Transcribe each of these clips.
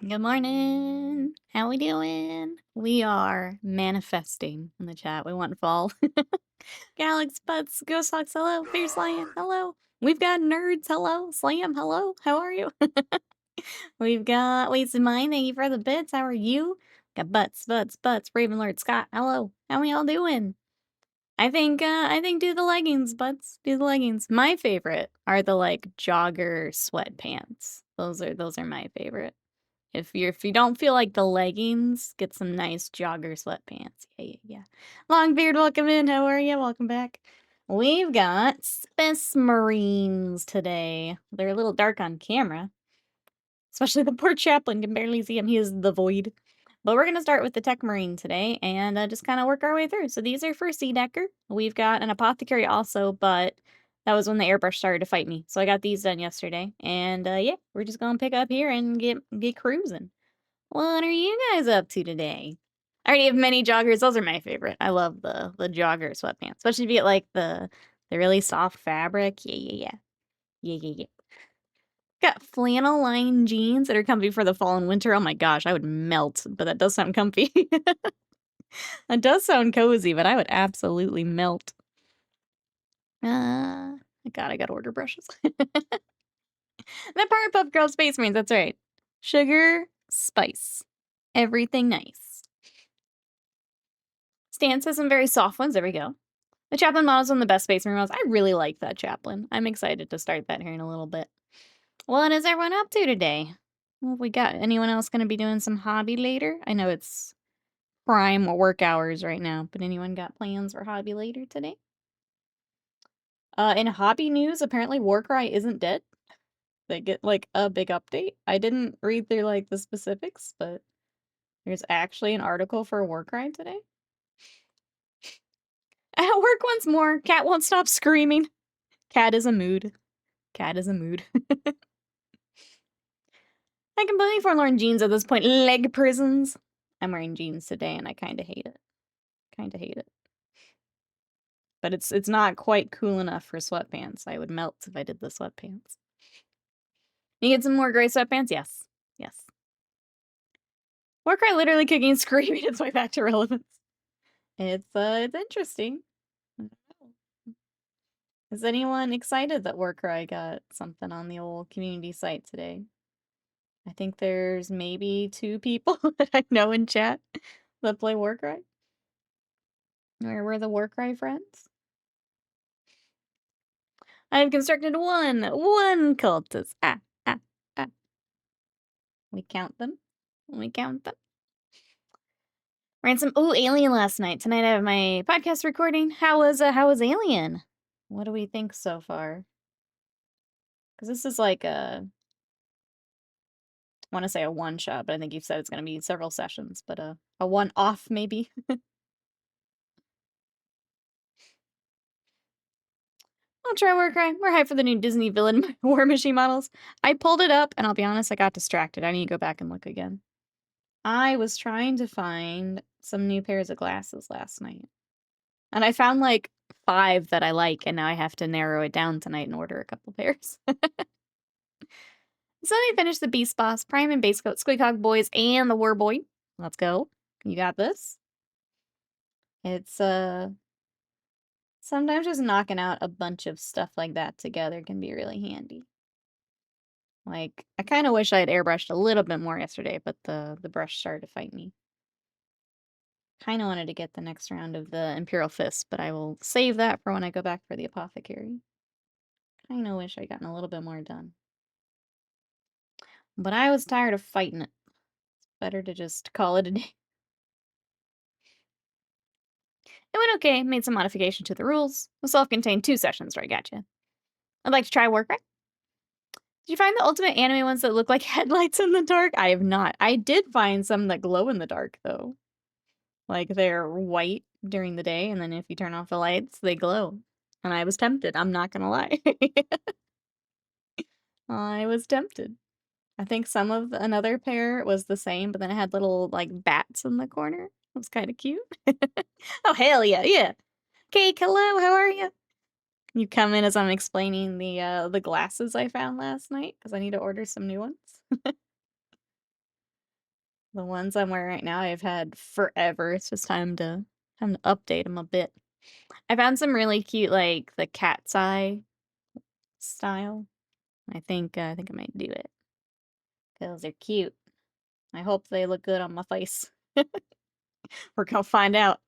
Good morning. How we doing? We are manifesting in the chat. We want fall. Galax Butts, Ghost Hawks, hello. Fierce Lion, hello. We've got nerds, hello. Slam, hello. How are you? We've got Wasted Mind, thank you for the bits. How are you? Got Butts. Raven Lord Scott, hello. How we all doing? I think do the leggings, Butts. Do the leggings. My favorite are the like jogger sweatpants. Those are my favorite. If you don't feel like the leggings, get some nice jogger sweatpants. Yeah. Longbeard, welcome in. How are you? Welcome back. We've got Space Marines today. They're a little dark on camera. Especially the poor chaplain can barely see him. He is the void. But we're going to start with the Techmarine today and just kind of work our way through. So these are for Sea-Decker. We've got an Apothecary also, but that was when the airbrush started to fight me. So I got these done yesterday. And yeah, we're just going to pick up here and get cruising. What are you guys up to today? I already have many joggers. Those are my favorite. I love the jogger sweatpants, especially if you get like the really soft fabric. Yeah. Got flannel lined jeans that are comfy for the fall and winter. Oh my gosh, I would melt, but that does sound comfy. That does sound cozy, but I would absolutely melt. God, I gotta order brushes. That Powerpuff Girl Space Marines, that's right. Sugar, spice, everything nice. Stance has some very soft ones. There we go. The Chaplain model's one of the best Space Marine models. I really like that Chaplain. I'm excited to start that here in a little bit. What is everyone up to today? What have we got? Anyone else going to be doing some hobby later? I know it's prime work hours right now, but anyone got plans for hobby later today? In hobby news, apparently Warcry isn't dead. They get like a big update. I didn't read through like the specifics, but there's actually an article for Warcry today. At work once more. Cat won't stop screaming. Cat is a mood. Cat is a mood. I completely forlorn jeans at this point. Leg prisons. I'm wearing jeans today and I kind of hate it. But it's not quite cool enough for sweatpants. I would melt if I did the sweatpants. You get some more gray sweatpants? Yes. Warcry literally kicking and screaming its way back to relevance. It's interesting. Is anyone excited that Warcry got something on the old community site today? I think there's maybe 2 people that I know in chat that play Warcry. Where were the Warcry friends? I've constructed one cultist. Ah. We count them. Ran some Alien last night. Tonight I have my podcast recording. How was Alien? What do we think so far? Because this is like I want to say a one-shot, but I think you've said it's going to be several sessions, but a one-off maybe. I'll try Warcry. We're hyped for the new Disney villain War Machine models. I pulled it up, and I'll be honest, I got distracted. I need to go back and look again. I was trying to find some new pairs of glasses last night. And I found like 5 that I like, and now I have to narrow it down tonight and order a couple pairs. So I finished the Beast Boss, Prime and Base Coat, Squeakhog Boys, and the War Boy. Let's go. You got this. It's sometimes just knocking out a bunch of stuff like that together can be really handy. Like, I kind of wish I had airbrushed a little bit more yesterday, but the brush started to fight me. Kind of wanted to get the next round of the Imperial Fist, but I will save that for when I go back for the Apothecary. Kind of wish I'd gotten a little bit more done. But I was tired of fighting it. It's better to just call it a day. It went okay, made some modification to the rules. The self-contained 2 sessions, right? Gotcha. I'd like to try Warcry. Did you find the ultimate anime ones that look like headlights in the dark? I have not. I did find some that glow in the dark, though. Like, they're white during the day, and then if you turn off the lights, they glow. And I was tempted, I'm not gonna lie. I was tempted. I think some of another pair was the same, but then it had little, like, bats in the corner. It was kinda cute. Oh, hell yeah. Cake, hello, how are you? You come in as I'm explaining the glasses I found last night, because I need to order some new ones. The ones I'm wearing right now I've had forever. It's just time to update them a bit. I found some really cute, like, the cat's eye style. I think I might do it. 'Cause they're cute. I hope they look good on my face. We're gonna find out.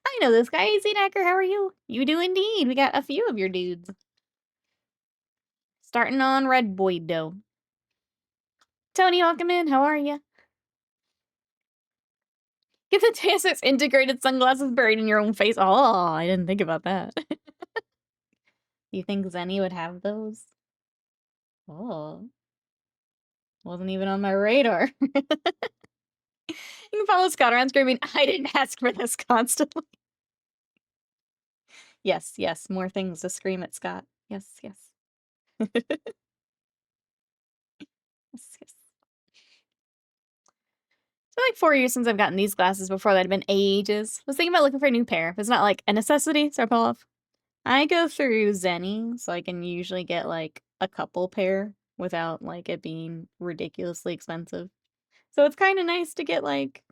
I know this guy, Z-Necker, how are you? You do indeed. We got a few of your dudes. Starting on Red Boy Doe. Tony, welcome in. How are you? Get the TSX integrated sunglasses buried in your own face. Oh, I didn't think about that. You think Zenny would have those? Oh. Wasn't even on my radar. You can follow Scott around screaming, I didn't ask for this constantly. Yes, yes, more things to scream at Scott. Yes, yes. Yes, yes. It's been like 4 years since I've gotten these glasses. Before that had been ages. I was thinking about looking for a new pair. If it's not like a necessity, so I pull off. I go through Zenny, so I can usually get like a couple pair without like it being ridiculously expensive. So it's kind of nice to get like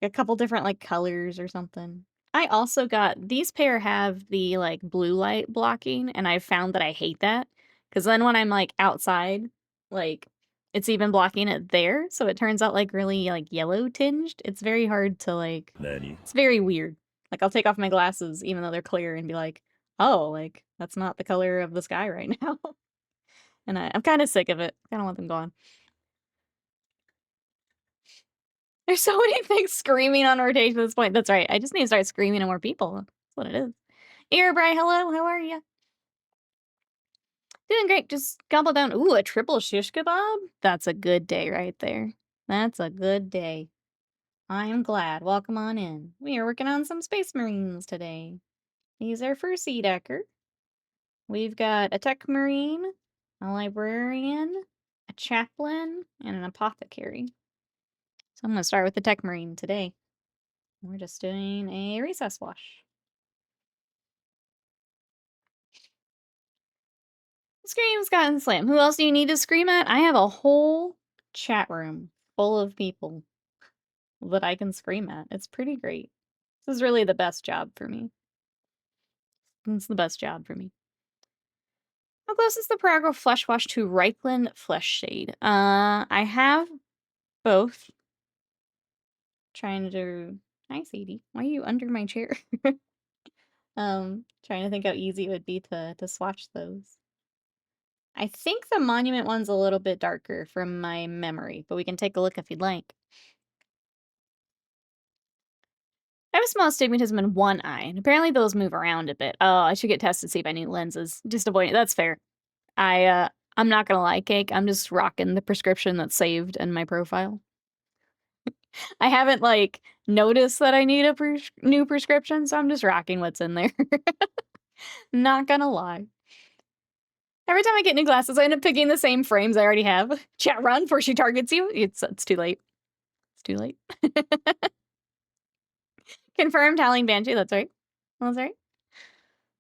a couple different like colors or something. I also got these pair have the like blue light blocking, and I found that I hate that because then when I'm like outside, like it's even blocking it there, so it turns out like really like yellow tinged. It's very hard to like. It's very weird. Like I'll take off my glasses even though they're clear and be like, oh, like that's not the color of the sky right now. And I'm kind of sick of it. I don't want them gone. There's so many things screaming on rotation at this point. That's right. I just need to start screaming at more people. That's what it is. Earbray, hello. How are you? Doing great. Just gobble down. Ooh, a triple shish kebab? That's a good day right there. That's a good day. I am glad. Welcome on in. We are working on some Space Marines today. These are for Sea-Decker. We've got a Techmarine, a Librarian, a Chaplain, and an Apothecary. So I'm going to start with the Techmarine today. We're just doing a recess wash. Scream, Scott, and Slam. Who else do you need to scream at? I have a whole chat room full of people that I can scream at. It's pretty great. This is really the best job for me. It's the best job for me. How close is the Primaris Flesh Wash to Reichland Flesh Shade? I have both. Trying to... Hi, Sadie. Why are you under my chair? Trying to think how easy it would be to swatch those. I think the Monument one's a little bit darker from my memory, but we can take a look if you'd like. I have a small astigmatism in one eye, and apparently those move around a bit. Oh, I should get tested to see if I need lenses. Just avoid it. That's fair. I'm not gonna lie, Cake. I'm just rocking the prescription that's saved in my profile. I haven't, like, noticed that I need a new prescription, so I'm just rocking what's in there. Not gonna lie. Every time I get new glasses, I end up picking the same frames I already have. Chat, run before she targets you. It's too late. It's too late. Confirmed Howling Banshee, that's right. That's right.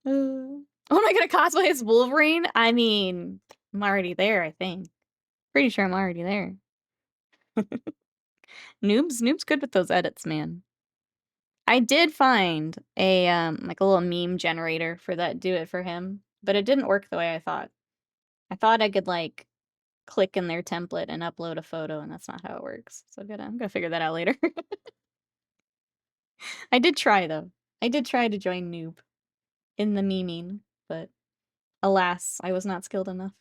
Oh, am I gonna cosplay as Wolverine? I mean, I'm already there, I think. Pretty sure I'm already there. Noob's good with those edits, man. I did find a like a little meme generator for that do it for him, but it didn't work the way I thought. I thought I could like click in their template and upload a photo, and that's not how it works. So I'm gonna figure that out later. I did try though. I did try to join Noob in the memeing, but alas, I was not skilled enough.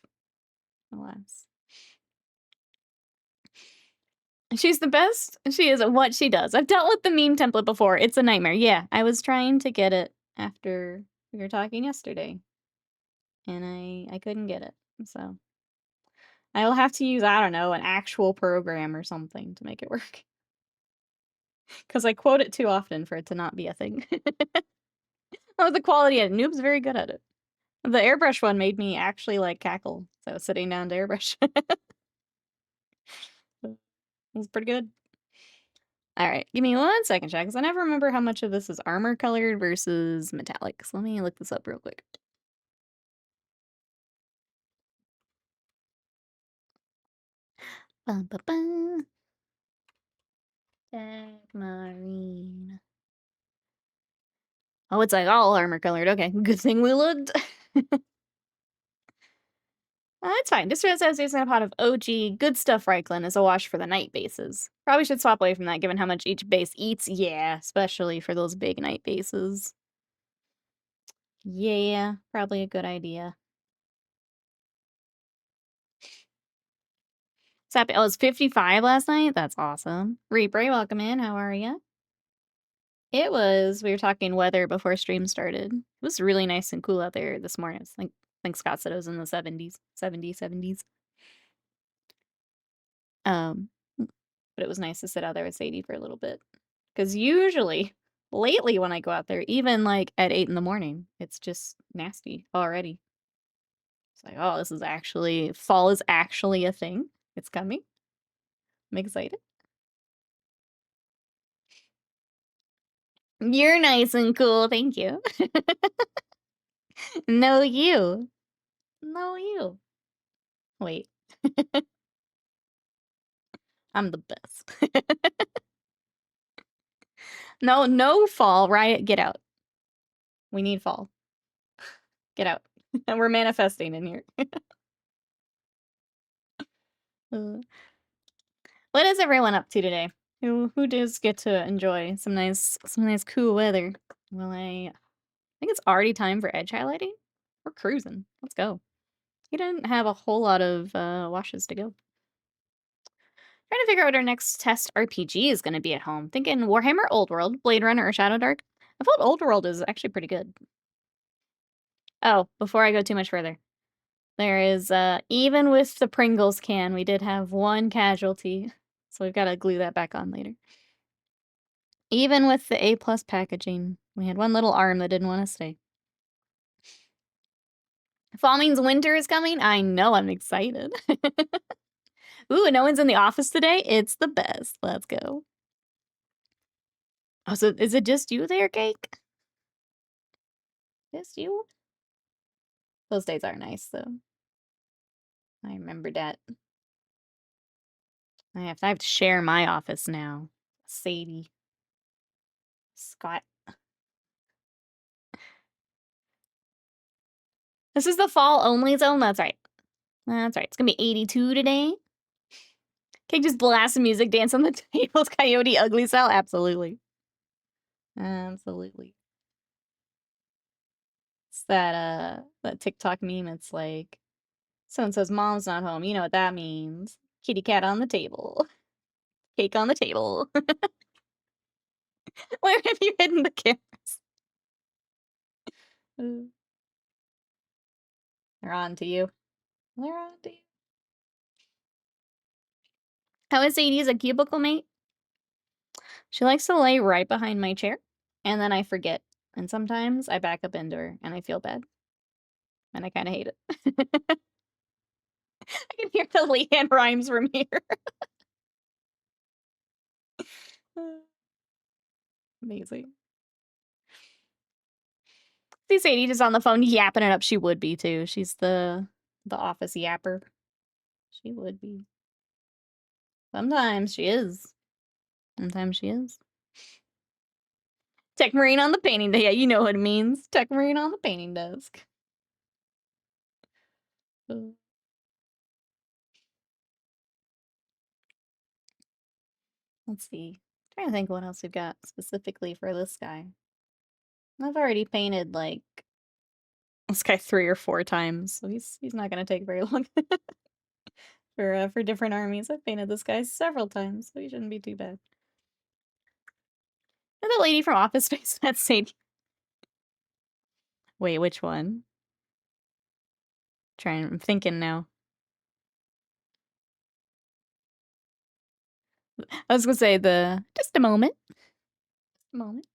Alas. She's the best. She is at what she does. I've dealt with the meme template before. It's a nightmare. Yeah, I was trying to get it after we were talking yesterday, and I couldn't get it. So I will have to use, I don't know, an actual program or something to make it work. Because I quote it too often for it to not be a thing. Oh, the quality of it. Noob's very good at it. The airbrush one made me actually like cackle. So I was sitting down to airbrush. It was pretty good. Alright, give me 1 second, chat, because I never remember how much of this is armor colored versus metallic. So let me look this up real quick. Bum, ba, bum. Techmarine. Oh, it's like all armor colored. Okay, good thing we looked. It's fine. Just says using a pot of OG good stuff Reichland is a wash for the night bases. Probably should swap away from that given how much each base eats. Yeah, especially for those big night bases. Yeah, probably a good idea. Sappy, oh, it was 55 last night? That's awesome. Reaper, welcome in. How are you? It was, we were talking weather before stream started. It was really nice and cool out there this morning. It's like, I think Scott said it was in the 70s. 70s. But it was nice to sit out there with Sadie for a little bit. Because usually, lately when I go out there, even like at 8 in the morning, it's just nasty already. It's like, oh, this is actually, fall is actually a thing. It's coming. I'm excited. You're nice and cool, thank you. No, you. No, you. Wait. I'm the best. No fall, Riot, get out. We need fall. Get out. We're manifesting in here. What is everyone up to today? Who does get to enjoy some nice cool weather? Well, I think it's already time for edge highlighting. We're cruising. Let's go. We didn't have a whole lot of washes to go. Trying to figure out what our next test RPG is going to be at home. Thinking Warhammer Old World, Blade Runner, or Shadow Dark. I thought Old World is actually pretty good. Oh, before I go too much further. There is, even with the Pringles can, we did have one casualty. So we've got to glue that back on later. Even with the A+ packaging, we had one little arm that didn't want to stay. Fall means winter is coming? I know, I'm excited. Ooh, no one's in the office today? It's the best. Let's go. Oh, so is it just you there, Cake? Just you? Those days are nice, though. I remember that. I have to share my office now. Sadie. Scott. This is the fall only zone? That's right. That's right. It's gonna be 82 today. Cake just blast music, dance on the tables, Coyote ugly style? Absolutely. Absolutely. It's that TikTok meme. It's like, someone says mom's not home. You know what that means. Kitty cat on the table. Cake on the table. Where have you hidden the cameras? They're on to you. They're on to you. How is Sadie as a cubicle mate? She likes to lay right behind my chair, and then I forget. And sometimes I back up into her, and I feel bad. And I kind of hate it. I can hear the Leanne rhymes from here. Amazing. See Sadie just on the phone yapping it up. She would be too. She's the office yapper. She would be. Sometimes she is. Sometimes she is. Techmarine on the painting desk. Yeah, you know what it means. Techmarine on the painting desk. Let's see. Trying to think what else we've got specifically for this guy. I've already painted like this guy 3 or 4 times, so he's not gonna take very long. For different armies, I've painted this guy several times, so he shouldn't be too bad. And the lady from Office Space, that's Sadie. Wait, which one? I'm thinking now. I was gonna say just a moment. Just a moment.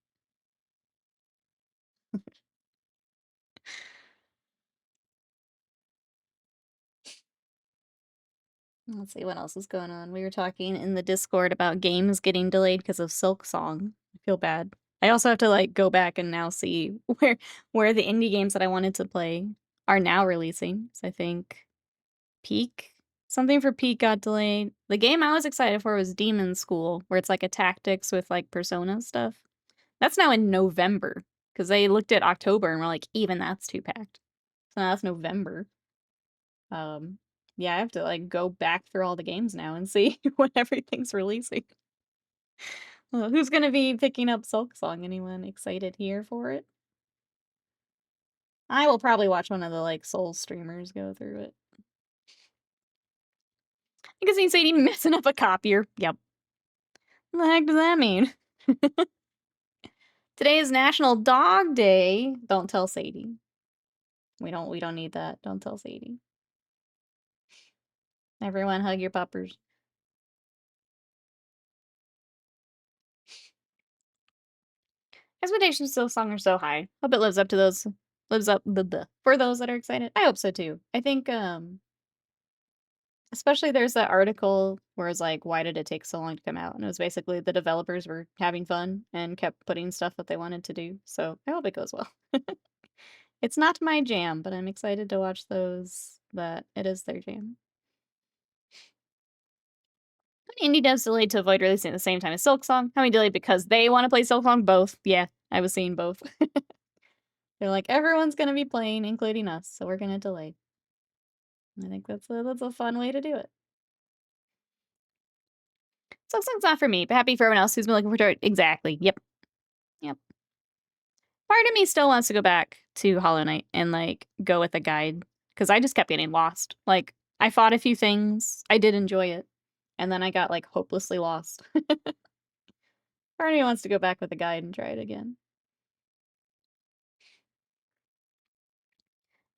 Let's see what else is going on. We were talking in the Discord about games getting delayed because of Silk Song. I feel bad. I also have to like go back and now see where the indie games that I wanted to play are now releasing. So I think Peak Something for Pete got delayed. The game I was excited for was Demon School, where it's like a tactics with like Persona stuff. That's now in November, because they looked at October and were like, even that's too packed. So now it's November. Yeah, I have to like go back through all the games now and see when everything's releasing. Who's gonna be picking up Silksong? Anyone excited here for it? I will probably watch one of the like Soul streamers go through it. I can see Sadie messing up a copier. Yep. What the heck does that mean? Today is National Dog Day. Don't tell Sadie. We don't need that. Don't tell Sadie. Everyone hug your puppers. Expectations of Silksong are so high. Hope it lives up to those. Lives up for those that are excited. I hope so too. I think especially there's that article where it's like, why did it take so long to come out? And it was basically the developers were having fun and kept putting stuff that they wanted to do. So I hope it goes well. It's not my jam, but I'm excited to watch those that it is their jam. Indie devs delayed to avoid releasing at the same time as Silksong. How many delayed because they want to play Silksong? Both. Yeah, I was seeing both. They're like, everyone's going to be playing, including us, so we're going to delay. I think that's a fun way to do it. Silksong's not for me, but happy for everyone else who's been looking for it. Exactly. Yep. Part of me still wants to go back to Hollow Knight and, like, go with a guide, because I just kept getting lost. Like, I fought a few things, I did enjoy it, and then I got, like, hopelessly lost. Part of me wants to go back with a guide and try it again.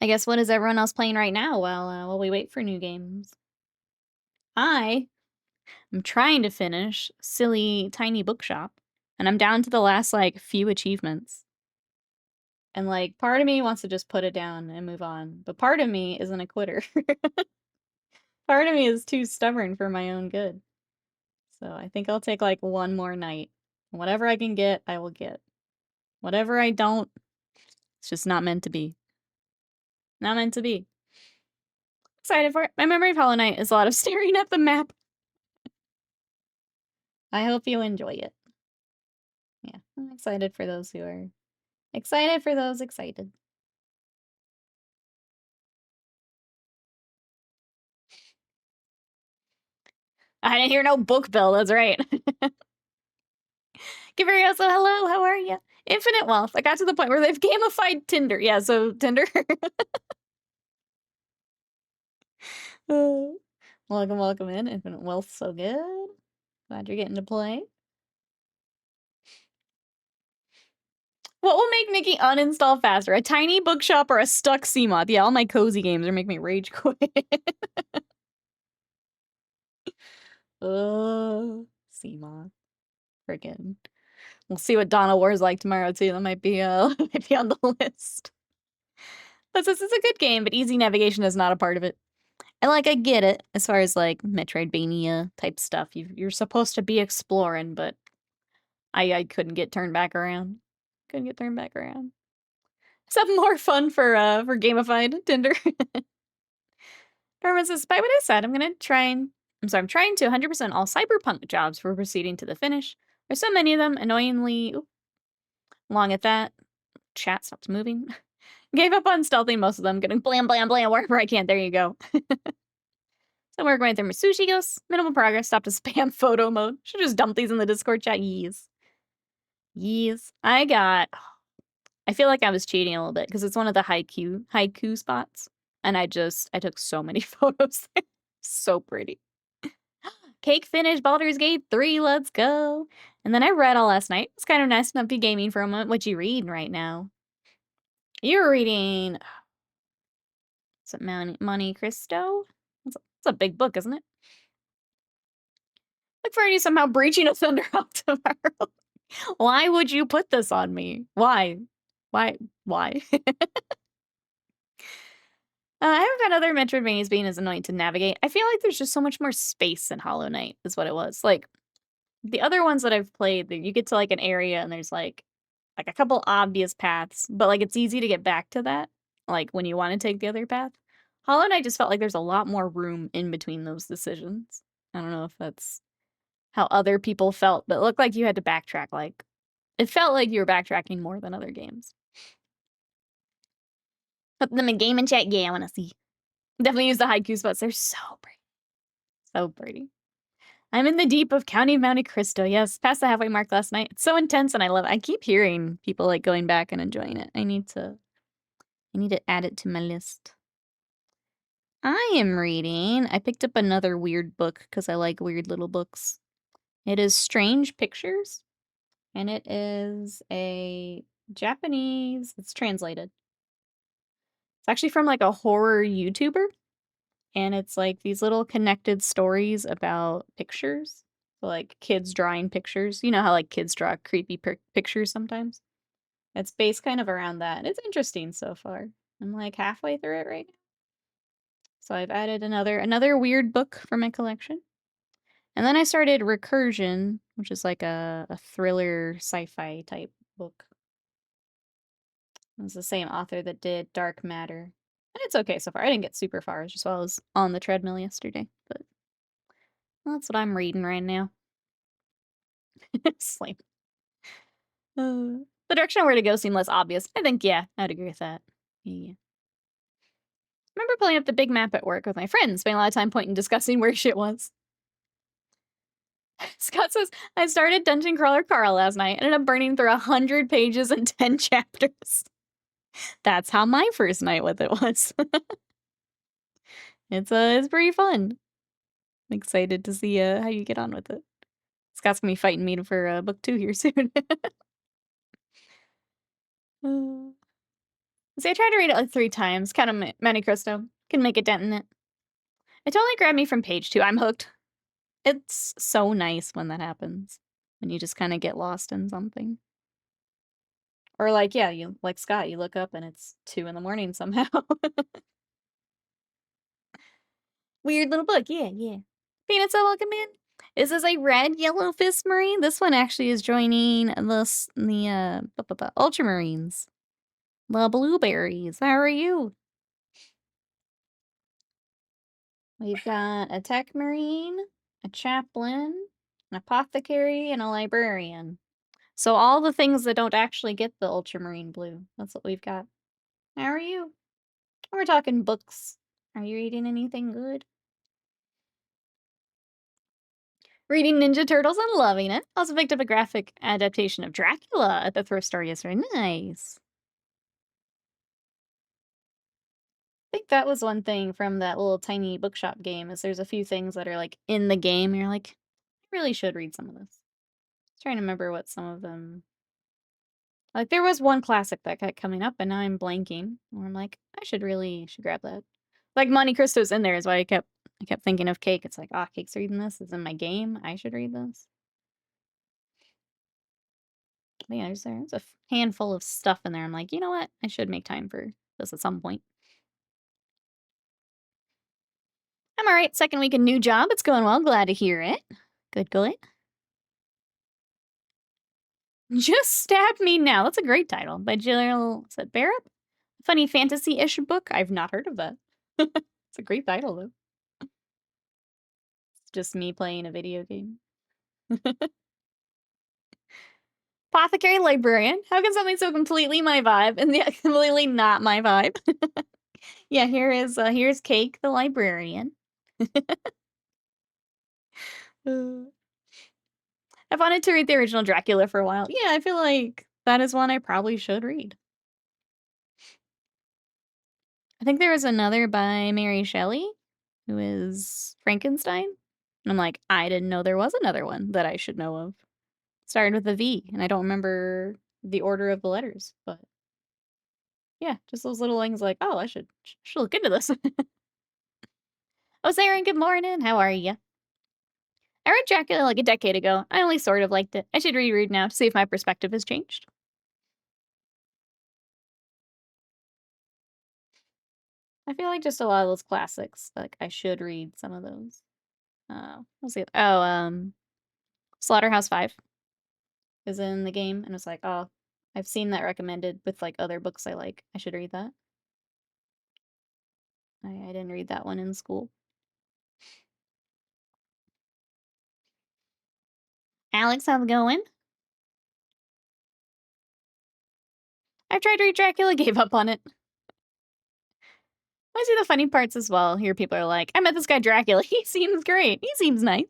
I guess what is everyone else playing right now while we wait for new games? I am trying to finish Silly Tiny Bookshop, and I'm down to the last, like, few achievements. And, like, part of me wants to just put it down and move on, but part of me isn't a quitter. Part of me is too stubborn for my own good. So I think I'll take, like, one more night. Whatever I can get, I will get. Whatever I don't, it's just not meant to be. Not meant to be. Excited for it. My memory of Hollow Knight is a lot of staring at the map. I hope you enjoy it. Yeah, I'm excited for those who are excited for those excited. I didn't hear no book bell, that's right. Giverioso, hello, how are you? Infinite Wealth. I got to the point where they've gamified Tinder. Yeah, so Tinder. Welcome in. Infinite Wealth, so good. Glad you're getting to play. What will make Nikki uninstall faster? A tiny bookshop or a stuck Seamoth? Yeah, all my cozy games are making me rage quit. Seamoth. Freaking. We'll see what Dawn of War is like tomorrow too. That might be might be on the list. But this is a good game, but easy navigation is not a part of it. And like I get it as far as like Metroidvania type stuff. You're supposed to be exploring, but I couldn't get turned back around. Couldn't get turned back around. Something more fun for gamified Tinder. Darwin says, despite what I said, I'm trying to 100% all cyberpunk jobs for proceeding to the finish. There's so many of them, annoyingly long at that. Chat stops moving. Gave up on stealthing most of them, getting blam, blam, blam wherever I can. There you go. So we're going through my sushi ghosts. Minimal progress. Stopped to spam photo mode. Should just dump these in the Discord chat. Yees. I feel like I was cheating a little bit because it's one of the haiku spots. And I took so many photos there. So pretty. Cake finish, Baldur's Gate 3, let's go. And then I read all last night. It's kind of nice to be gaming for a moment. What you reading right now? You're reading... Is it Monte Cristo? It's a big book, isn't it? Look for you somehow breaching a Thunder Hawk tomorrow. Why would you put this on me? Why? I haven't found other Metroidvanias being as annoying to navigate. I feel like there's just so much more space in Hollow Knight, is what it was. Like, the other ones that I've played, you get to, like, an area and there's, like a couple obvious paths, but, like, it's easy to get back to that, like, when you want to take the other path. Hollow Knight just felt like there's a lot more room in between those decisions. I don't know if that's how other people felt, but it looked like you had to backtrack. Like, it felt like you were backtracking more than other games. Put them in game and chat. Yeah, I want to see. Definitely use the haiku spots. They're so pretty. So pretty. I'm in the deep of County of Monte Cristo. Yes, past the halfway mark last night. It's so intense and I love it. I keep hearing people like going back and enjoying it. I need to add it to my list. I am reading. I picked up another weird book because I like weird little books. It is Strange Pictures, and it is a Japanese. It's translated. It's actually from like a horror YouTuber, and it's like these little connected stories about pictures. So like kids drawing pictures. You know how like kids draw creepy pictures sometimes? It's based kind of around that. It's interesting so far. I'm like halfway through it right now. So I've added another weird book for my collection. And then I started Recursion, which is like a thriller sci-fi type book. It was the same author that did Dark Matter. And it's okay so far. I didn't get super far, just while I was on the treadmill yesterday. But that's what I'm reading right now. Sleep. The direction where to go seemed less obvious. I think, yeah, I'd agree with that. Yeah. Remember pulling up the big map at work with my friends, spending a lot of time pointing and discussing where shit was. Scott says, I started Dungeon Crawler Carl last night and ended up burning through 100 pages and 10 chapters. That's how my first night with it was. It's pretty fun. I'm excited to see how you get on with it. Scott's gonna be fighting me for book 2 here soon. See, I tried to read it like 3 times. Count 'em, Monte Cristo. Can make a dent in it. It totally grabbed me from page 2. I'm hooked. It's so nice when that happens. When you just kind of get lost in something. Or like, yeah, you like Scott, you look up and it's 2 in the morning somehow. Weird little book. Yeah, yeah. Peanuts, I welcome in. This is a red yellow fist marine. This one actually is joining the Ultramarines. The blueberries. How are you? We've got a Techmarine, a chaplain, an apothecary, and a librarian. So all the things that don't actually get the ultramarine blue. That's what we've got. How are you? We're talking books. Are you reading anything good? Reading Ninja Turtles and loving it. Also picked up a graphic adaptation of Dracula at the thrift store yesterday. Nice. I think that was one thing from that little tiny bookshop game is there's a few things that are like in the game. You're like, I really should read some of this. I was trying to remember what some of them. Like there was one classic that kept coming up, and now I'm blanking. Where I'm like, I should grab that. Like Monte Cristo's in there is why I kept thinking of Cake. It's like, Cake's reading this. It's in my game. I should read this. But yeah, there's a handful of stuff in there. I'm like, you know what? I should make time for this at some point. I'm all right. Second week in new job. It's going well. Glad to hear it. Good. Just Stab Me Now. That's a great title by Jill. Is it Barrett? Funny fantasy-ish book. I've not heard of that. It's a great title though. It's just me playing a video game. Apothecary Librarian. How can something so completely my vibe and yet completely not my vibe? Yeah, here's Cake the Librarian. I've wanted to read the original Dracula for a while. Yeah, I feel like that is one I probably should read. I think there was another by Mary Shelley, who is Frankenstein. And I'm like, I didn't know there was another one that I should know of. Started with a V, and I don't remember the order of the letters, but yeah, just those little things like, oh, I should look into this. Oh, Saren, good morning. How are you? I read Dracula like a decade ago. I only sort of liked it. I should reread now to see if my perspective has changed. I feel like just a lot of those classics, like I should read some of those. Let's see. Oh, Slaughterhouse 5 is in the game, and it's like, oh, I've seen that recommended with like other books I like. I should read that. I didn't read that one in school. Alex, how's it going? I've tried to read Dracula, gave up on it. I see the funny parts as well. Here people are like, I met this guy Dracula. He seems great. He seems nice.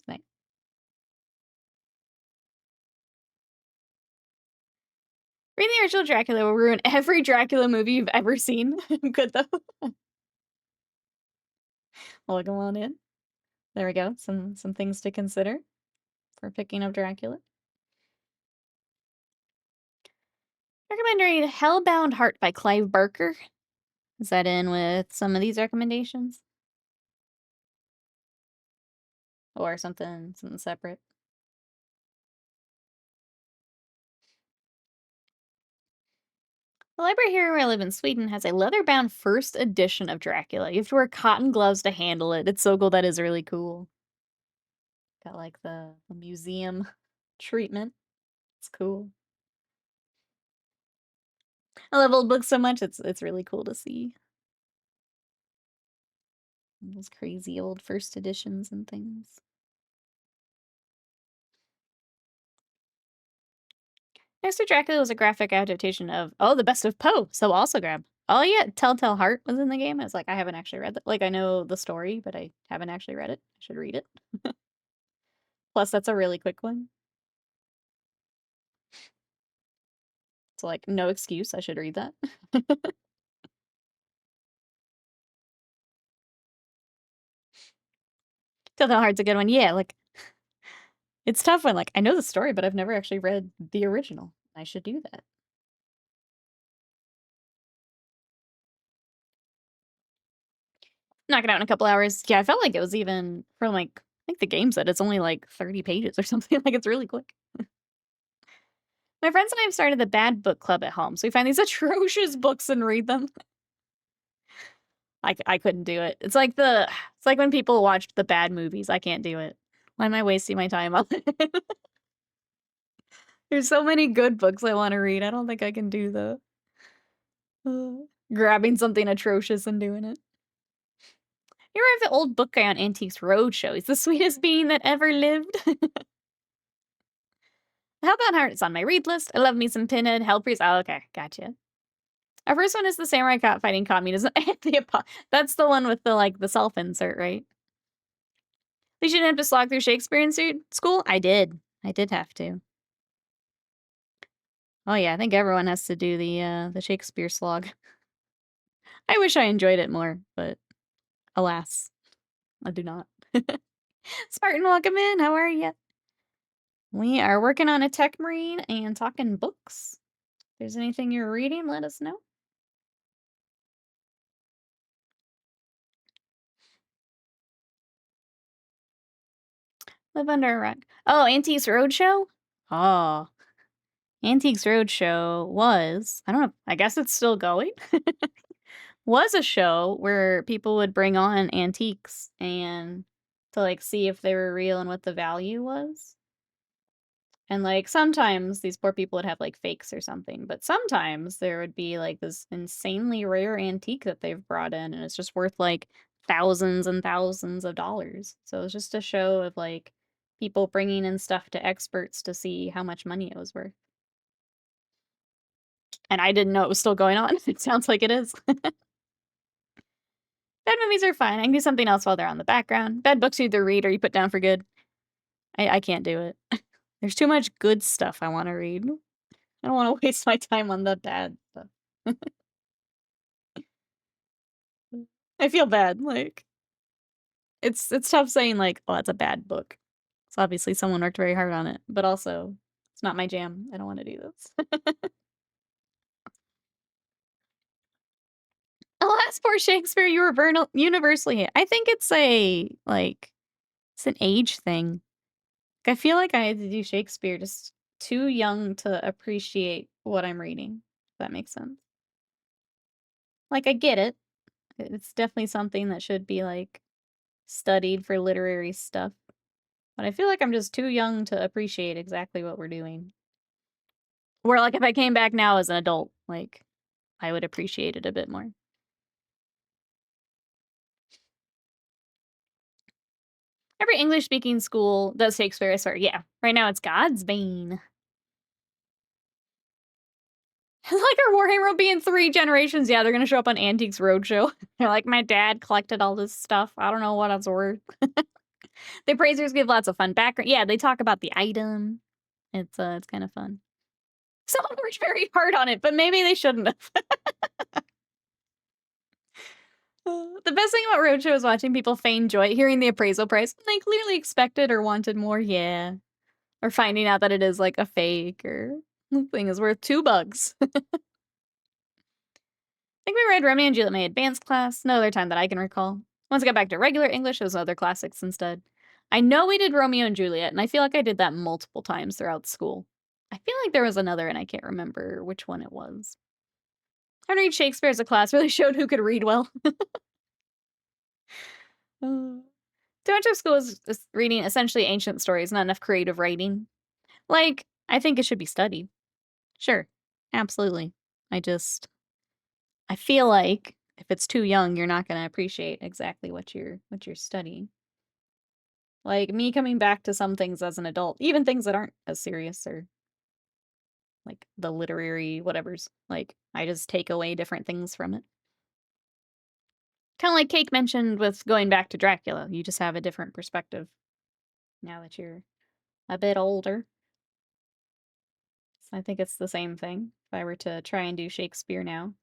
Nice. Reading the original Dracula will ruin every Dracula movie you've ever seen. Good though. We'll go on in. There we go. Some things to consider for picking up Dracula. Recommend read Hellbound Heart by Clive Barker. Is that in with some of these recommendations? Or something separate? The library here where I live in Sweden has a leather-bound first edition of Dracula. You have to wear cotton gloves to handle it. It's so cool. That is really cool. Got like the museum treatment. It's cool. I love old books so much. It's really cool to see. Those crazy old first editions and things. Next to Dracula was a graphic adaptation of The Best of Poe, so also grab. Oh yeah, Telltale Heart was in the game. I was like, I haven't actually read that. Like, I know the story, but I haven't actually read it. I should read it. Plus, that's a really quick one. So, like, no excuse. I should read that. Telltale Heart's a good one. Yeah, like, it's tough when, like, I know the story, but I've never actually read the original. I should do that. Knock it out in a couple hours. Yeah, I felt like it was even from, like, I think the game said it's only, like, 30 pages or something. Like, it's really quick. My friends and I have started the Bad Book Club at home, so we find these atrocious books and read them. I couldn't do it. It's like when people watch the bad movies. I can't do it. Why am I wasting my time on it? There's so many good books I want to read. I don't think I can do the grabbing something atrocious and doing it. You ever have the old book guy on Antiques Roadshow? He's the sweetest being that ever lived. How about Heart's on my read list? I love me some Pinhead, Hellpriest. Oh, okay, gotcha. Our first one is the Samurai Cop fighting communism and that's the one with the self-insert, right? You shouldn't have to slog through Shakespeare in school? I did. I did have to. Oh yeah, I think everyone has to do the Shakespeare slog. I wish I enjoyed it more, but alas, I do not. Spartan, welcome in. How are you? We are working on a Techmarine and talking books. If there's anything you're reading, let us know. Live under a rock. Oh, Antiques Roadshow? Oh. Antiques Roadshow was, I don't know, I guess it's still going. Was a show where people would bring on antiques and to like see if they were real and what the value was. And like sometimes these poor people would have like fakes or something, but sometimes there would be like this insanely rare antique that they've brought in and it's just worth like thousands and thousands of dollars. So it's just a show of like people bringing in stuff to experts to see how much money it was worth. And I didn't know it was still going on. It sounds like it is. Bad movies are fine. I can do something else while they're on the background. Bad books you either read or you put down for good. I can't do it. There's too much good stuff I want to read. I don't want to waste my time on the bad stuff. I feel bad. Like it's tough saying like, oh, that's a bad book. So obviously someone worked very hard on it, but also it's not my jam. I don't want to do this. Alas, poor Shakespeare, you were universally hate. I think it's it's an age thing. I feel like I had to do Shakespeare just too young to appreciate what I'm reading, if that makes sense. Like, I get it. It's definitely something that should be, like, studied for literary stuff. But I feel like I'm just too young to appreciate exactly what we're doing. Where, like, if I came back now as an adult, like, I would appreciate it a bit more. Every English-speaking school does Shakespeare, I swear. Yeah, right now it's God's Bane. Like our Warhammer will be in 3 generations. Yeah, they're gonna show up on Antiques Roadshow. They're like, my dad collected all this stuff. I don't know what it's worth. The appraisers give lots of fun background. Yeah, they talk about the item. It's kind of fun. Someone worked very hard on it, but maybe they shouldn't have. The best thing about Roadshow is watching people feign joy hearing the appraisal price. They clearly expected or wanted more, yeah. Or finding out that it is like a fake or the thing is worth $2. I think we read Romeo and Juliet in my advanced class. No other time that I can recall. Once I got back to regular English, it was other classics instead. I know we did Romeo and Juliet, and I feel like I did that multiple times throughout school. I feel like there was another, and I can't remember which one it was. How to read Shakespeare as a class really showed who could read well. Too much of school is reading essentially ancient stories, not enough creative writing. Like, I think it should be studied. Sure, absolutely. I feel like if it's too young, you're not going to appreciate exactly what you're studying. Like me coming back to some things as an adult, even things that aren't as serious or like the literary whatevers. Like I just take away different things from it. Kind of like Cake mentioned with going back to Dracula. You just have a different perspective now that you're a bit older. So I think it's the same thing. If I were to try and do Shakespeare now,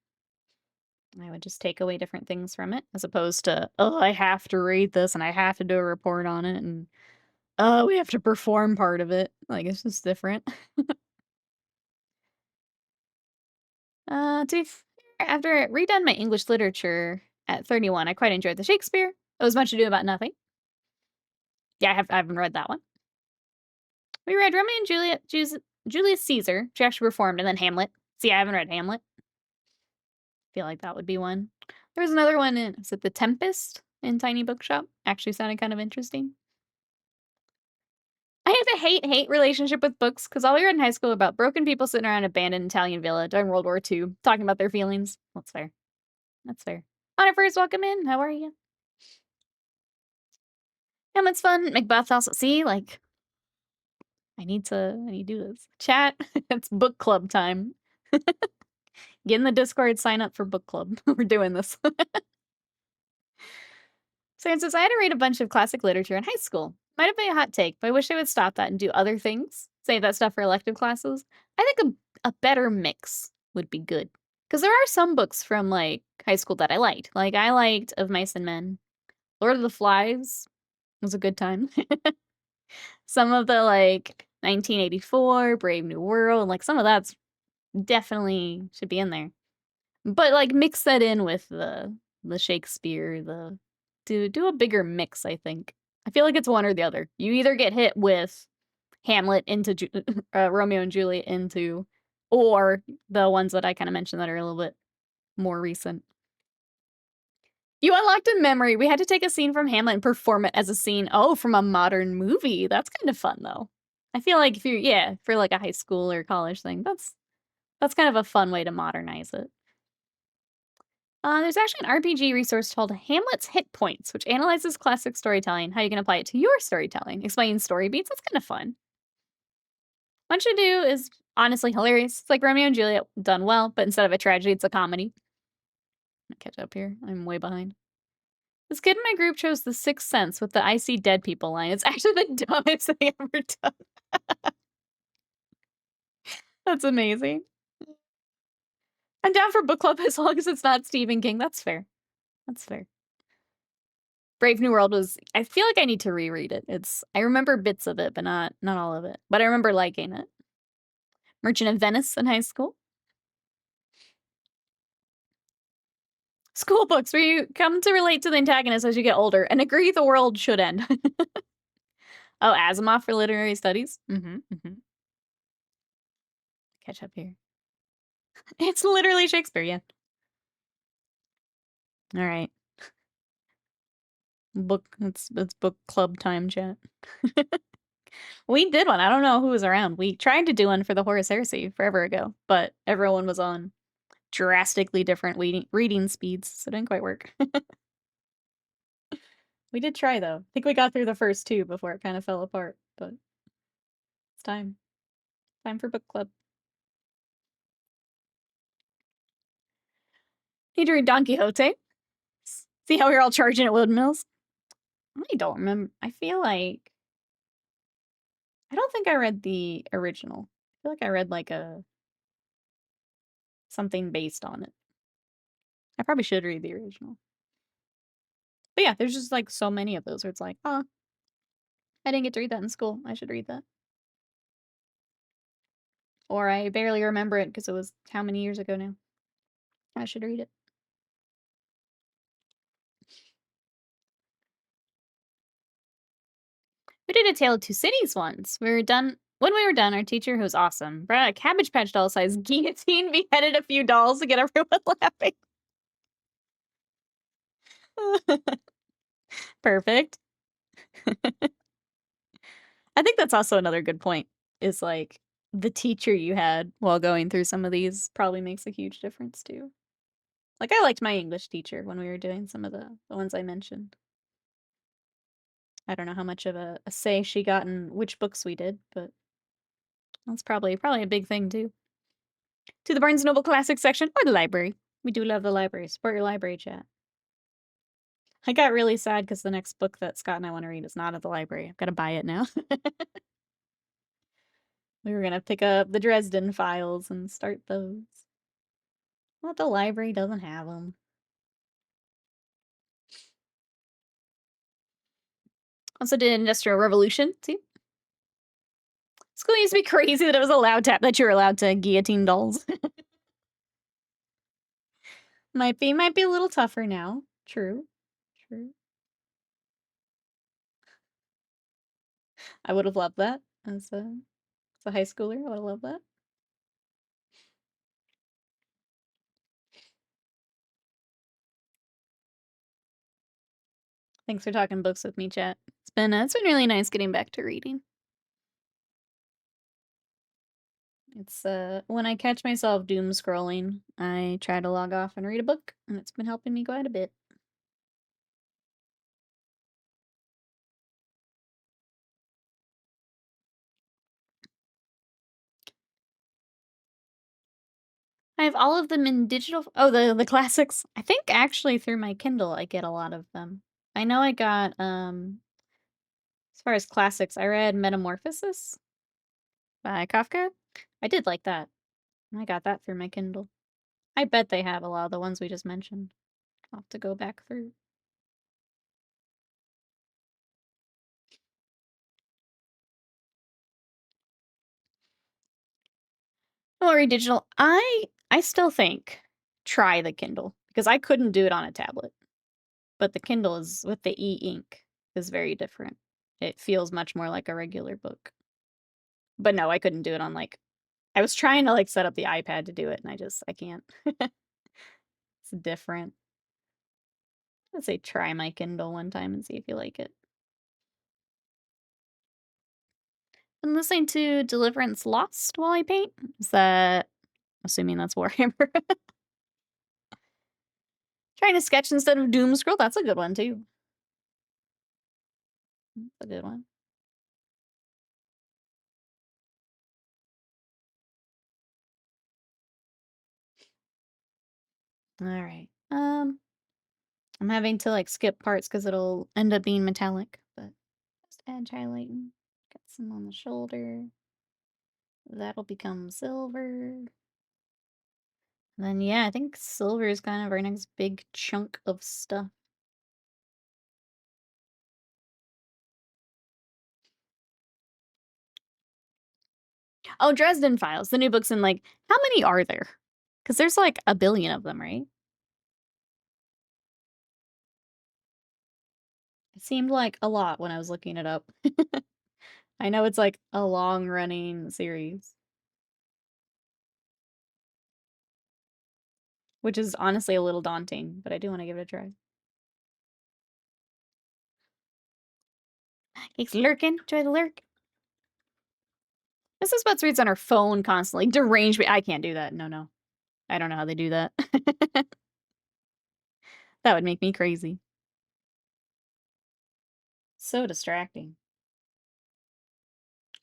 I would just take away different things from it, as opposed to, oh, I have to read this and I have to do a report on it, and oh, we have to perform part of it. Like, it's just different. To be fair, after I redone my English literature at 31, I quite enjoyed the Shakespeare. It was Much Ado About Nothing. Yeah, I haven't read that one. We read Romeo and Juliet, Julius Caesar, which actually performed, and then Hamlet. See, I haven't read Hamlet. Feel like that would be one. There was another one is it The Tempest in Tiny Bookshop? Actually sounded kind of interesting. I have a hate-hate relationship with books because all we read in high school about broken people sitting around an abandoned Italian villa during World War II, talking about their feelings. That's fair. That's fair. Honor first, welcome in. How are you? Hamlet's fun. Macbeth also. See, like, I need to do this. Chat, it's book club time. Get in the Discord, sign up for book club. We're doing this. Since I had to read a bunch of classic literature in high school. Might have been a hot take, but I wish I would stop that and do other things. Save that stuff for elective classes. I think a better mix would be good. Because there are some books from, like, high school that I liked. Like, I liked Of Mice and Men. Lord of the Flies was a good time. Some of the, like, 1984, Brave New World, like, some of that's definitely should be in there. But, like, mix that in with the Shakespeare, do a bigger mix, I think. I feel like it's one or the other. You either get hit with Hamlet into Romeo and Juliet into, or the ones that I kind of mentioned that are a little bit more recent. You unlocked a memory. We had to take a scene from Hamlet and perform it as a scene, from a modern movie. That's kind of fun, though. I feel like for like a high school or college thing, that's kind of a fun way to modernize it. There's actually an RPG resource called Hamlet's Hit Points, which analyzes classic storytelling, how you can apply it to your storytelling, explaining story beats. That's kind of fun. Much Ado is honestly hilarious. It's like Romeo and Juliet done well, but instead of a tragedy, it's a comedy. I'm gonna catch up here. I'm way behind. This kid in my group chose The Sixth Sense with the I see dead people line. It's actually the dumbest thing ever done. That's amazing. I'm down for book club as long as it's not Stephen King. That's fair. That's fair. Brave New World was, I feel like I need to reread it. I remember bits of it, but not all of it. But I remember liking it. Merchant of Venice in high school. School books where you come to relate to the antagonist as you get older and agree the world should end. Oh, Asimov for literary studies? Catch up here. It's literally Shakespeare, yeah. All right. It's book club time, chat. We did one. I don't know who was around. We tried to do one for the Horus Heresy forever ago, but everyone was on drastically different reading speeds, so it didn't quite work. We did try, though. I think we got through the first 2 before it kind of fell apart, but it's time. Time for book club. Need to read Don Quixote. See how we were all charging at Windmills? I don't remember. I feel like... I don't think I read the original. I feel like I read, like, something based on it. I probably should read the original. But yeah, there's just, like, so many of those where it's like, oh, I didn't get to read that in school. I should read that. Or I barely remember it because it was how many years ago now? I should read it. We did a Tale of Two Cities once. We were done. When we were done, our teacher, who was awesome, brought a Cabbage Patch doll size guillotine, beheaded a few dolls to get everyone laughing. Perfect. I think that's also another good point, is like the teacher you had while going through some of these probably makes a huge difference too. Like I liked my English teacher when we were doing some of the ones I mentioned. I don't know how much of a say she got in which books we did, but that's probably a big thing too. To the Barnes & Noble Classics section or the library. We do love the library. Support your library, chat. I got really sad because the next book that Scott and I want to read is not at the library. I've got to buy it now. We were going to pick up the Dresden Files and start those. Well, the library doesn't have them. Also did Industrial Revolution, too. School used to be crazy that it was allowed to, that you were allowed to guillotine dolls. Might be a little tougher now. True. I would have loved that as a high schooler. I would have loved that. Thanks for talking books with me, chat. It's been really nice getting back to reading. It's when I catch myself doom scrolling, I try to log off and read a book, and it's been helping me quite a bit. I have all of them in digital. Oh, the classics. I think actually through my Kindle I get a lot of them. I know I got as far as classics, I read Metamorphosis by Kafka. I did like that. I got that through my Kindle. I bet they have a lot of the ones we just mentioned. I'll have to go back through. I'll read digital. I still think try the Kindle because I couldn't do it on a tablet. But the Kindle is with the e-ink is very different. It feels much more like a regular book. But no, I couldn't do it on like I was trying to like set up the iPad to do it and I can't. It's different. Let's say try my Kindle one time and see if you like it. I'm listening to Deliverance Lost while I paint. Is that assuming that's Warhammer? Trying to sketch instead of doom scroll. That's a good one too. That's a good one. All right. I'm having to like skip parts because it'll end up being metallic, but just edge highlighting. Got some on the shoulder. That'll become silver. And then yeah, I think silver is kind of our next big chunk of stuff. Oh, Dresden Files, the new books, and like, how many are there? Because there's like a billion of them, right? It seemed like a lot when I was looking it up. I know it's like a long running series. Which is honestly a little daunting, but I do want to give it a try. It's lurking. Try the lurk. Mrs. Butts reads on her phone constantly. Deranged me. I can't do that. No. I don't know how they do that. That would make me crazy. So distracting.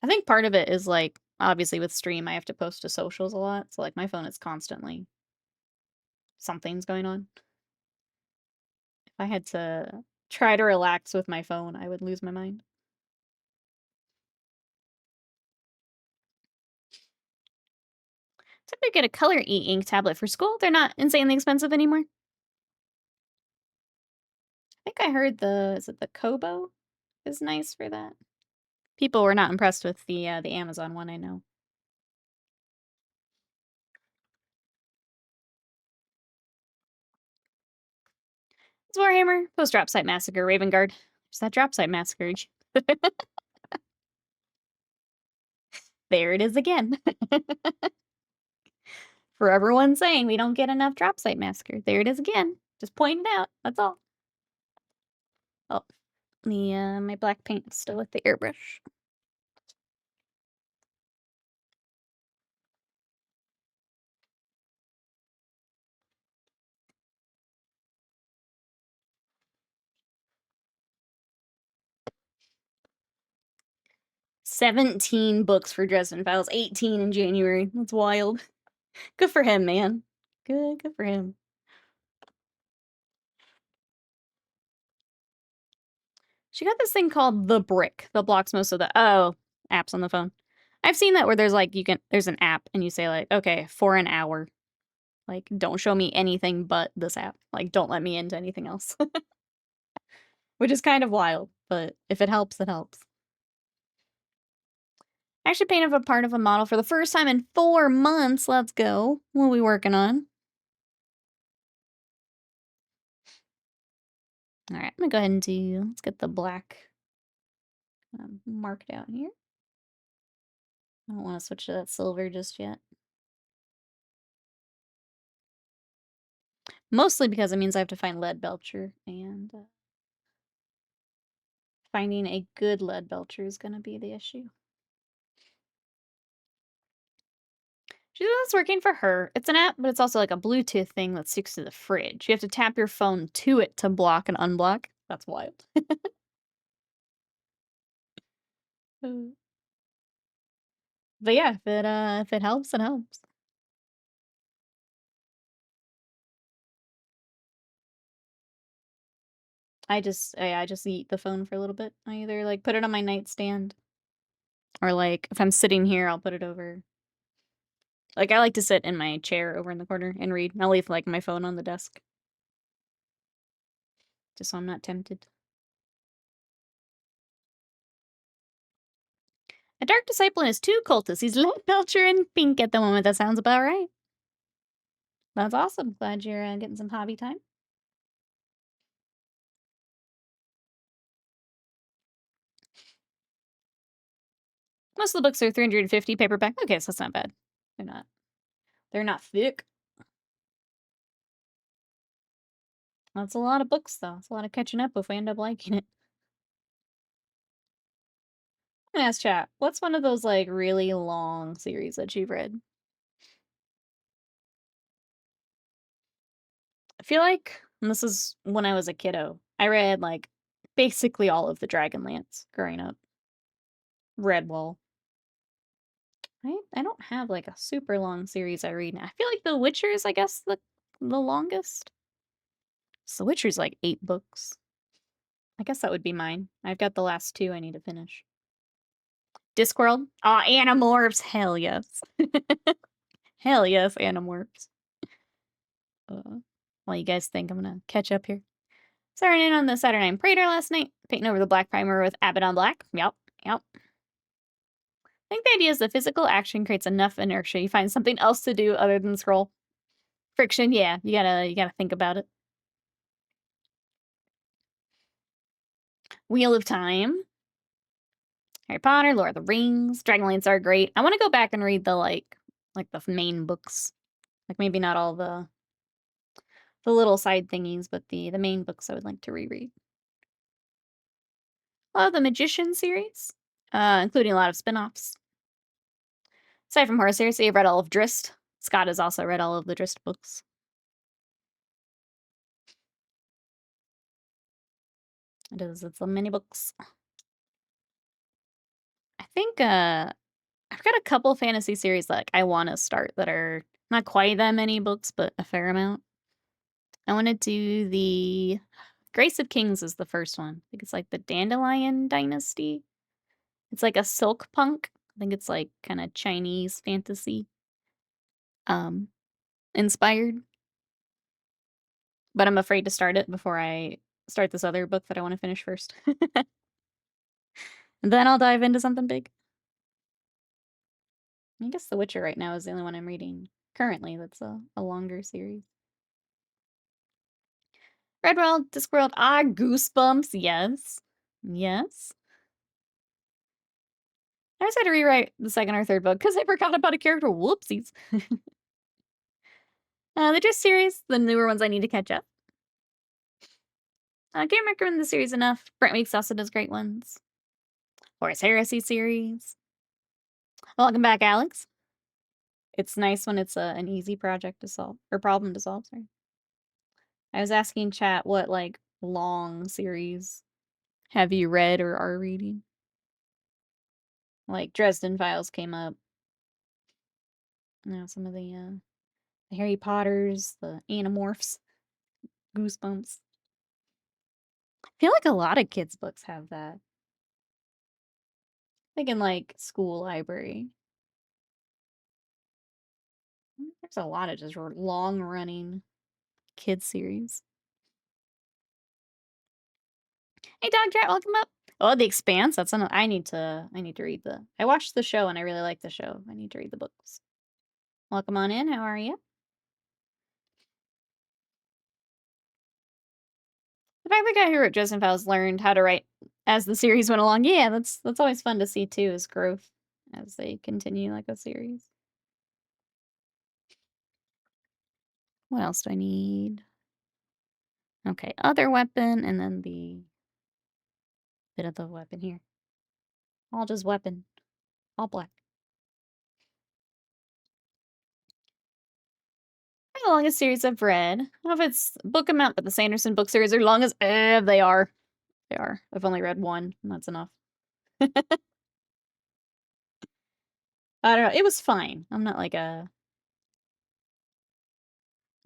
I think part of it is, like, obviously with stream, I have to post to socials a lot, so, like, my phone is constantly something's going on. If I had to try to relax with my phone, I would lose my mind. So I get a color e-ink tablet for school. They're not insanely expensive anymore. I think I heard is it the Kobo is nice for that. People were not impressed with the Amazon one, I know. It's Warhammer, post drop site massacre, Raven Guard. There's that drop site massacre. There it is again. For everyone saying we don't get enough drop site massacre. There it is again. Just pointing it out. That's all. Oh, my black paint's still with the airbrush. "17 books for Dresden Files, 18 in January. That's wild. Good for him, man. Good for him. She got this thing called The Brick that blocks most of the apps on the phone. I've seen that where there's, like, there's an app and you say, like, "Okay, for an hour, like, don't show me anything but this app. Like, don't let me into anything else." Which is kind of wild, but if it helps, it helps. I actually painted a part of a model for the first time in 4 months. Let's go. What are we working on? Alright, I'm gonna go ahead and let's get the black marked out here. I don't want to switch to that silver just yet. Mostly because it means I have to find lead belcher, and finding a good lead belcher is gonna be the issue. She says it's working for her. It's an app, but it's also like a Bluetooth thing that sticks to the fridge. You have to tap your phone to it to block and unblock. That's wild. But yeah, if it helps, it helps. I just eat the phone for a little bit. I either, like, put it on my nightstand or, like, if I'm sitting here, I'll put it over. Like, I like to sit in my chair over in the corner and read. I'll leave, like, my phone on the desk. Just so I'm not tempted. A dark disciple and his 2 cultists. He's lead belcher and pink at the moment. That sounds about right. That's awesome. Glad you're getting some hobby time. Most of the books are 350 paperback. Okay, so that's not bad. They're not thick. That's a lot of books, though. It's a lot of catching up if I end up liking it. I'm gonna ask chat, what's one of those, like, really long series that you've read? I feel like, and this is when I was a kiddo, I read, like, basically all of the Dragonlance growing up. Redwall. I don't have, like, a super long series I read now. I feel like The Witcher is, I guess, the longest. So The Witcher's, like, 8 books. I guess that would be mine. I've got the last 2 I need to finish. Discworld? Aw, Animorphs! Hell yes. Hell yes, Animorphs. While you guys think I'm gonna catch up here. Starting in on the Saturnine Praetor last night, painting over the black primer with Abaddon Black. Yep. I think the idea is the physical action creates enough inertia. You find something else to do other than scroll. Friction, yeah, you gotta think about it. Wheel of Time. Harry Potter, Lord of the Rings, Dragonlance are great. I want to go back and read the like the main books. Like maybe not all the little side thingies, but the main books I would like to reread. Love the Magician series, including a lot of spin-offs. Aside from horror series, I've read all of Drist. Scott has also read all of the Drist books. It is. It's the mini books. I think I've got a couple fantasy series that I want to start that are not quite that many books, but a fair amount. I want to do the Grace of Kings is the first one. I think it's like the Dandelion Dynasty. It's like a silk punk. I think it's like kind of Chinese fantasy inspired. But I'm afraid to start it before I start this other book that I want to finish first. And then I'll dive into something big. I guess The Witcher right now is the only one I'm reading currently that's a longer series. Redworld, Discworld, Goosebumps, yes. Yes. I just had to rewrite the second or third book because I forgot about a character. Whoopsies. The Just series, the newer ones I need to catch up. I can't recommend the series enough. Brent Weeks also does great ones. Horus Heresy series. Welcome back, Alex. It's nice when it's an easy project to solve, or problem to solve, sorry. I was asking chat what, like, long series have you read or are reading? Like, Dresden Files came up. Some of the Harry Potters, the Animorphs, Goosebumps. I feel like a lot of kids' books have that. Like in, like, school library. There's a lot of just long-running kids series. Hey, Dog Chat, welcome up. Oh, The Expanse. That's another. I need to read the. I watched the show and I really like the show. I need to read the books. Welcome on in. How are you? The fact the guy who wrote Dresden Files learned how to write as the series went along. Yeah, that's always fun to see too, is growth as they continue like a series. What else do I need? Okay, other weapon, and then the bit of the weapon here. All just weapon. All black. The longest series I've read. I don't know if it's book amount, but the Sanderson book series are long as they are. They are. I've only read one, and that's enough. I don't know. It was fine. I'm not like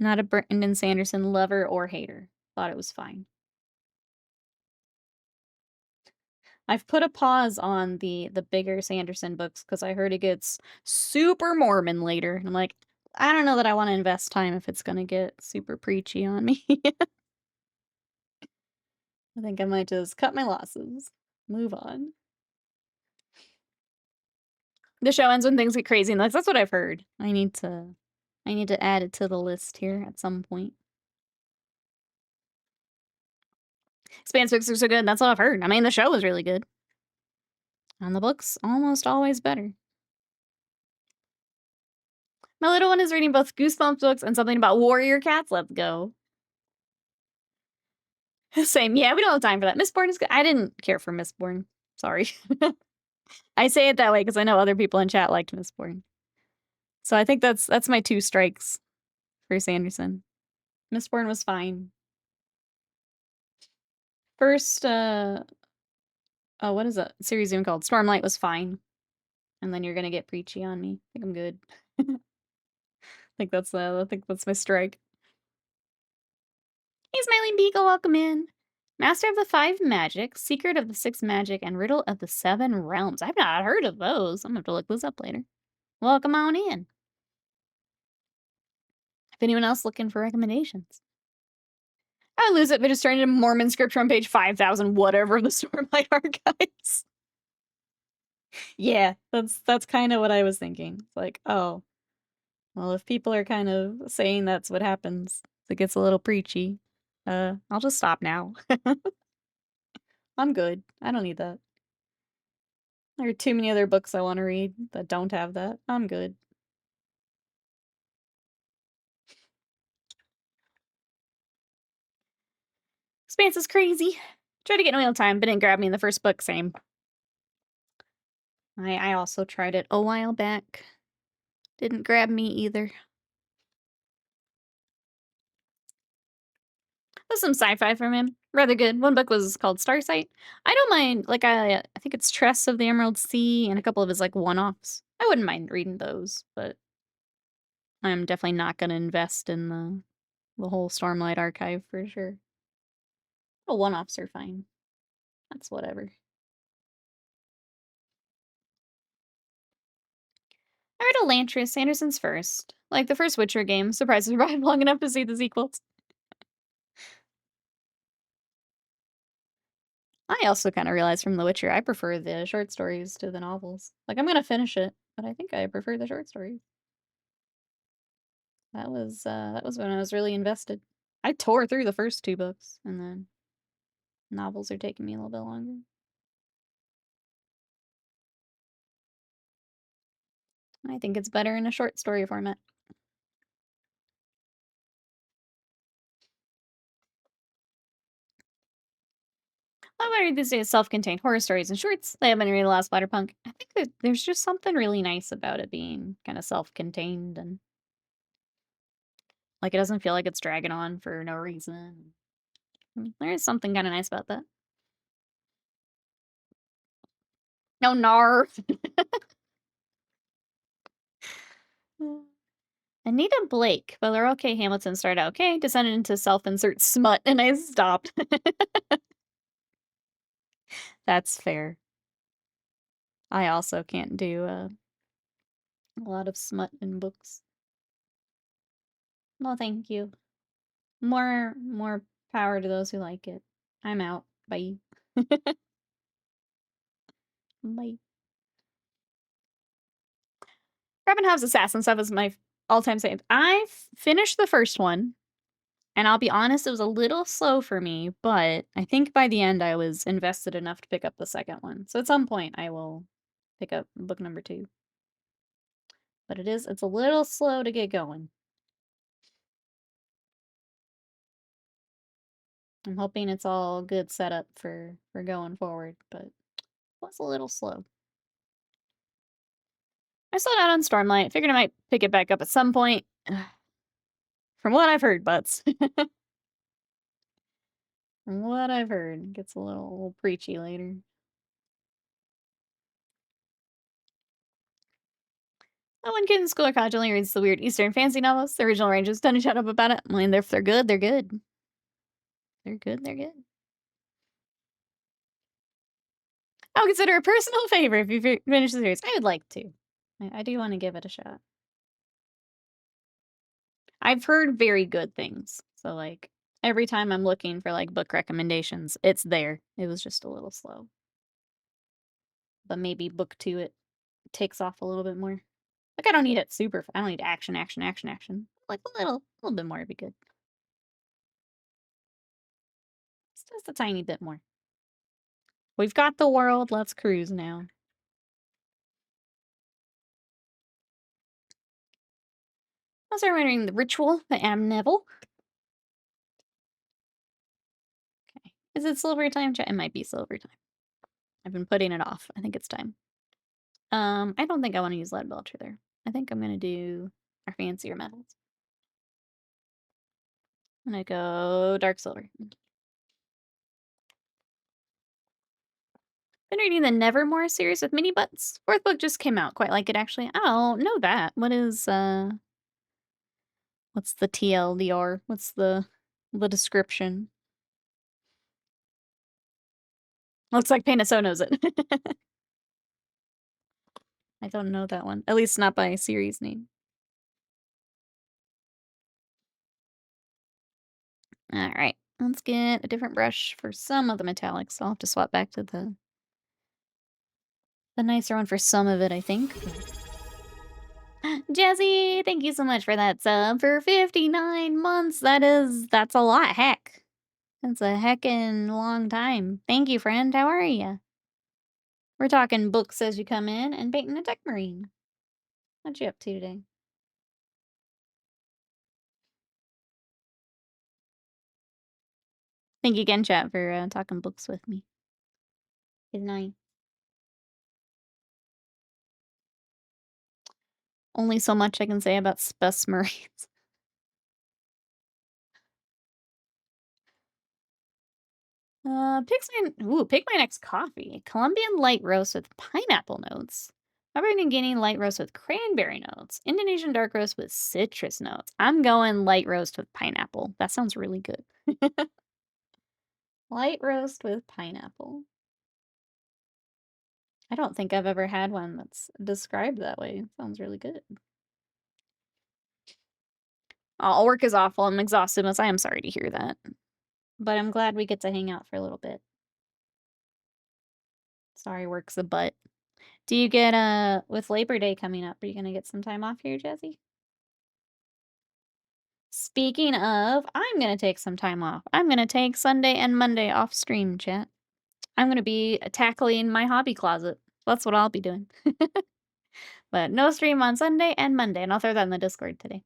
not a Brandon Sanderson lover or hater. Thought it was fine. I've put a pause on the bigger Sanderson books because I heard it gets super Mormon later. And I'm like, I don't know that I want to invest time if it's going to get super preachy on me. I think I might just cut my losses. Move on. The show ends when things get crazy, and that's what I've heard. I need to add it to the list here at some point. Expanse books are so good. That's what I've heard. I mean, the show was really good. And the book's almost always better. My little one is reading both Goosebumps books and something about warrior cats. Let's go. Same. Yeah, we don't have time for that. Mistborn is good. I didn't care for Mistborn. Sorry. I say it that way because I know other people in chat liked Mistborn. So I think that's my 2 strikes for Sanderson. Mistborn was fine. First, what is that series even called? Stormlight was fine. And then you're gonna get preachy on me. I think I'm good. I think that's my strike. Hey, Smiling Beagle, welcome in. Master of the 5 Magic, Secret of the 6 Magic, and Riddle of the 7 Realms. I've not heard of those. I'm gonna have to look those up later. Welcome on in. If anyone else looking for recommendations. I would lose it if it just turned into Mormon scripture on page 5,000, whatever the Stormlight Archives. Yeah, that's kind of what I was thinking. It's like, oh, well, if people are kind of saying that's what happens, it gets a little preachy. I'll just stop now. I'm good. I don't need that. There are too many other books I want to read that don't have that. I'm good. Expanse is crazy. Tried to get in Wheel Time, but didn't grab me in the first book. Same. I also tried it a while back. Didn't grab me either. was some sci-fi from him. Rather good. One book was called Starsight. I don't mind, like, I think it's Tress of the Emerald Sea and a couple of his, like, one-offs. I wouldn't mind reading those, but I'm definitely not gonna invest in the whole Stormlight archive for sure. The one-offs are fine. That's whatever. I read Elantris, Sanderson's first. Like, the first Witcher game. Surprised I survived long enough to see the sequels. I also kind of realized from The Witcher, I prefer the short stories to the novels. Like, I'm gonna finish it, but I think I prefer the short stories. That was when I was really invested. I tore through the first 2 books, and then novels are taking me a little bit longer. I think it's better in a short story format. I'm reading these days self-contained horror stories and shorts. I haven't read The Last Splatterpunk. I think that there's just something really nice about it being kind of self-contained and like it doesn't feel like it's dragging on for no reason. There is something kind of nice about that. No, nar. Anita Blake, but they're okay. Hamilton started out okay, descended into self-insert smut, and I stopped. That's fair. I also can't do a lot of smut in books. No, thank you. More power to those who like it. I'm out. Bye. Bye. Ravenhouse Assassin stuff is my all-time save. I finished the first one, and I'll be honest, it was a little slow for me, but I think by the end I was invested enough to pick up the second one. So at some point I will pick up book number 2. But it's a little slow to get going. I'm hoping it's all good setup for going forward, but it was a little slow. I slowed down on Stormlight. Figured I might pick it back up at some point. From what I've heard, butts. From what I've heard, it gets a little preachy later. Oh, when kids in school are constantly reads the weird Eastern fantasy novels, the original Rangers don't shut up about it. I mean, if they're good, they're good. They're good, they're good. I'll consider a personal favor if you finish the series. I would like to. I do want to give it a shot. I've heard very good things. So, like, every time I'm looking for, like, book recommendations, it's there. It was just a little slow. But maybe book 2, it takes off a little bit more. Like, I don't need it super. I don't need action, action, action, action. Like, a little bit more would be good. It's just a tiny bit more. We've got the world. Let's cruise now. Also reading The Ritual by Adam Neville. Okay. Is it silver time? It might be silver time. I've been putting it off. I think it's time. I don't think I want to use lead belcher there. I think I'm gonna do our fancier metals. I'm gonna go dark silver. Been reading the Nevermore series with mini butts. 4th book just came out. Quite like it actually. I don't know that. What is what's the TLDR? What's the description? Looks like Panaso knows it. I don't know that one. At least not by series name. Alright. Let's get a different brush for some of the metallics. I'll have to swap back to the nicer one for some of it, I think. Jazzy, thank you so much for that sub for 59 months. That's a lot. Heck. That's a heckin' long time. Thank you, friend. How are you? We're talking books as you come in and painting a Techmarine. What you up to today? Thank you again, chat, for talking books with me. Good night. Only so much I can say about Spess Marines. Pick my next coffee. Colombian light roast with pineapple notes. Papua New Guinea light roast with cranberry notes. Indonesian dark roast with citrus notes. I'm going light roast with pineapple. That sounds really good. Light roast with pineapple. I don't think I've ever had one that's described that way. Sounds really good. Oh, work is awful. I'm exhausted, Miss. I am sorry to hear that. But I'm glad we get to hang out for a little bit. Sorry, work's a butt. Do you get, with Labor Day coming up, are you gonna get some time off here, Jazzy? Speaking of, I'm gonna take some time off. I'm gonna take Sunday and Monday off stream, chat. I'm gonna be tackling my hobby closet. That's what I'll be doing. But no stream on Sunday and Monday, and I'll throw that in the Discord today.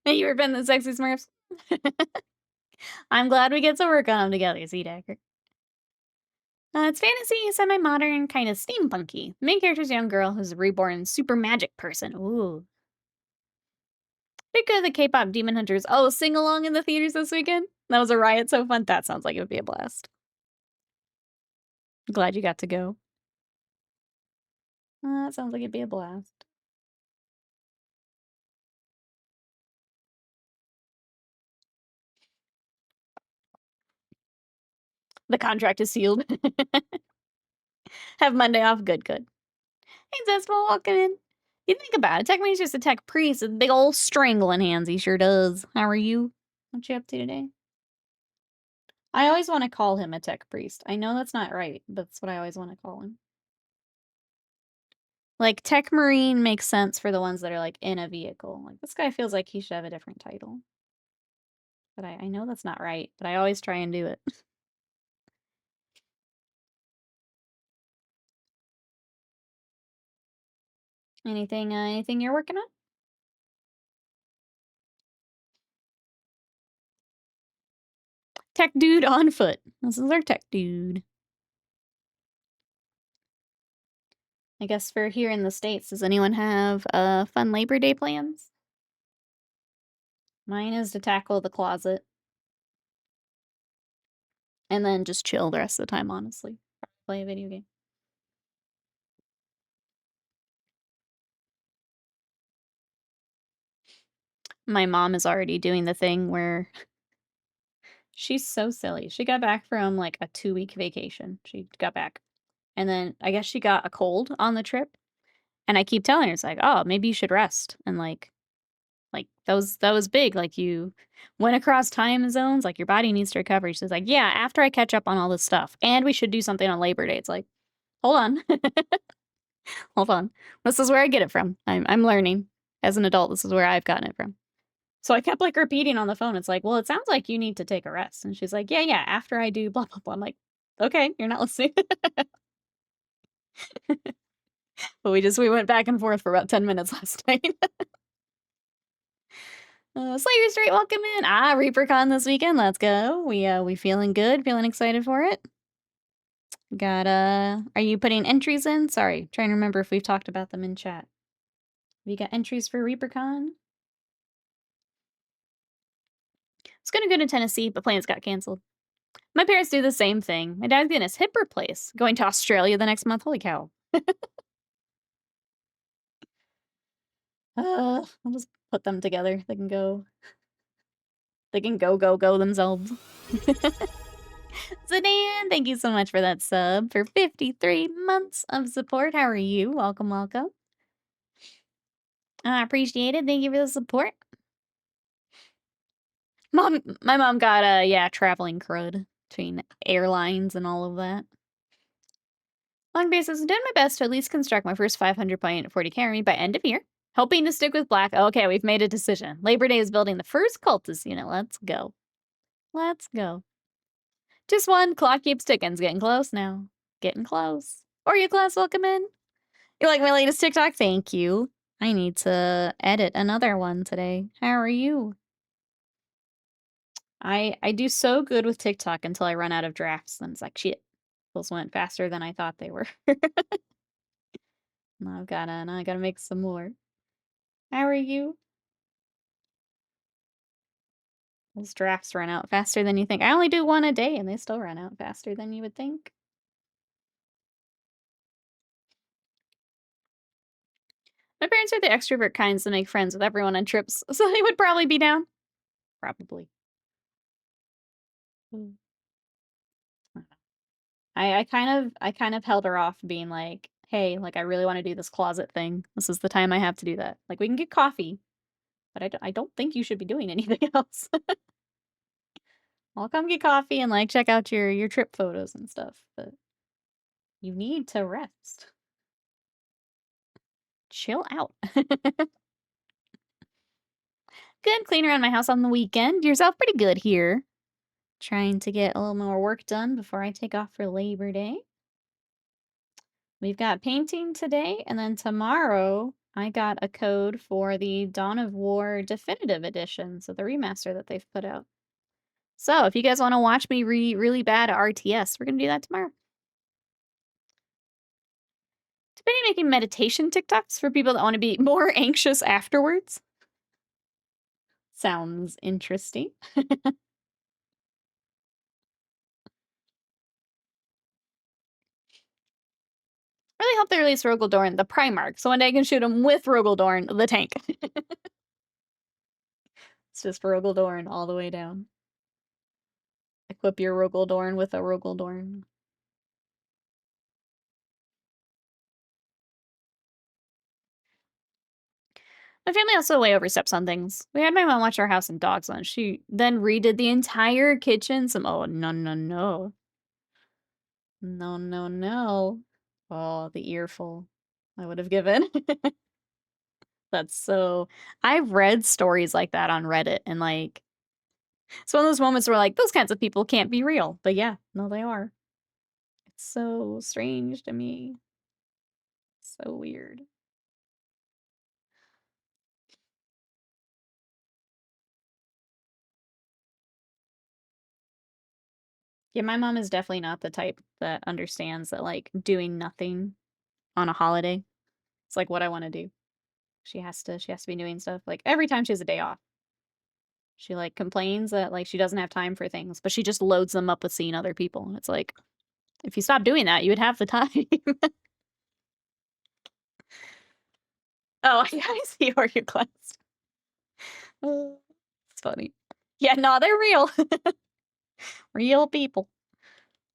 Hey, you ever been the Sexy Smurfs? I'm glad we get to work on them together, Z-Dagger. It's fantasy, semi-modern, kind of steampunky. The main character's a young girl who's a reborn super magic person. Ooh. Pick the K-pop Demon Hunters. Oh, sing along in the theaters this weekend? That was a riot so fun. That sounds like it would be a blast. Glad you got to go. That sounds like it'd be a blast. The contract is sealed. Have Monday off. Good, good. Hey, Zestful, welcome in. You think about it, Techmarine's just a tech priest with big old strangling hands. He sure does. How are you? What you up to today? I always want to call him a tech priest. I know that's not right, but that's what I always want to call him. Like, Techmarine makes sense for the ones that are, like, in a vehicle. Like, this guy feels like he should have a different title. But I know that's not right, but I always try and do it. Anything you're working on? Tech dude on foot. This is our tech dude. I guess for here in the States, does anyone have fun Labor Day plans? Mine is to tackle the closet. And then just chill the rest of the time, honestly. Play a video game. My mom is already doing the thing where she's so silly. She got back from like a 2-week vacation. She got back. And then I guess she got a cold on the trip. And I keep telling her, it's like, oh, maybe you should rest. And like that was big. Like you went across time zones, like your body needs to recover. She's like, yeah, after I catch up on all this stuff. And we should do something on Labor Day. It's like, hold on. Hold on. This is where I get it from. I'm learning. As an adult, this is where I've gotten it from. So I kept like repeating on the phone. It's like, well, it sounds like you need to take a rest. And she's like, yeah, after I do blah, blah, blah. I'm like, okay, you're not listening. But we went back and forth for about 10 minutes last night. Slayer Street, welcome in. ReaperCon this weekend. Let's go. We feeling good, feeling excited for it. Got, are you putting entries in? Sorry, trying to remember if we've talked about them in chat. Have you got entries for ReaperCon? I was gonna go to Tennessee, but plans got canceled. My parents do the same thing. My dad's getting his hip replaced. Going to Australia the next month. Holy cow. I'll just put them together. They can go themselves. Zidane, thank you so much for that sub for 53 months of support. How are you? Welcome, welcome. I appreciate it. Thank you for the support. My mom got traveling crud between airlines and all of that. Long basis, doing my best to at least construct my first 500-point 40K army by end of year. Hoping to stick with black. Okay, we've made a decision. Labor Day is building the first cultist unit. Let's go. Let's go. Just one. Clock keeps ticking. It's getting close now. Getting close. Or you class, welcome in. You like my latest TikTok? Thank you. I need to edit another one today. How are you? I do so good with TikTok until I run out of drafts. Then it's like, shit. Those went faster than I thought they were. Now I gotta make some more. How are you? Those drafts run out faster than you think. I only do one a day, and they still run out faster than you would think. My parents are the extrovert kinds that make friends with everyone on trips, so they would probably be down. Probably. I kind of held her off being like, hey, like I really want to do this closet thing. This is the time I have to do that. Like we can get coffee, but I don't think you should be doing anything else. I'll come get coffee and like check out your trip photos and stuff, but you need to rest. Chill out. Good, clean around my house on the weekend. Yourself pretty good here. Trying to get a little more work done before I take off for Labor Day. We've got painting today, and then tomorrow I got a code for the Dawn of War Definitive Edition, so the remaster that they've put out. So if you guys want to watch me really bad at RTS, we're going to do that tomorrow. Debating making meditation TikToks for people that want to be more anxious afterwards. Sounds interesting. Really hope they release Rogaldorn, the Primarch, so one day I can shoot him with Rogaldorn, the tank. It's just Rogaldorn all the way down. Equip your Rogaldorn with a Rogaldorn. My family also way oversteps on things. We had my mom watch our house and dogs once. She then redid the entire kitchen. Oh, no, no, no. No, no, no. Oh, the earful I would have given. That's so... I've read stories like that on Reddit, and like... It's one of those moments where like, those kinds of people can't be real. But yeah, no, they are. It's so strange to me. So weird. Yeah, my mom is definitely not the type that understands that like doing nothing on a holiday. It's like what I want to do. She has to be doing stuff. Like every time she has a day off, she like complains that like she doesn't have time for things, but she just loads them up with seeing other people. And it's like, if you stop doing that, you would have the time. Oh, yeah, I see where you glanced. It's funny. Yeah, no, they're real. Real people.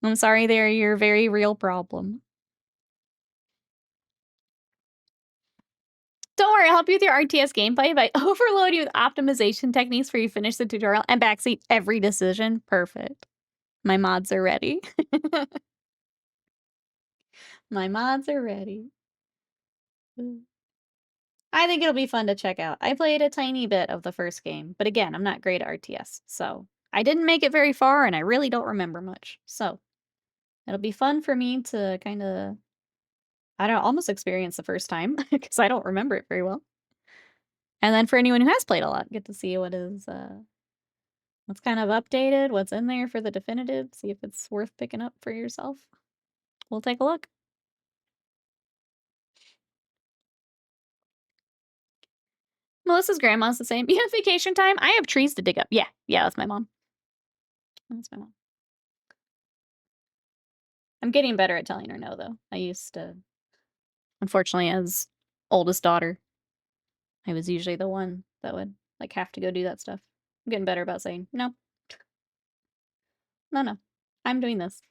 I'm sorry they're your very real problem. Don't worry, I'll help you with your RTS gameplay by overloading you with optimization techniques for you finish the tutorial and backseat every decision. Perfect. My mods are ready. My mods are ready. I think it'll be fun to check out. I played a tiny bit of the first game, but again, I'm not great at RTS, so I didn't make it very far, and I really don't remember much. So it'll be fun for me to kind of, I don't know, almost experience the first time, because I don't remember it very well. And then for anyone who has played a lot, get to see what is, what's kind of updated, what's in there for the definitive, see if it's worth picking up for yourself. We'll take a look. Melissa's grandma's the same. You have vacation time? I have trees to dig up. Yeah, that's my mom. That's my mom. I'm getting better at telling her no, though. I used to, unfortunately, as oldest daughter, I was usually the one that would like have to go do that stuff. I'm getting better about saying no. No. I'm doing this.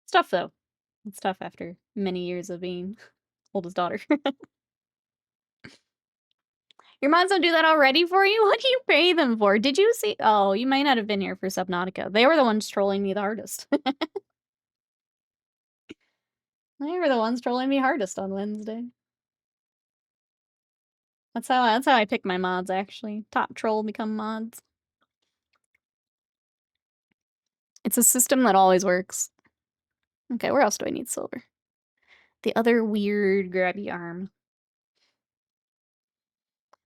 It's tough, though. It's tough after many years of being oldest daughter. Your moms don't do that already for you? What do you pay them for? Did you see? Oh, you might not have been here for Subnautica. They were the ones trolling me the hardest. They were the ones trolling me hardest on Wednesday. That's how I pick my mods, actually. Top troll become mods. It's a system that always works. Okay, where else do I need silver? The other weird grabby arm.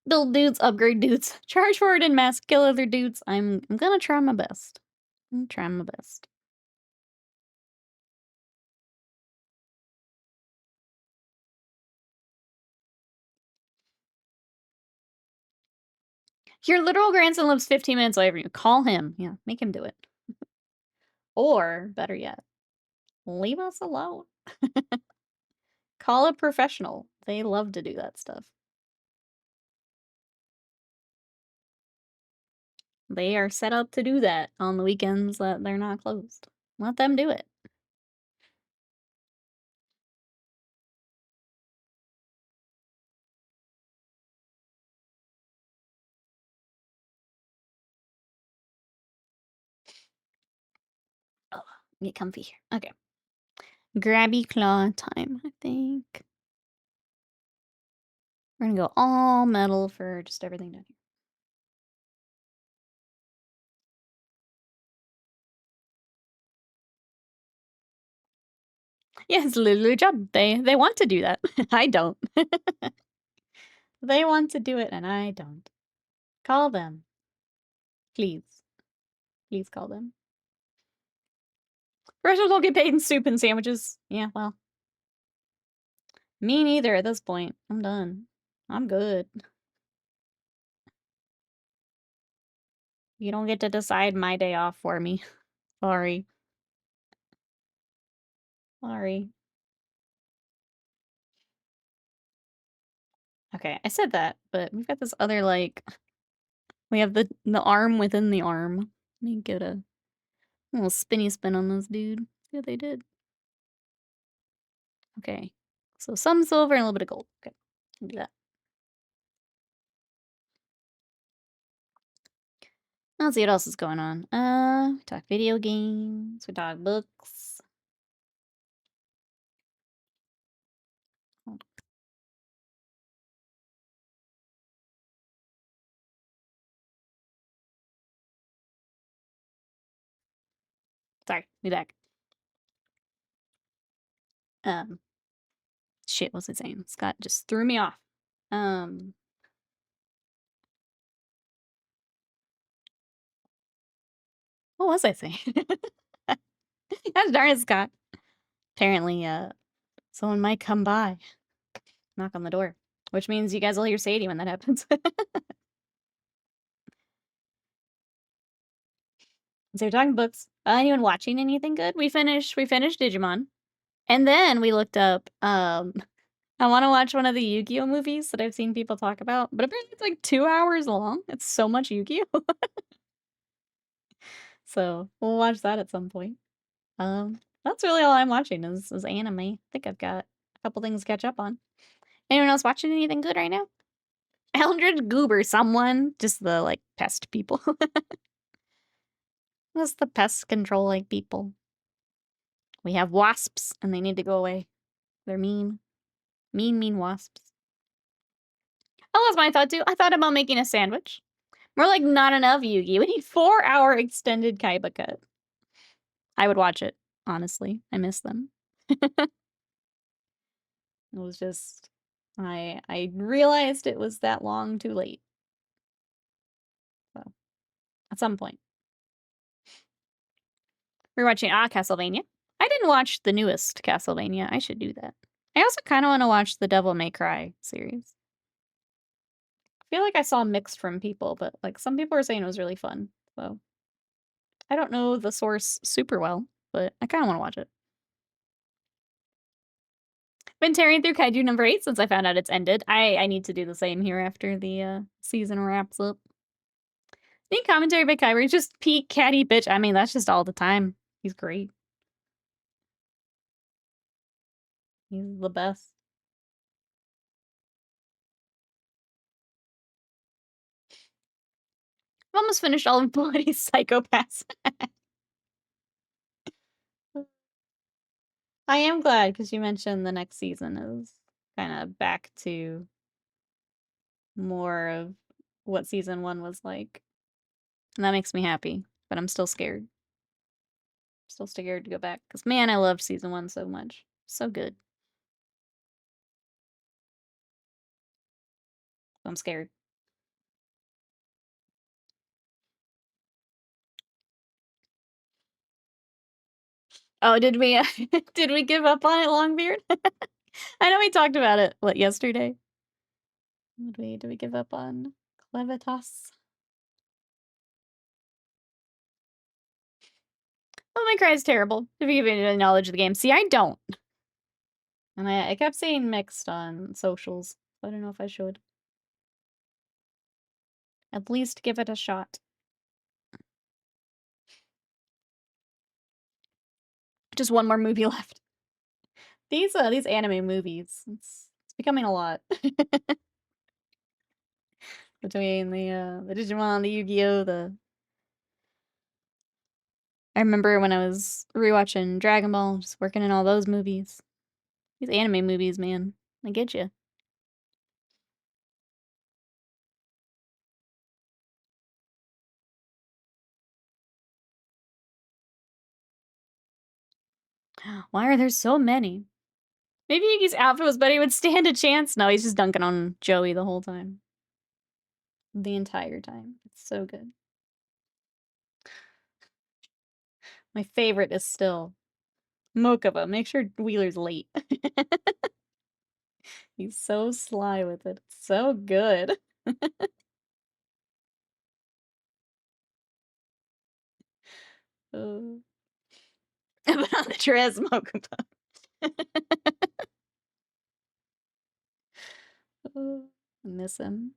Build dudes, upgrade dudes, charge forward in mass, kill other dudes. I'm gonna try my best. I'm trying my best. Your literal grandson lives 15 minutes away from you. Call him. Yeah, make him do it. Or, better yet, leave us alone. Call a professional. They love to do that stuff. They are set up to do that on the weekends that they're not closed. Let them do it. Oh, get comfy here. Okay. Grabby claw time, I think. We're gonna go all metal for just everything down here. Yeah, it's literally a job. They want to do that. I don't. They want to do it and I don't. Call them. Please. Please call them. Professionals don't get paid in soup and sandwiches. Yeah, well. Me neither at this point. I'm done. I'm good. You don't get to decide my day off for me. Sorry. Sorry. Okay, I said that, but we've got this other, like... We have the arm within the arm. Let me get a little spinny spin on this dude. See what they did. Okay. So some silver and a little bit of gold. Okay. Do that. Let's see what else is going on. We talk video games. We talk books. Sorry, be back. Shit, what was I saying? Scott just threw me off. What was I saying? Gosh darn it, Scott. Apparently, someone might come by. Knock on the door. Which means you guys will hear Sadie when that happens. So we're talking books. Anyone watching anything good? We finished Digimon. And then we looked up, I want to watch one of the Yu-Gi-Oh movies that I've seen people talk about, but apparently it's like 2 hours long. It's so much Yu-Gi-Oh! So we'll watch that at some point. That's really all I'm watching is anime. I think I've got a couple things to catch up on. Anyone else watching anything good right now? Eldritch Goober, someone. Just the, like, pest people. Just the pest control, like, people. We have wasps, and they need to go away. They're mean. Mean wasps. Oh, that's my thought, too. I thought about making a sandwich. More like not enough Yu-Gi. We need 4-hour extended Kaiba cut. I would watch it, honestly. I miss them. It was just... I realized it was that long too late. So, at some point. We're watching Castlevania. I didn't watch the newest Castlevania. I should do that. I also kind of want to watch the Devil May Cry series. I feel like I saw mixed from people, but like some people were saying it was really fun. So I don't know the source super well, but I kind of want to watch it. Been tearing through Kaiju number 8 since I found out it's ended. I need to do the same here after the season wraps up. Any commentary by Kyber? He's just peak catty bitch. I mean, that's just all the time. He's great. He's the best. I've almost finished all of Bloody Psychopaths. I am glad because you mentioned the next season is kind of back to more of what season 1 was like. And that makes me happy, but I'm still scared. Still scared to go back because, man, I loved season 1 so much. So good. I'm scared. Oh, did we did we give up on it, Longbeard? I know we talked about it, what, yesterday? Did we give up on Clevitas? Oh, my cry is terrible. If you have any knowledge of the game. See, I don't. And I kept saying mixed on socials. I don't know if I should. At least give it a shot. Just one more movie left. These anime movies, it's becoming a lot. Between the Digimon, the Yu-Gi-Oh, I remember when I was rewatching Dragon Ball, just working in all those movies. These anime movies, man. I get you. Why are there so many? Maybe Yugi's outfit was better, he would stand a chance. No, he's just dunking on Joey the whole time. The entire time. It's so good. My favorite is still Mokuba. Make sure Wheeler's late. He's so sly with it. It's so good. Oh. But on the dress, Mokuba. Oh, I miss him.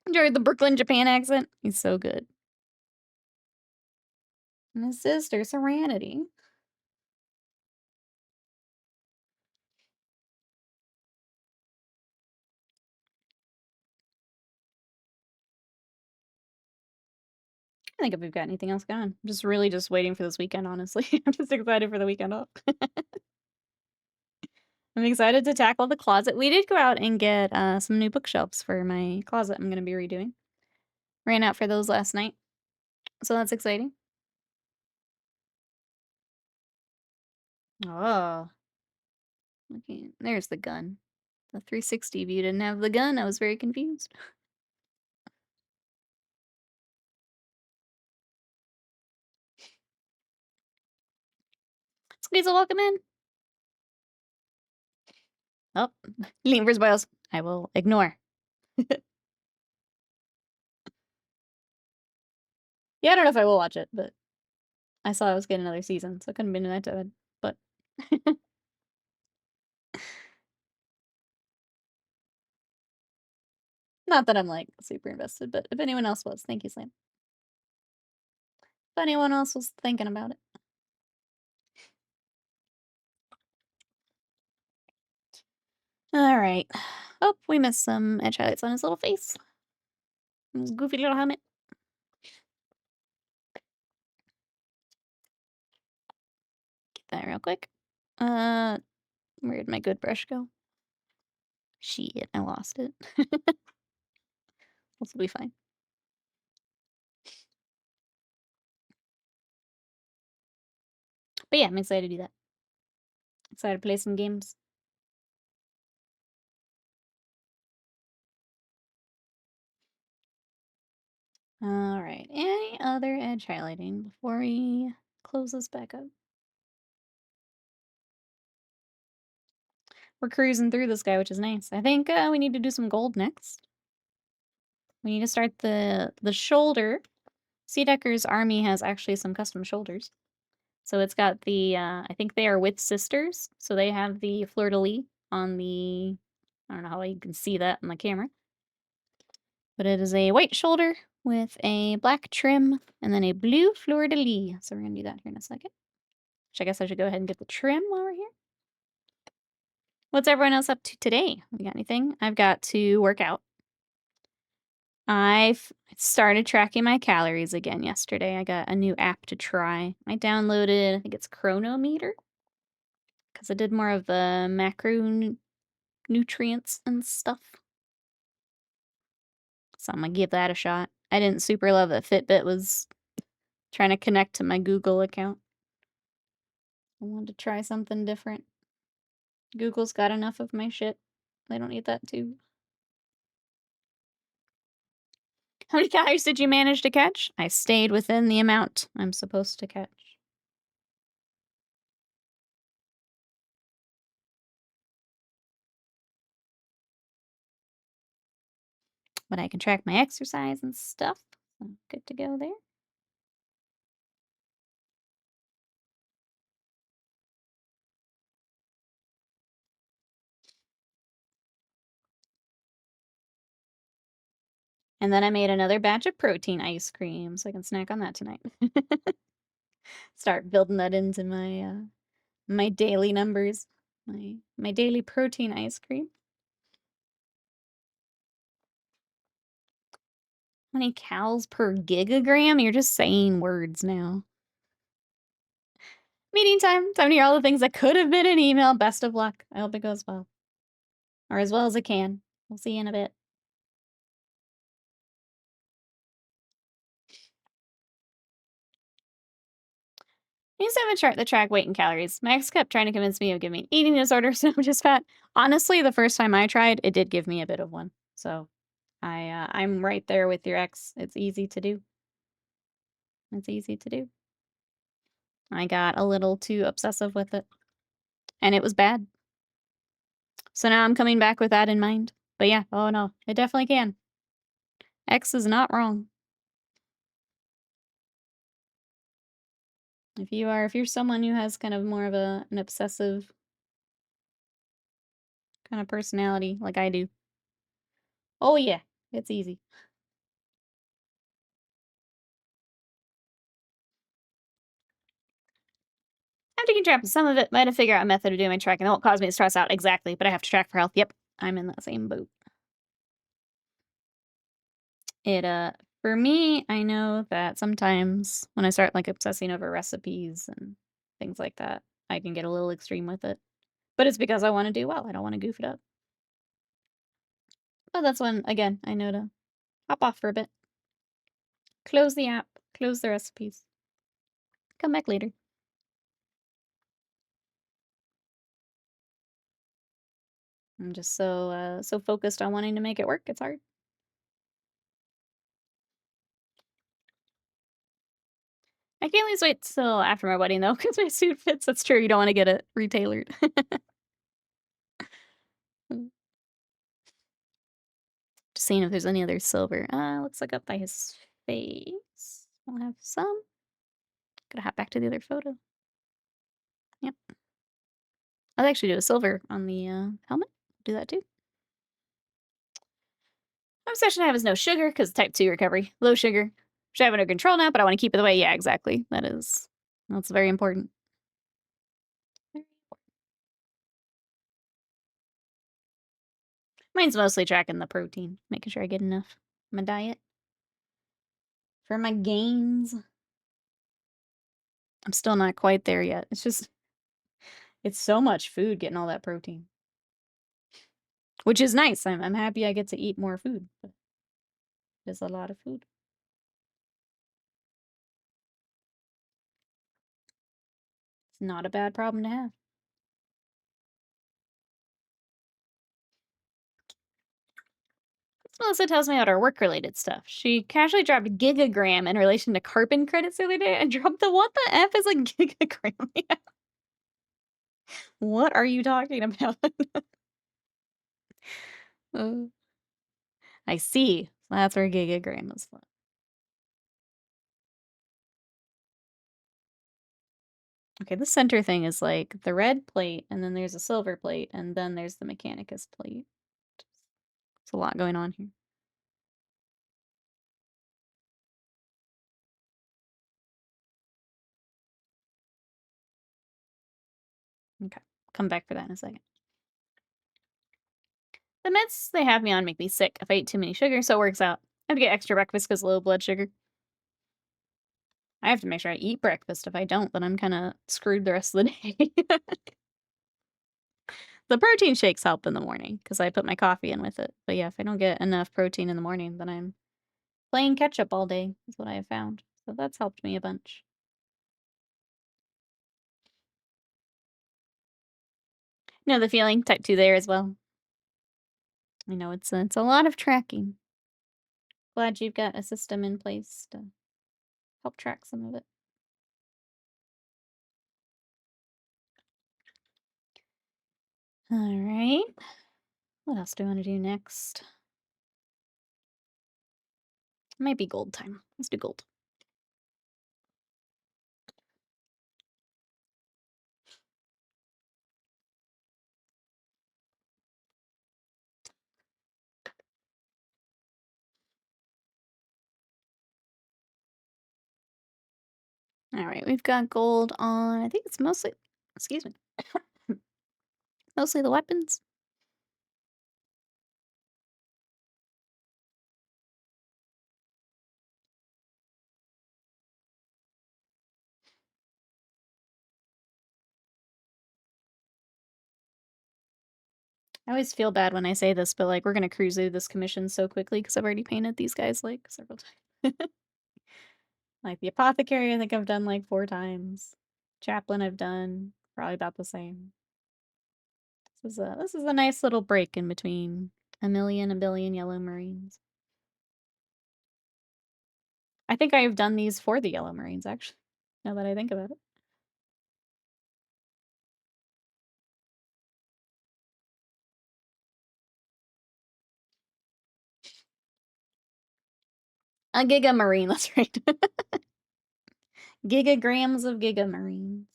Enjoyed the Brooklyn, Japan accent. He's so good. And his sister, Serenity. I think if we've got anything else going. I'm just really just waiting for this weekend, honestly. I'm just excited for the weekend off. I'm excited to tackle the closet. We did go out and get some new bookshelves for my closet I'm going to be redoing. Ran out for those last night. So that's exciting. Oh. Okay, there's the gun. The 360 view didn't have the gun. I was very confused. Squeeze, welcome in. Oh, Leavers Bios. I will ignore. Yeah, I don't know if I will watch it, but I saw I was getting another season, so it couldn't have been that bad. But not that I'm like super invested, but if anyone else was, thank you, Slam. If anyone else was thinking about it. All right. Oh, we missed some edge highlights on his little face. His goofy little helmet. Get that real quick. Where'd my good brush go? Shit, I lost it. This will be fine. But yeah, I'm excited to do that. Excited to play some games. All right. Any other edge highlighting before we close this back up? We're cruising through this guy, which is nice. I think we need to do some gold next. We need to start the shoulder. Seedecker's army has actually some custom shoulders. So it's got the, I think they are with sisters. So they have the fleur-de-lis on the, I don't know how you can see that on the camera. But it is a white shoulder with a black trim and then a blue fleur-de-lis. So we're going to do that here in a second. Which I guess I should go ahead and get the trim while we're here. What's everyone else up to today? We got anything? I've got to work out. I've started tracking my calories again yesterday. I got a new app to try. I downloaded, I think it's Chronometer, because I did more of the macro nutrients and stuff. So I'm gonna give that a shot. I didn't super love that Fitbit was trying to connect to my Google account. I wanted to try something different. Google's got enough of my shit. They don't need that too. How many calories did you manage to catch? I stayed within the amount I'm supposed to catch. But I can track my exercise and stuff. So good to go there. And then I made another batch of protein ice cream, so I can snack on that tonight. Start building that into my my daily numbers. My daily protein ice cream. How many calories per gigagram? You're just saying words now. Meeting time. Time to hear all the things that could have been an email. Best of luck. I hope it goes well. Or as well as it can. We'll see you in a bit. I used to have a chart that tracked weight and calories. My ex kept trying to convince me of giving me an eating disorder, so I'm just fat. Honestly, the first time I tried, it did give me a bit of one. So I'm right there with your ex. It's easy to do. It's easy to do. I got a little too obsessive with it. And it was bad. So now I'm coming back with that in mind. But yeah, oh no, it definitely can. X is not wrong. If you're someone who has kind of more of an obsessive kind of personality like I do. Oh yeah, it's easy. After keeping track of some of it, I had to figure out a method of doing my tracking that won't cause me to stress out exactly, but I have to track for health. Yep, I'm in that same boat. It for me, I know that sometimes when I start like obsessing over recipes and things like that, I can get a little extreme with it. But it's because I want to do well. I don't want to goof it up. But that's when again I know to hop off for a bit. Close the app, close the recipes. Come back later. I'm just so focused on wanting to make it work, it's hard. I can't always wait till after my wedding though, because my suit fits. That's true. You don't want to get it retailored. Just seeing if there's any other silver. Looks like up by his face. I'll have some. Gotta hop back to the other photo. Yep. I'll actually do a silver on the helmet. Do that too. Obsession I have is no sugar because type 2 recovery. Low sugar. Which I have under control now, but I want to keep it the way. Yeah, exactly. That's very important. Mine's mostly tracking the protein, making sure I get enough in my diet for my gains. I'm still not quite there yet. It's so much food getting all that protein. Which is nice. I'm happy I get to eat more food. But there's a lot of food. It's not a bad problem to have. Melissa tells me about our work-related stuff. She casually dropped gigagram in relation to carbon credits the other day and dropped the what the F is a gigagram? What are you talking about? Uh, I see. That's where gigagram is from. Okay, the center thing is like the red plate, and then there's a silver plate, and then there's the Mechanicus plate. It's a lot going on here. Okay, come back for that in a second. The meds they have me on make me sick if I eat too many sugar, so it works out. I have to get extra breakfast because low blood sugar. I have to make sure I eat breakfast. If I don't, then I'm kind of screwed the rest of the day. The protein shakes help in the morning because I put my coffee in with it. But yeah, if I don't get enough protein in the morning, then I'm playing catch up all day, is what I have found. So that's helped me a bunch. You know the feeling, type 2 there as well. I know it's a lot of tracking. Glad you've got a system in place to help track some of it. All right. What else do I want to do next? Might be gold time. Let's do gold. Alright, we've got gold on, I think it's mostly, excuse me, mostly the weapons. I always feel bad when I say this, but, like, we're gonna cruise through this commission so quickly because I've already painted these guys, like, several times. Like, the apothecary, I think I've done, like, 4 times. Chaplain I've done probably about the same. This is a nice little break in between a billion yellow marines. I think I've done these for the yellow marines, actually, now that I think about it. A giga marine, that's right. Gigagrams of giga marines.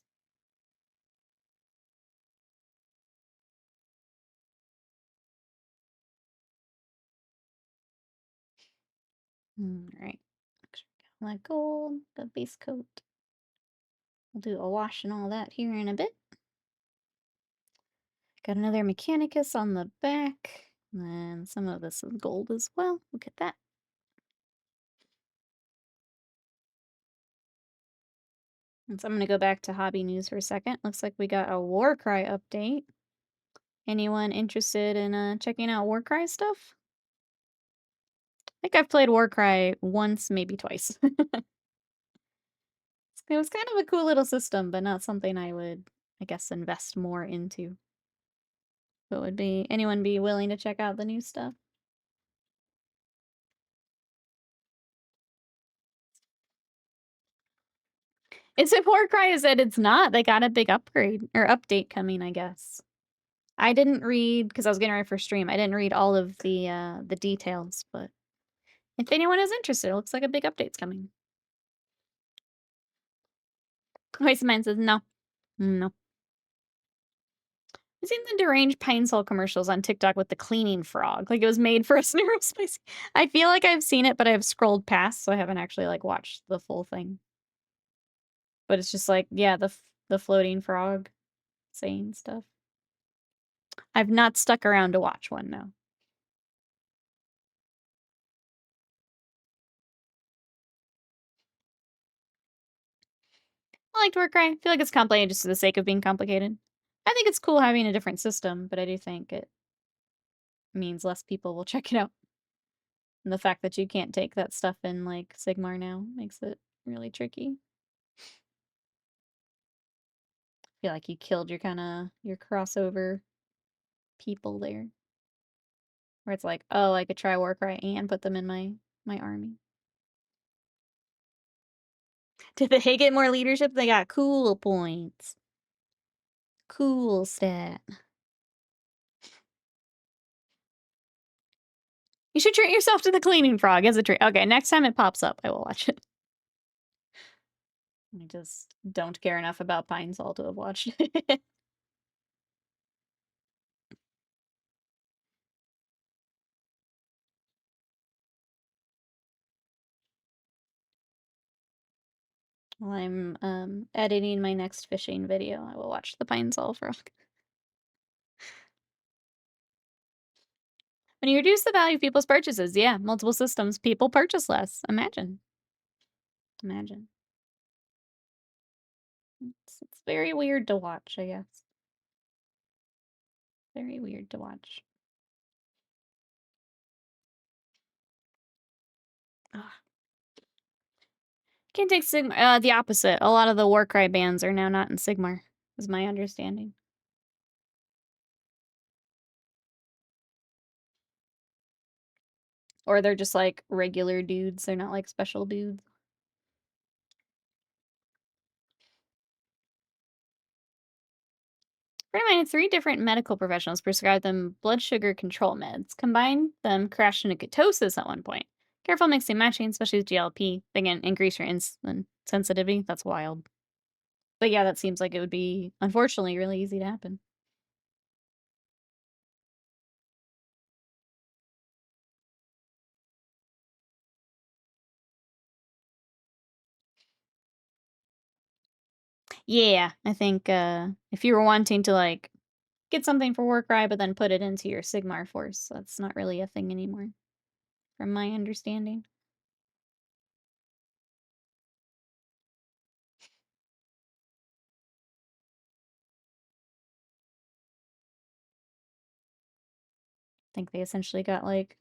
Alright. Like gold, the base coat. We'll do a wash and all that here in a bit. Got another Mechanicus on the back. And some of this is gold as well. Look at that. And so I'm going to go back to hobby news for a second. Looks like we got a Warcry update. Anyone interested in checking out Warcry stuff? I think I've played Warcry once, maybe twice. It was kind of a cool little system, but not something I would, I guess, invest more into. But would anyone be willing to check out the new stuff? Is it Warcry? Is it? It's not. They got a big upgrade or update coming, I guess. I didn't read because I was getting ready for stream. I didn't read all of the details, but if anyone is interested, it looks like a big update's coming. Voice of Mine says no. No. I've seen the deranged Pine Sol commercials on TikTok with the cleaning frog. Like it was made for us neurospicy. I feel like I've seen it, but I've scrolled past, so I haven't actually like watched the full thing. But it's just like, yeah, the floating frog saying stuff. I've not stuck around to watch one, no. I liked Warcry. I feel like it's complicated just for the sake of being complicated. I think it's cool having a different system, but I do think it means less people will check it out. And the fact that you can't take that stuff in, like, Sigmar now makes it really tricky. I feel like you killed your crossover people there. Where it's like, oh, I could try Warcry and put them in my army. Did they get more leadership? They got cool points. Cool stat. You should treat yourself to the cleaning frog as a treat. Okay, next time it pops up, I will watch it. I just don't care enough about Pine Sol to have watched it. While I'm editing my next fishing video, I will watch the Pine Sol frog. When you reduce the value of people's purchases, yeah, multiple systems, people purchase less. Imagine. Imagine. It's very weird to watch, I guess. Very weird to watch. Ugh. Can't take Sigmar. The opposite. A lot of the Warcry bands are now not in Sigmar, is my understanding. Or they're just like regular dudes. They're not like special dudes. Primaris, 3 different medical professionals prescribed them blood sugar control meds. Combined them crashed into ketosis at one point. Careful mixing matching, especially with GLP. They can increase your sensitivity. That's wild. But yeah, that seems like it would be, unfortunately, really easy to happen. Yeah, I think if you were wanting to like get something for Warcry, but then put it into your Sigmar force, that's not really a thing anymore, from my understanding. I think they essentially got like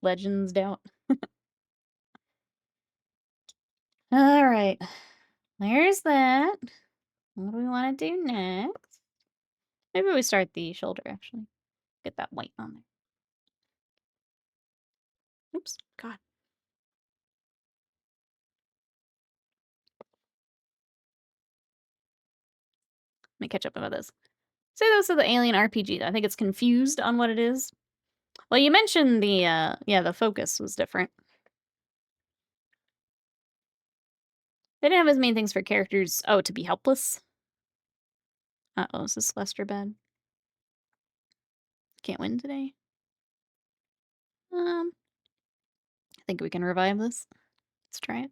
Legends out. All right, there's that. What do we want to do next? Maybe we start the shoulder, actually. Get that white on there. Oops, God. Let me catch up about this. Say this is the Alien RPG. I think it's confused on what it is. Well, you mentioned the, the focus was different. They didn't have as many things for characters. Oh, to be helpless? Uh-oh, is this Lester bad? Can't win today. I think we can revive this. Let's try it.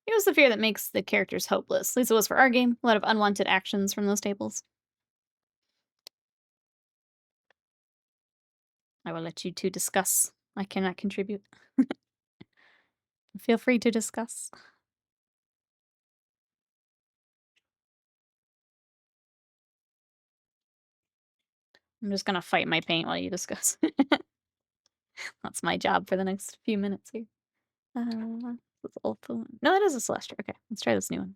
It was the fear that makes the characters hopeless. At least it was for our game. A lot of unwanted actions from those tables. I will let you two discuss. I cannot contribute. Feel free to discuss. I'm just gonna fight my paint while you discuss. That's my job for the next few minutes here. That's Ultra. No, that is a Celestia. Okay, let's try this new one.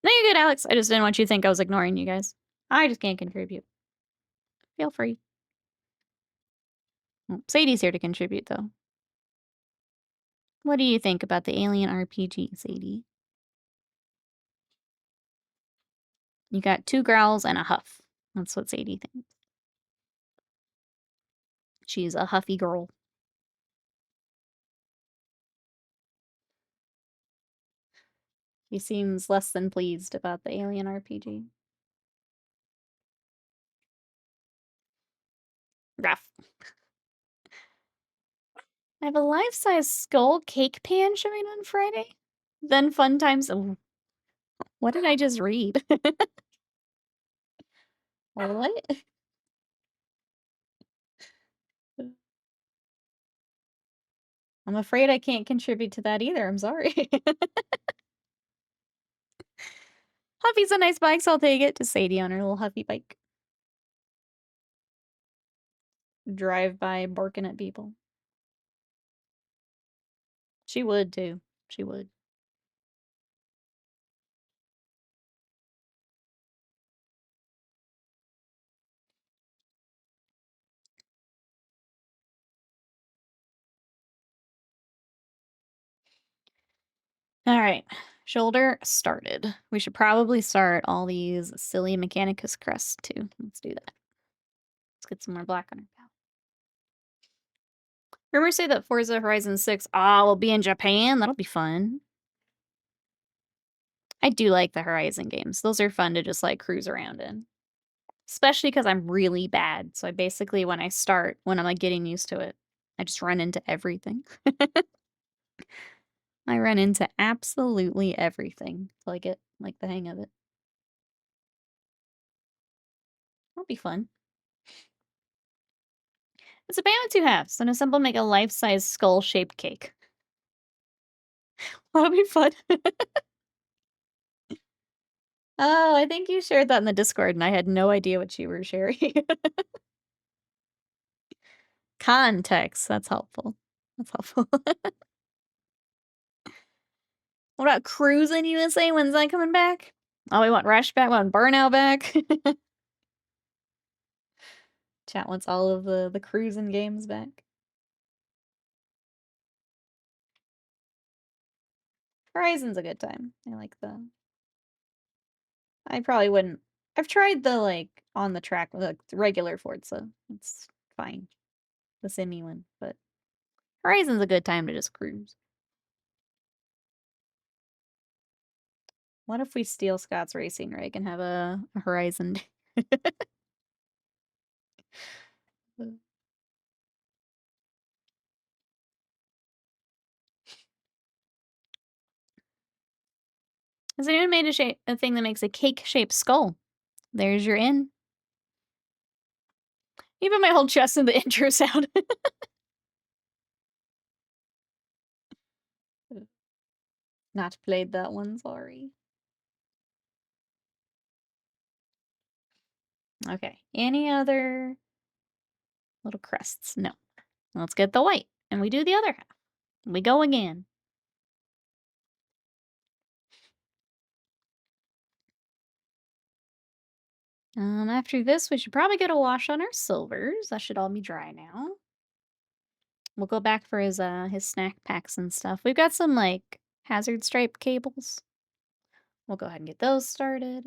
No, you're good, Alex. I just didn't want you to think I was ignoring you guys. I just can't contribute. Feel free. Well, Sadie's here to contribute, though. What do you think about the Alien RPG, Sadie? You got 2 growls and a huff. That's what Sadie thinks. She's a huffy girl. She seems less than pleased about the Alien RPG. Rough. I have a life-size skull cake pan showing on Friday. Then fun times. Oh, what did I just read? What? I'm afraid I can't contribute to that either. I'm sorry. Huffy's a nice bike, so I'll take it. To Sadie on her little Huffy bike. Drive by barking at people. She would too. She would. All right. Shoulder started. We should probably start all these silly Mechanicus crests too. Let's do that. Let's get some more black on our palette. Rumors say that Forza Horizon 6 will be in Japan. That'll be fun. I do like the Horizon games. Those are fun to just like cruise around in. Especially because I'm really bad. So I basically, when I start, when I'm like getting used to it, I just run into everything. I run into absolutely everything till I get like the hang of it. That'll be fun. It's a band with 2 halves. Then assemble make a life-size skull-shaped cake. That'll be fun. Oh, I think you shared that in the Discord, and I had no idea what you were sharing. Context. That's helpful. That's helpful. What about Cruise in USA? When's that coming back? Oh, we want Rush back. We want Burnout back. Chat wants all of the cruising games back. Horizon's a good time. I like the I probably wouldn't. I've tried the, like, on the track, the regular Forza. It's fine. The Simi one, but Horizon's a good time to just cruise. What if we steal Scott's racing rig and have a Horizon? Has anyone made a thing that makes a cake-shaped skull? There's your in. Even my whole chest in the intro sound. Not played that one, sorry. Okay, any other little crests? No. Let's get the white, and we do the other half. We go again. After this, we should probably get a wash on our silvers. That should all be dry now. We'll go back for his snack packs and stuff. We've got some, like, hazard stripe cables. We'll go ahead and get those started.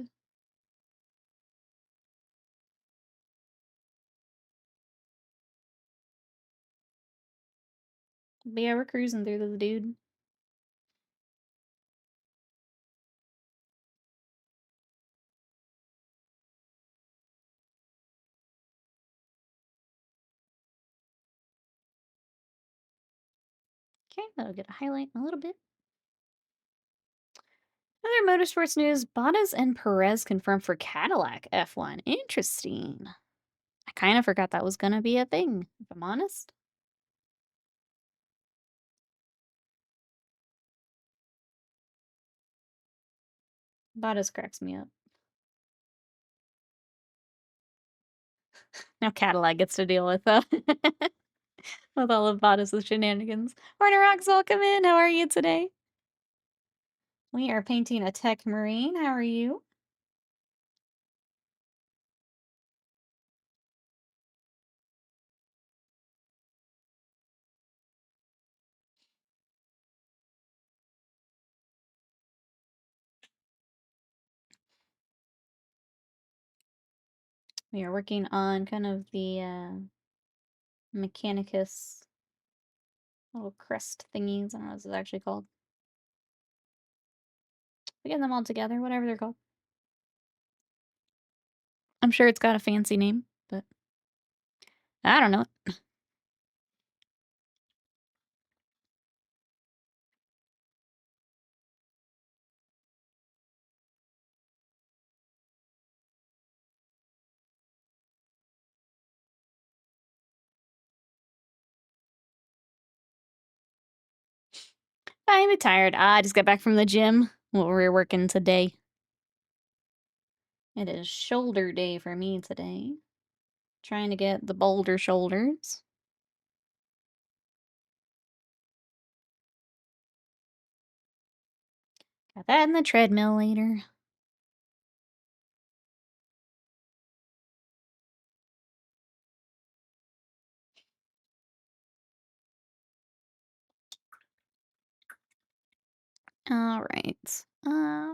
But yeah, we're cruising through this dude. Okay, that'll get a highlight in a little bit. Other motorsports news, Bottas and Perez confirmed for Cadillac F1. Interesting. I kind of forgot that was going to be a thing, if I'm honest. Bottas cracks me up. Now Cadillac gets to deal with with all of Bottas' shenanigans. Morning, Rocks, welcome in. How are you today? We are painting a Techmarine. How are you? We are working on kind of the Mechanicus little crest thingies. I don't know what this is actually called. We get them all together, whatever they're called. I'm sure it's got a fancy name, but I don't know. I'm tired. I just got back from the gym. Well, we're working today. It is shoulder day for me today. Trying to get the boulder shoulders. Got that in the treadmill later. All right. Yeah,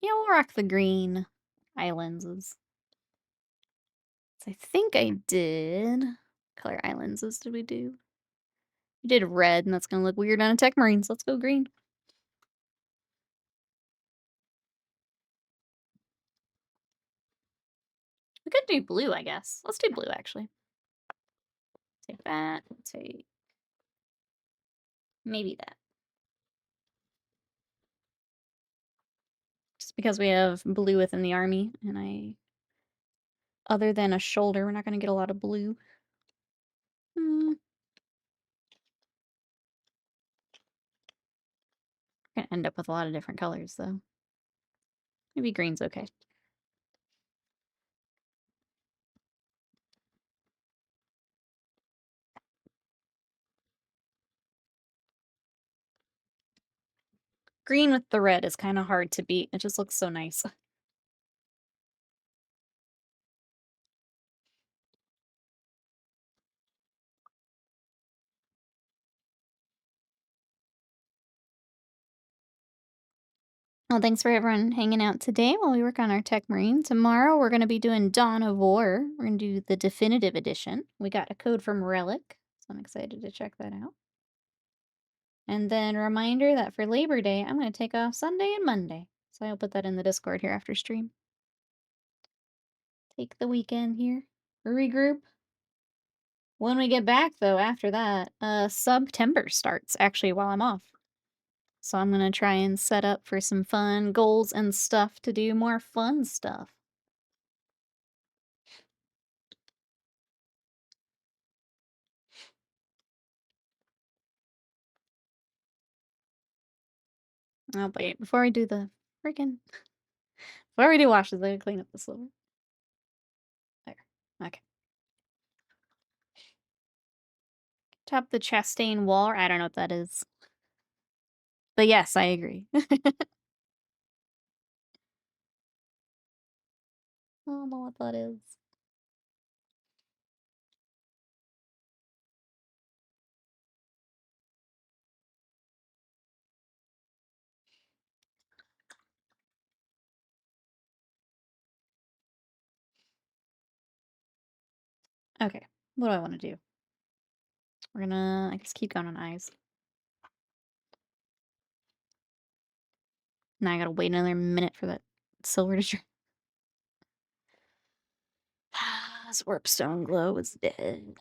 we'll rock the green eye lenses. So I think I did. What color eye lenses did we do? We did red, and that's gonna look weird on a Techmarine, so let's go green. We could do blue, I guess. Let's do blue, actually. Take that. Take maybe that. Just because we have blue within the army, and other than a shoulder, we're not gonna get a lot of blue. Hmm. We're gonna end up with a lot of different colors, though. Maybe green's okay. Green with the red is kind of hard to beat. It just looks so nice. Well, thanks for everyone hanging out today while we work on our Techmarine. Tomorrow we're going to be doing Dawn of War. We're going to do the definitive edition. We got a code from Relic, so I'm excited to check that out. And then a reminder that for Labor Day, I'm going to take off Sunday and Monday. So I'll put that in the Discord here after stream. Take the weekend here. Regroup. When we get back, though, after that, September starts, actually, while I'm off. So I'm going to try and set up for some fun goals and stuff to do more fun stuff. Oh, wait, before we do the freaking... Before we do washes, I gotta clean up the silver. There. Okay. Top the Chastain wall. I don't know what that is. But yes, I agree. I don't know what that is. Okay, what do I want to do? We're gonna, I guess, keep going on eyes. Now I gotta wait another minute for that silver to dry. This warpstone glow is dead.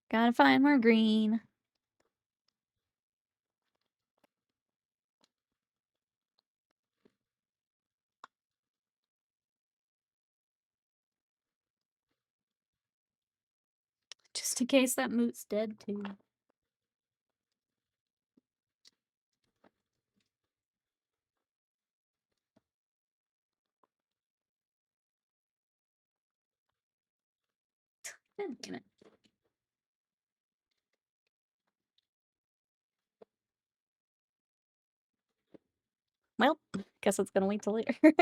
Gotta find more green. Just in case that moot's dead too. Damn it. Well, guess it's gonna wait till later. Quarantine,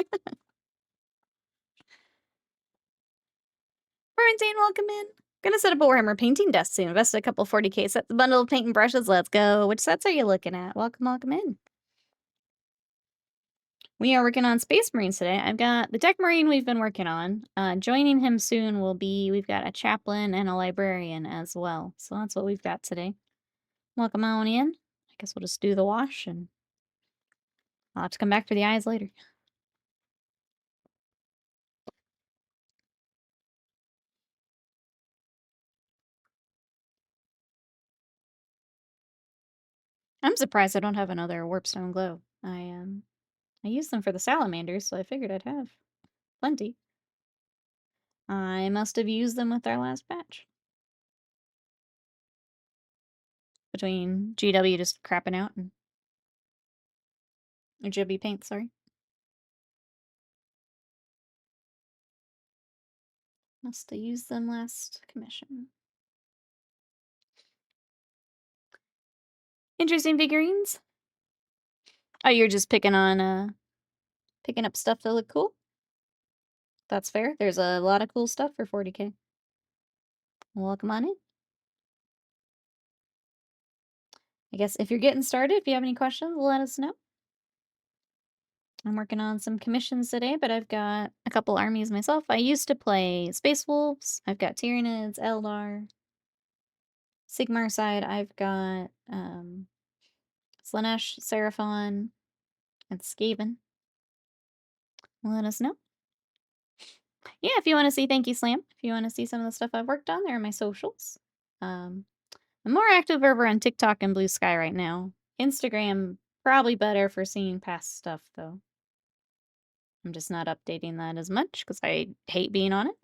welcome in. Gonna set up a Warhammer painting desk soon. Invested a couple 40K sets, a bundle of paint and brushes. Let's go. Which sets are you looking at? Welcome, welcome in. We are working on Space Marines today. I've got the Techmarine we've been working on. Joining him soon will be, we've got a chaplain and a librarian as well. So that's what we've got today. Welcome on in. I guess we'll just do the wash and I'll have to come back for the eyes later. I'm surprised I don't have another Warpstone Glow. I used them for the salamanders, so I figured I'd have plenty. I must have used them with our last batch. Between GW just crapping out and... Or GW paint, sorry. Must have used them last commission. Interesting figurines. Oh, you're just picking on, picking up stuff that look cool? That's fair. There's a lot of cool stuff for 40K. Welcome on in. I guess if you're getting started, if you have any questions, let us know. I'm working on some commissions today, but I've got a couple armies myself. I used to play Space Wolves. I've got Tyranids, Eldar. Sigmar side, I've got Slanesh, Seraphon, and Skaven. Let us know. Yeah, if you want to see, thank you, Slam. If you want to see some of the stuff I've worked on, there are my socials. I'm more active over on TikTok and Blue Sky right now. Instagram, probably better for seeing past stuff, though. I'm just not updating that as much because I hate being on it.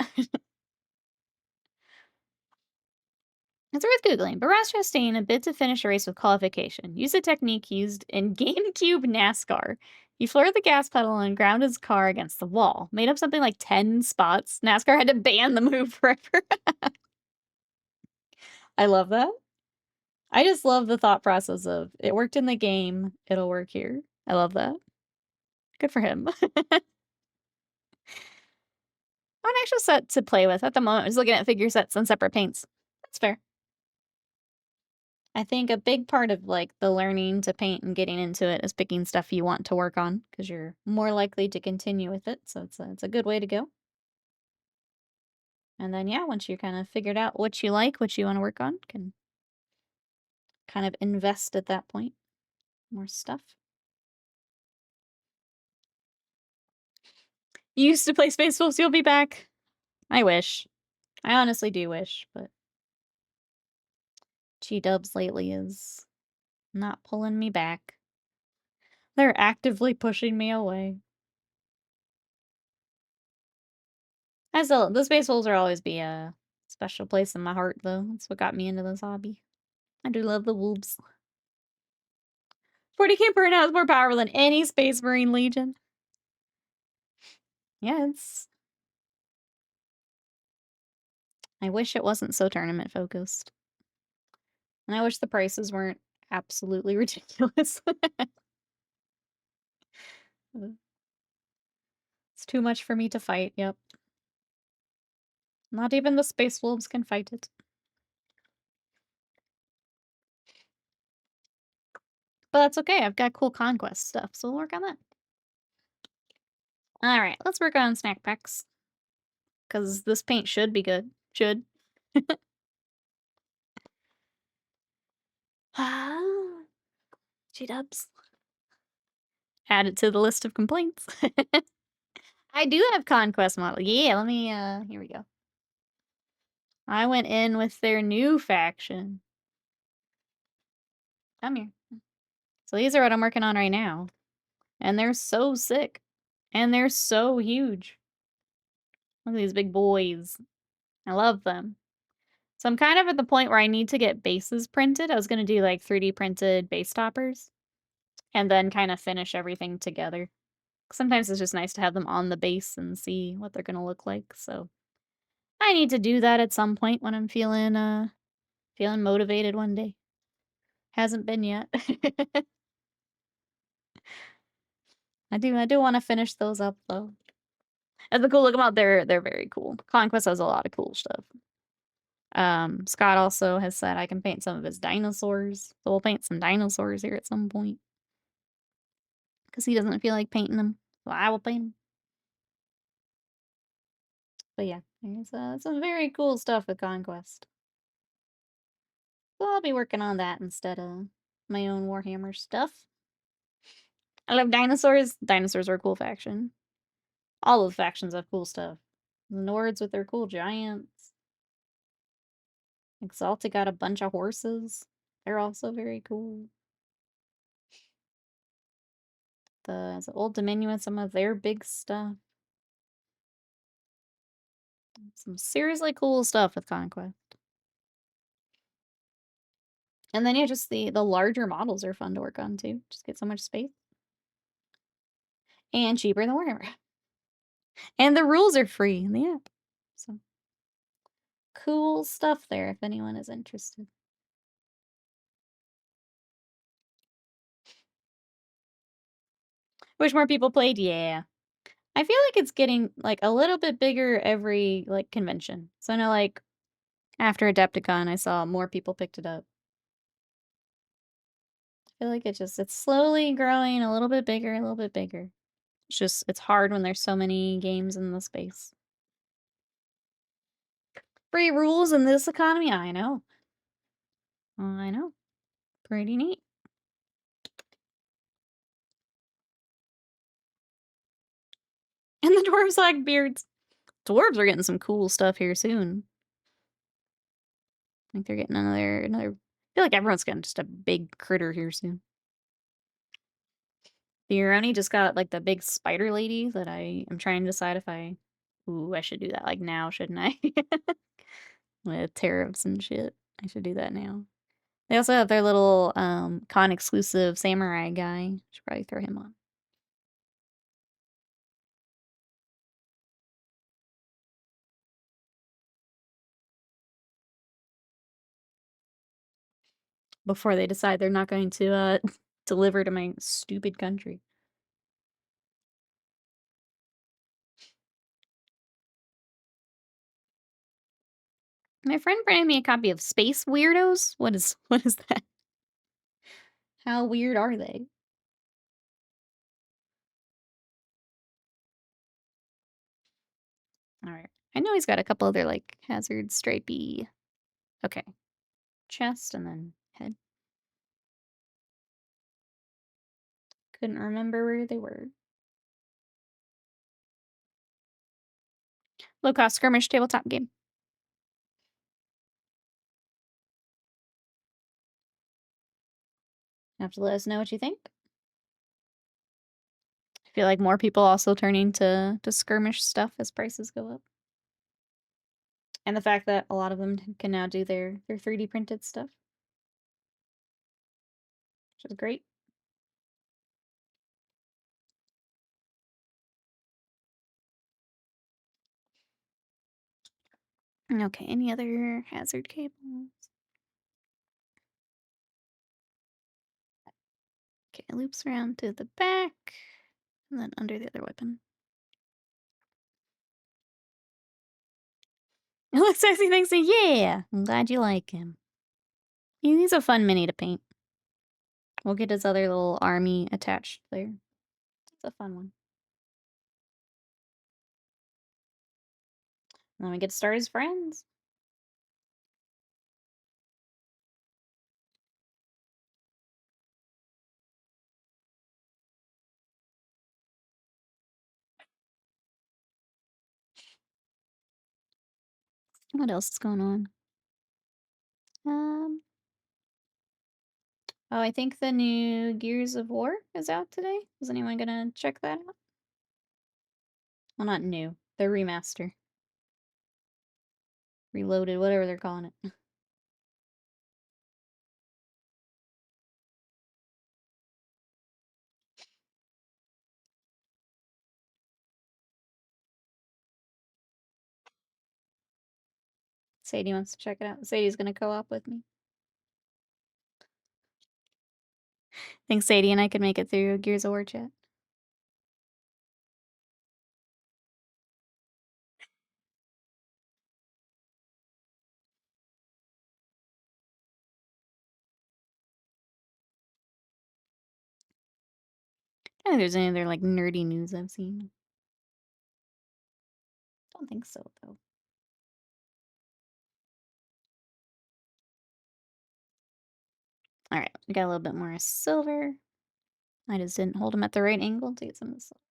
It's worth Googling. Primaris Chastain, a bid to finish a race with qualification. Use a technique used in GameCube NASCAR. He floored the gas pedal and ground his car against the wall. Made up something like 10 spots. NASCAR had to ban the move forever. I love that. I just love the thought process of, it worked in the game, it'll work here. I love that. Good for him. An actual set to play with at the moment. I was looking at figure sets and separate paints. That's fair. I think a big part of, like, the learning to paint and getting into it is picking stuff you want to work on because 'cause you're more likely to continue with it, so it's a good way to go. And then, yeah, once you kinda figured out what you like, what you wanna work on, can kind of invest at that point. More stuff. You used to play Space Wolves, you'll be back. I wish. I honestly do wish, but G-dubs lately is not pulling me back. They're actively pushing me away. The Space Wolves will always be a special place in my heart, though. That's what got me into this hobby. I do love the wolves. 40K per now is more powerful than any Space Marine Legion. Yeah, I wish it wasn't so tournament focused. And I wish the prices weren't absolutely ridiculous. It's too much for me to fight, yep. Not even the Space Wolves can fight it. But that's okay, I've got cool conquest stuff, so we'll work on that. Alright, let's work on snack packs. Because this paint should be good. Should. G-dubs. Add it to the list of complaints. I do have conquest model. Yeah, let me, here we go. I went in with their new faction. Come here. So these are what I'm working on right now. And they're so sick. And they're so huge. Look at these big boys. I love them. So I'm kind of at the point where I need to get bases printed. I was going to do like 3D printed base toppers. And then kind of finish everything together. Sometimes it's just nice to have them on the base and see what they're going to look like. So I need to do that at some point when I'm feeling motivated one day. Hasn't been yet. I do wanna finish those up, though. And the cool look 'em up, they're very cool. Conquest has a lot of cool stuff. Scott also has said I can paint some of his dinosaurs, so we'll paint some dinosaurs here at some point. Because he doesn't feel like painting them, so I will paint them. But yeah, there's, some very cool stuff with Conquest. So I'll be working on that instead of my own Warhammer stuff. I love dinosaurs. Dinosaurs are a cool faction. All of the factions have cool stuff. The Nords with their cool giants. Exalted got a bunch of horses. They're also very cool. The Old Dominion with some of their big stuff. Some seriously cool stuff with Conquest. And then, yeah, just the larger models are fun to work on, too. Just get so much space. And cheaper than Warhammer. And the rules are free in the app. So, cool stuff there if anyone is interested. Wish more people played? Yeah. I feel like it's getting, like, a little bit bigger every, like, convention. So, I know, like, after Adepticon, I saw more people picked it up. I feel like it's slowly growing a little bit bigger, a little bit bigger. It's hard when there's so many games in the space. Free rules in this economy? I know. I know. Pretty neat. And the dwarves like beards. Dwarves are getting some cool stuff here soon. I think they're getting another. I feel like everyone's getting just a big critter here soon. The Ironi just got like the big spider lady that I am trying to decide if I. Ooh, I should do that like now, shouldn't I? With tariffs and shit. I should do that now. They also have their little con exclusive samurai guy. Should probably throw him on. Before they decide they're not going to deliver to my stupid country. My friend printed me a copy of Space Weirdos. What is that? How weird are they? Alright. I know he's got a couple other, like, hazard stripey. Okay. Chest and then head. Couldn't remember where they were. Low-cost skirmish tabletop game. Have to let us know what you think. I feel like more people also turning to skirmish stuff as prices go up. And the fact that a lot of them can now do their 3D printed stuff. Which is great. Okay, any other hazard cables? Okay, it loops around to the back, and then under the other weapon. It looks sexy, thanks to yeah! I'm glad you like him. He's a fun mini to paint. We'll get his other little army attached there. It's a fun one. And then we get to start as friends. What else is going on? Oh, I think the new Gears of War is out today. Is anyone gonna check that out? Well, not new. The remaster. Reloaded, whatever they're calling it. Sadie wants to check it out. Sadie's gonna co-op with me. Think Sadie and I could make it through Gears of War chat. I don't think there's any other like nerdy news I've seen. Don't think so though. Alright, we got a little bit more silver. I just didn't hold them at the right angle to get some of the silver.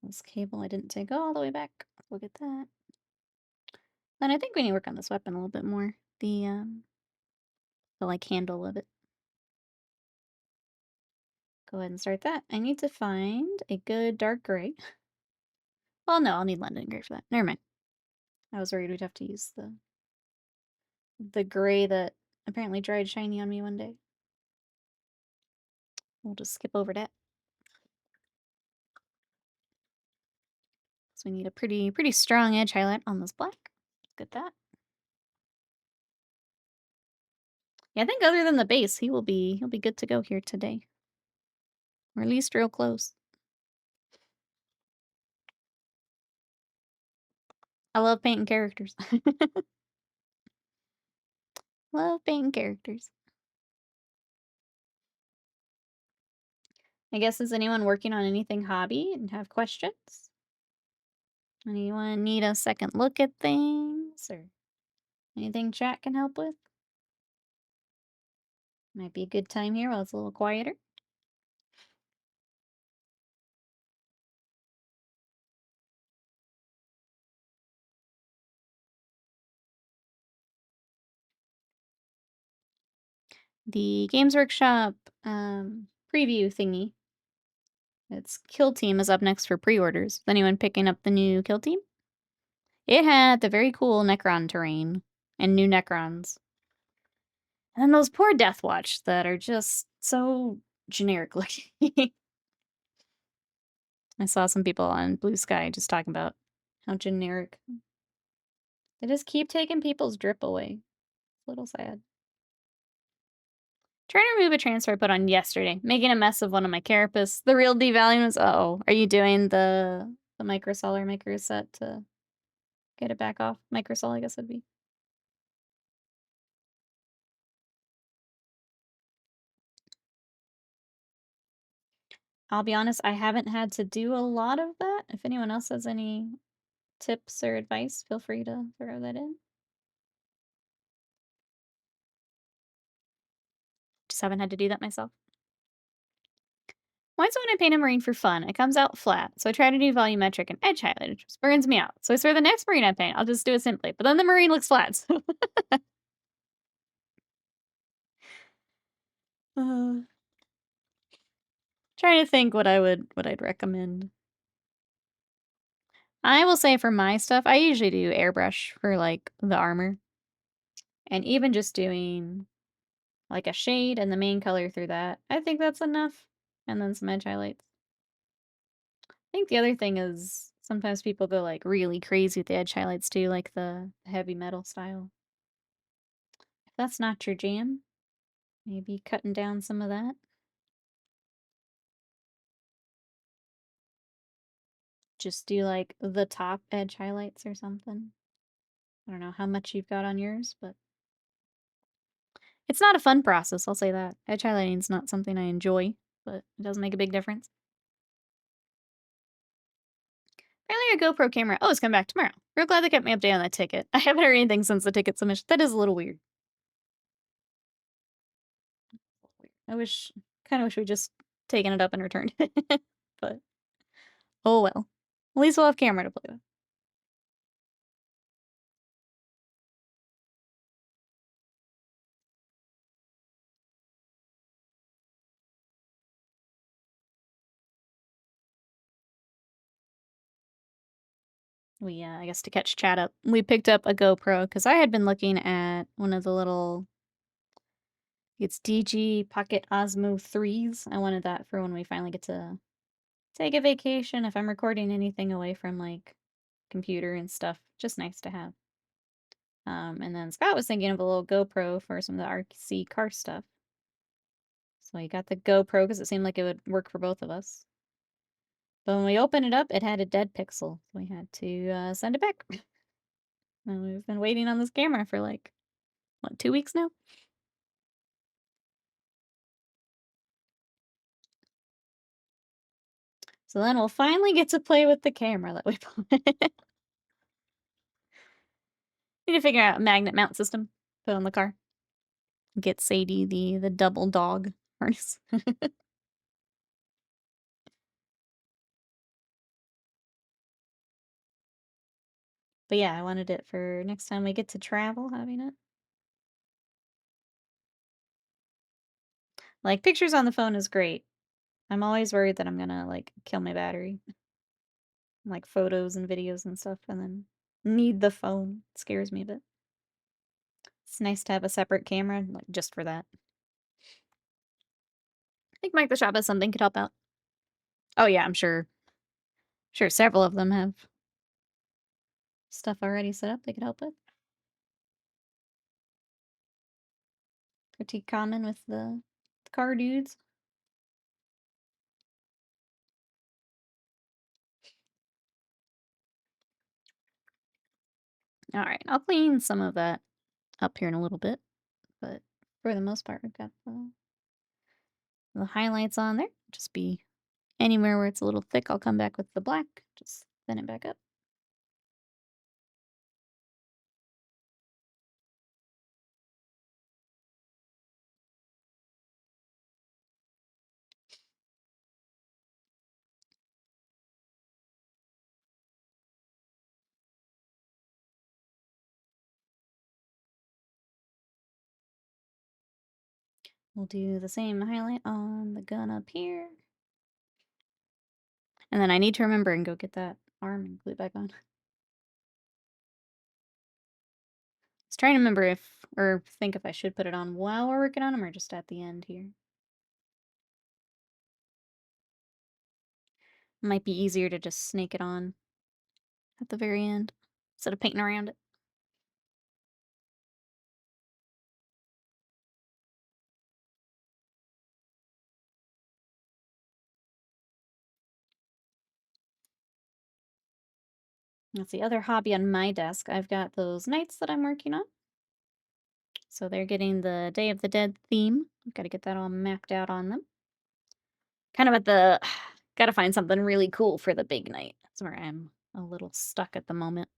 This cable I didn't take all the way back. Look at that. Then I think we need to work on this weapon a little bit more. The like handle of it. Go ahead and start that. I need to find a good dark gray. Well, no, I'll need London gray for that. Never mind. I was worried we'd have to use the gray that apparently dried shiny on me one day. We'll just skip over that. So we need a pretty strong edge highlight on this black. Let's get that. Yeah, I think other than the base, he'll be good to go here today. Or at least real close. I love painting characters. Love painting characters. I guess, is anyone working on anything hobby and have questions? Anyone need a second look at things or anything chat can help with? Might be a good time here while it's a little quieter. The Games Workshop preview thingy. Its Kill Team is up next for pre-orders. Is anyone picking up the new Kill Team? It had the very cool Necron terrain and new Necrons. And then those poor Death Watch that are just so generic looking. I saw some people on Blue Sky just talking about how generic. They just keep taking people's drip away. a little sad. Trying to remove a transfer I put on yesterday, making a mess of one of my carapace. The real devaluing was, uh-oh. Are you doing the microsol or micro set to get it back off? Microsol, I guess would be. I'll be honest, I haven't had to do a lot of that. If anyone else has any tips or advice, feel free to throw that in. Just haven't had to do that myself. Why is it when I paint a marine for fun, it comes out flat, so I try to do volumetric and edge highlight, it just burns me out. So I swear the next marine I paint, I'll just do it simply, but then the marine looks flat, so uh, trying to think what I'd recommend. I will say for my stuff, I usually do airbrush for, like, the armor. And even just doing, like, a shade and the main color through that, I think that's enough. And then some edge highlights. I think the other thing is sometimes people go, like, really crazy with the edge highlights too, like the heavy metal style. If that's not your jam, maybe cutting down some of that. Just do, like, the top edge highlights or something. I don't know how much you've got on yours, but it's not a fun process, I'll say that. Edge highlighting is not something I enjoy, but it does make a big difference. Apparently our GoPro camera, oh, it's coming back tomorrow. Real glad they kept me updated on that ticket. I haven't heard anything since the ticket submission. That is a little weird. Kind of wish we just taken it up and returned it. But, oh well. At least we'll have camera to play with. I guess to catch chat up, we picked up a GoPro because I had been looking at one of the little, it's DG Pocket Osmo 3s. I wanted that for when we finally get to take a vacation. If I'm recording anything away from like computer and stuff, just nice to have. And then Scott was thinking of a little GoPro for some of the RC car stuff. So he got the GoPro because it seemed like it would work for both of us. But when we opened it up, it had a dead pixel. So we had to send it back. And we've been waiting on this camera for like, what, 2 weeks now? So then we'll finally get to play with the camera that we bought. Need to figure out a magnet mount system. Put on the car. Get Sadie the double dog harness. But yeah, I wanted it for next time we get to travel, having it. Like, pictures on the phone is great. I'm always worried that I'm gonna, like, kill my battery. Like, photos and videos and stuff, and then need the phone. It scares me a bit. It's nice to have a separate camera, like, just for that. I think Mike the Shop has something could help out. Oh yeah, I'm sure. Sure, several of them have stuff already set up they could help with. Pretty common with the car dudes. Alright, I'll clean some of that up here in a little bit, but for the most part, we've got the highlights on there. Just be anywhere where it's a little thick, I'll come back with the black, just thin it back up. We'll do the same highlight on the gun up here. And then I need to remember and go get that arm and glue it back on. I was trying to remember or think if I should put it on while we're working on them or just at the end here. Might be easier to just snake it on at the very end instead of painting around it. That's the other hobby on my desk. I've got those knights that I'm working on. So they're getting the Day of the Dead theme. I've got to get that all mapped out on them. Kind of at the... Gotta find something really cool for the big night. That's where I'm a little stuck at the moment.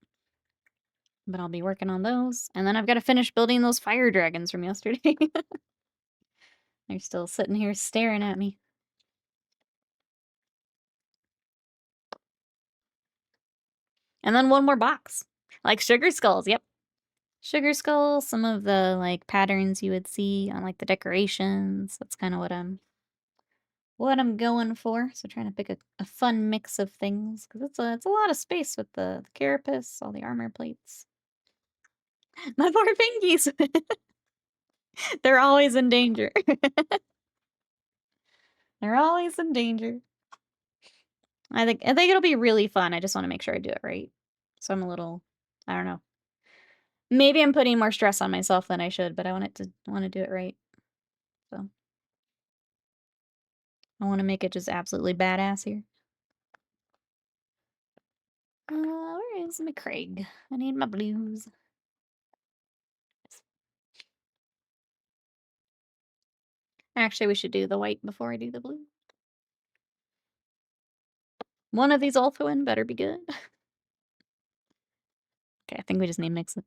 But I'll be working on those. And then I've got to finish building those fire dragons from yesterday. They're still sitting here staring at me. And then one more box. Like sugar skulls, yep. Sugar skulls, some of the like patterns you would see on like the decorations. That's kind of what I'm going for. So trying to pick a fun mix of things because it's a lot of space with the carapace, all the armor plates. My poor pinkies. They're always in danger. They're always in danger. I think it'll be really fun. I just want to make sure I do it right. So I'm a little, I don't know. Maybe I'm putting more stress on myself than I should, but I want to do it right. So I want to make it just absolutely badass here. Where is my Craig? I need my blues. Actually, we should do the white before I do the blue. One of these Ulthuan better be good. Okay, I think we just need to mix it.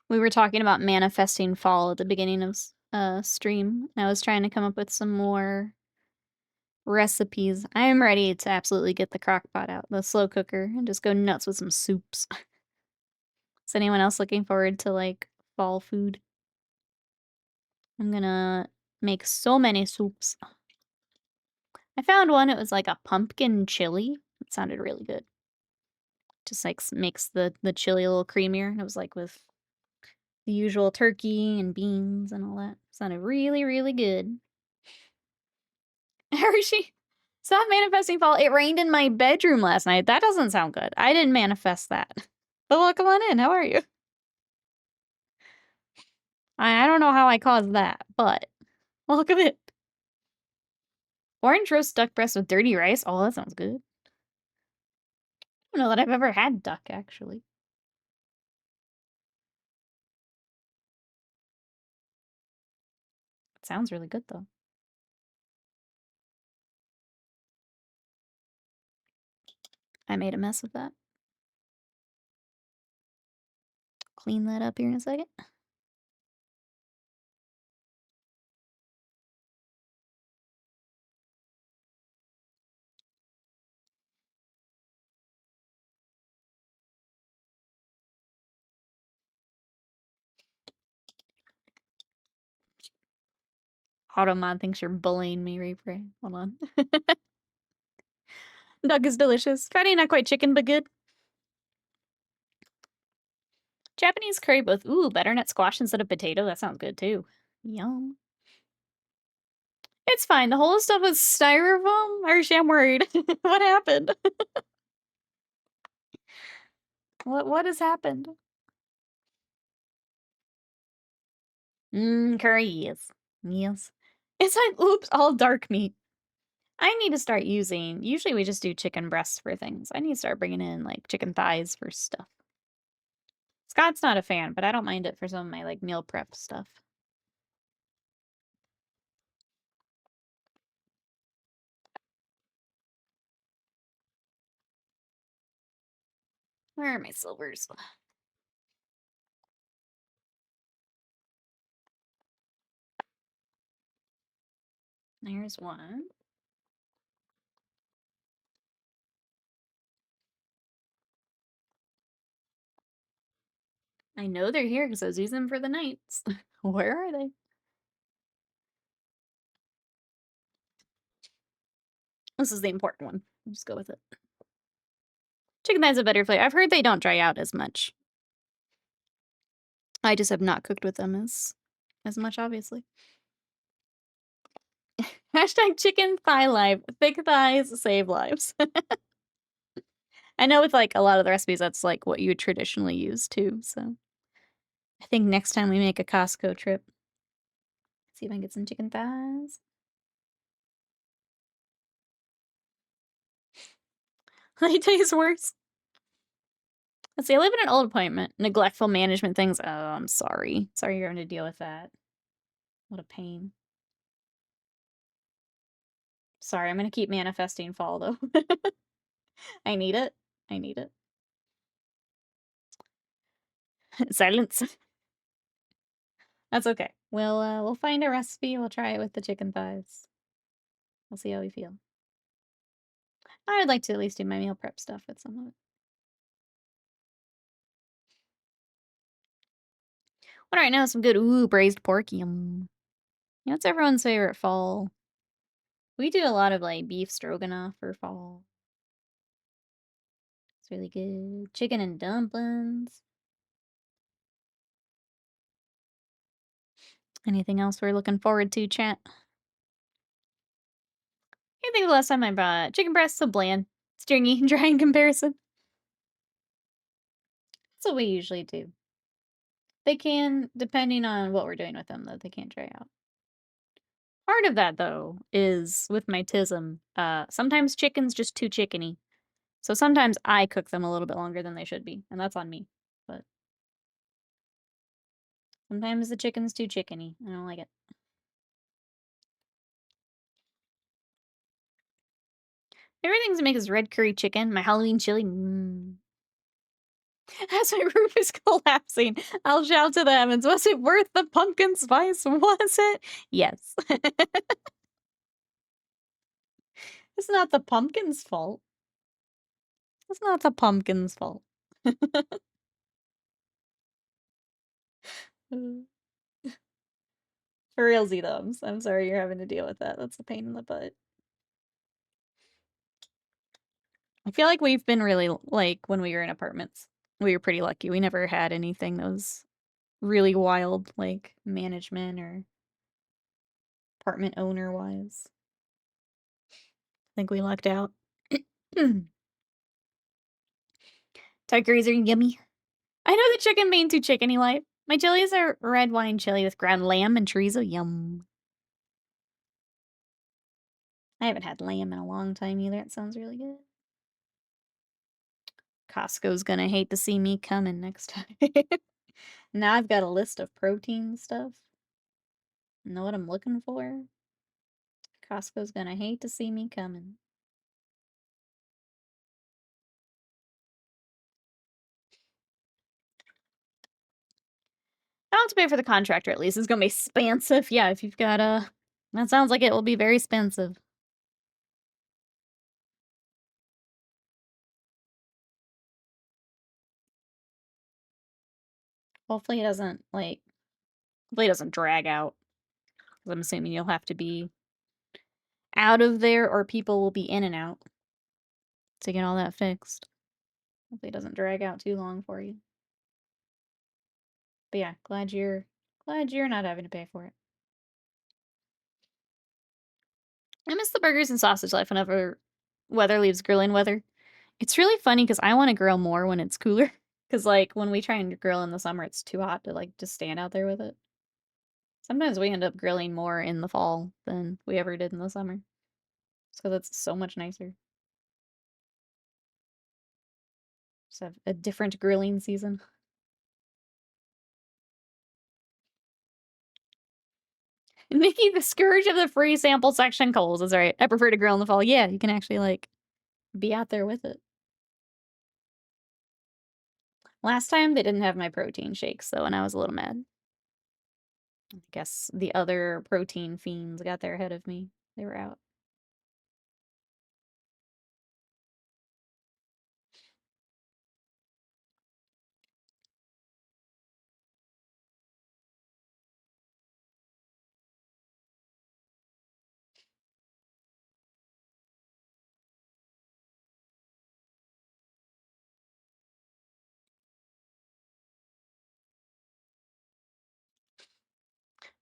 We were talking about manifesting fall at the beginning of stream. I was trying to come up with some more recipes. I am ready to absolutely get the crock pot out, the slow cooker, and just go nuts with some soups. Is anyone else looking forward to like fall food? I'm gonna make so many soups. I found one, it was like a pumpkin chili. It sounded really good. Just like makes the chili a little creamier. It was like with the usual turkey and beans and all that. Sounded really, really good. Hershey, stop manifesting fall. It rained in my bedroom last night. That doesn't sound good. I didn't manifest that. But welcome on in. How are you? I don't know how I caused that, but welcome in. Orange roast duck breast with dirty rice. Oh, that sounds good. I don't know that I've ever had duck, actually. It sounds really good, though. I made a mess of that. Clean that up here in a second. Automod thinks you're bullying me, Reaper. Hold on. Duck is delicious. Fatty, not quite chicken, but good. Japanese curry both. Ooh, butternut squash instead of potato. That sounds good, too. Yum. It's fine. The whole stuff was styrofoam. Actually, I'm worried. What happened? What has happened? Curry, yes. Yes. It's like, oops, all dark meat. I need to start using, usually we just do chicken breasts for things. I need to start bringing in, like, chicken thighs for stuff. Scott's not a fan, but I don't mind it for some of my, like, meal prep stuff. Where are my silvers? There's one. I know they're here because I was using them for the nights. Where are they? This is the important one. I'll just go with it. Chicken thighs have better flavor. I've heard they don't dry out as much. I just have not cooked with them as much, obviously. Hashtag chicken thigh life. Thick thighs save lives. I know with like a lot of the recipes, that's like what you would traditionally use too. So I think next time we make a Costco trip, see if I can get some chicken thighs. They taste worse. Let's see, I live in an old apartment. Neglectful management things. Oh, I'm sorry. Sorry you're having to deal with that. What a pain. Sorry, I'm gonna keep manifesting fall though. I need it. I need it. Silence. That's okay. We'll find a recipe. We'll try it with the chicken thighs. We'll see how we feel. I'd like to at least do my meal prep stuff with some of it. What right now is some good braised pork. Yum. You know, it's everyone's favorite fall. We do a lot of like beef stroganoff for fall. It's really good. Chicken and dumplings. Anything else we're looking forward to, chat? I think the last time I brought chicken breasts, so bland, stringy, dry in comparison. That's what we usually do. They can, depending on what we're doing with them, though, they can't dry out. Part of that, though, is with my tism. Sometimes chicken's just too chickeny. So sometimes I cook them a little bit longer than they should be, and that's on me. But sometimes the chicken's too chickeny. I don't like it. Favorite things to make is red curry chicken, my Halloween chili. As my roof is collapsing, I'll shout to the heavens, was it worth the pumpkin spice? Was it? Yes. It's not the pumpkin's fault. It's not the pumpkin's fault. For realsy thumbs. I'm sorry you're having to deal with that. That's a pain in the butt. I feel like we've been really, like, when we were in apartments, we were pretty lucky. We never had anything that was really wild, like, management or apartment owner-wise. I think we lucked out. Thai curries are yummy. I know the chicken being too chickeny life. My chilies are red wine chili with ground lamb and chorizo. Yum. I haven't had lamb in a long time either. It sounds really good. Costco's gonna hate to see me coming next time. Now I've got a list of protein stuff. Know what I'm looking for? Costco's gonna hate to see me coming. I'll have to pay for the contractor at least. It's gonna be expensive. Yeah, if you've got a... That sounds like it will be very expensive. Hopefully it doesn't, like... Hopefully it doesn't drag out. Because I'm assuming you'll have to be out of there or people will be in and out to get all that fixed. Hopefully it doesn't drag out too long for you. But yeah, glad you're not having to pay for it. I miss the burgers and sausage life whenever weather leaves grilling weather. It's really funny because I want to grill more when it's cooler. Because, like, when we try and grill in the summer, it's too hot to, like, just stand out there with it. Sometimes we end up grilling more in the fall than we ever did in the summer. Just because it's so much nicer. Just have a different grilling season. Nikki, the scourge of the free sample section Coles is right. I prefer to grill in the fall. Yeah, you can actually, like, be out there with it. Last time, they didn't have my protein shakes, though, and I was a little mad. I guess the other protein fiends got there ahead of me. They were out.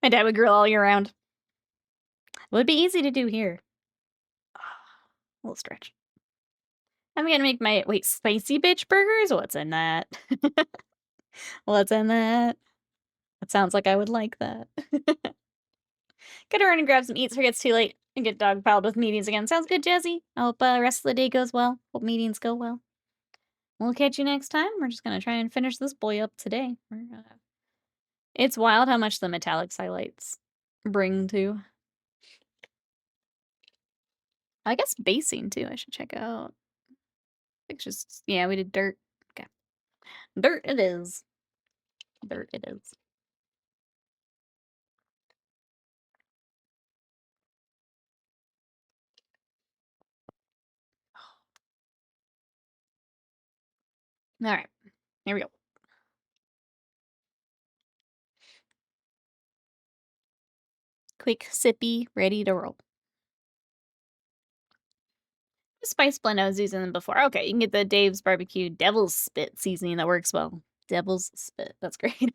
My dad would grill all year round. It would be easy to do here. A little stretch. I'm gonna make my, wait, spicy bitch burgers? What's in that? What's in that? That sounds like I would like that. Gotta run and grab some eats before it gets too late and get dog piled with meetings again. Sounds good, Jesse. I hope the rest of the day goes well. Hope meetings go well. We'll catch you next time. We're just gonna try and finish this boy up today. It's wild how much the metallics highlights bring to. I guess basing too, I should check out. It's just, yeah, we did dirt. Okay. Dirt it is. Dirt it is. Alright, here we go. Quick, sippy, ready to roll. Spice blend I was using them before. Okay, you can get the Dave's Barbecue Devil's Spit seasoning that works well. Devil's Spit, that's great.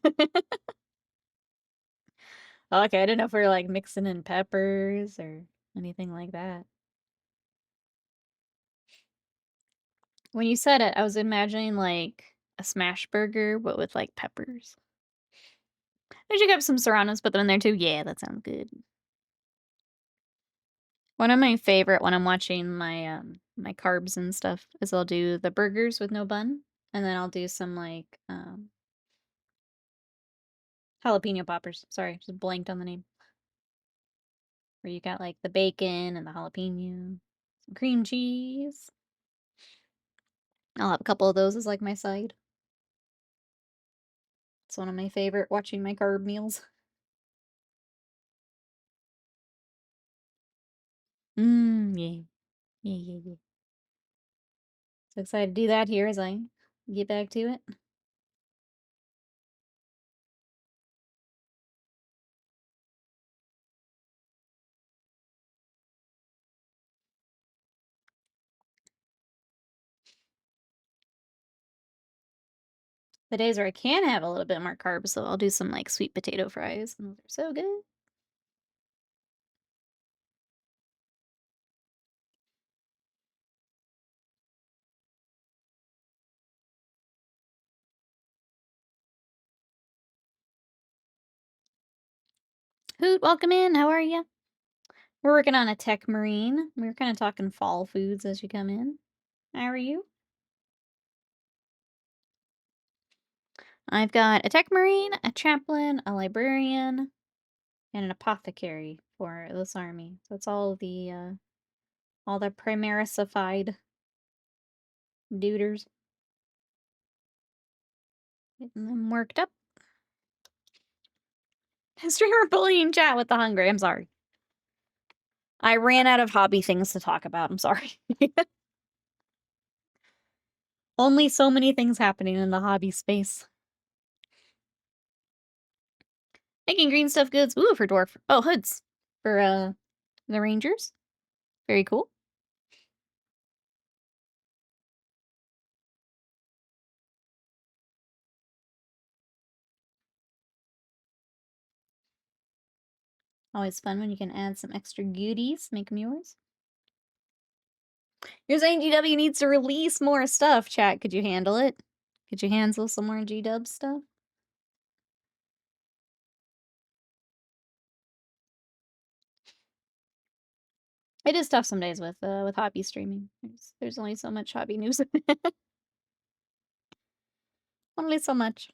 Okay, I don't know if we're like mixing in peppers or anything like that. When you said it, I was imagining like a smash burger, but with like peppers. I should grab some serranos, put them in there too. Yeah, that sounds good. One of my favorite when I'm watching my my carbs and stuff is I'll do the burgers with no bun, and then I'll do some like jalapeno poppers. Sorry, just blanked on the name. Where you got like the bacon and the jalapeno, some cream cheese. I'll have a couple of those as like my side. It's one of my favorite watching my carb meals. Yeah. Yeah. So excited to do that here as I get back to it. The days where I can have a little bit more carbs, so I'll do some like sweet potato fries, and those are so good. Hoot, welcome in. How are you? We're working on a Techmarine. We were kind of talking fall foods as you come in. How are you? I've got a Techmarine, a chaplain, a librarian, and an apothecary for this army. So it's all the Primarisified duders. Getting them worked up. Streamer bullying chat with the hungry. I'm sorry. I ran out of hobby things to talk about. I'm sorry. Only so many things happening in the hobby space. Making green stuff goods. Ooh, for dwarf. Oh, hoods. For, the rangers. Very cool. Always fun when you can add some extra goodies. Make them yours. You're saying GW needs to release more stuff, chat. Could you handle it? Could you handle some more GW stuff? It is tough some days with hobby streaming. There's only so much hobby news. Only so much.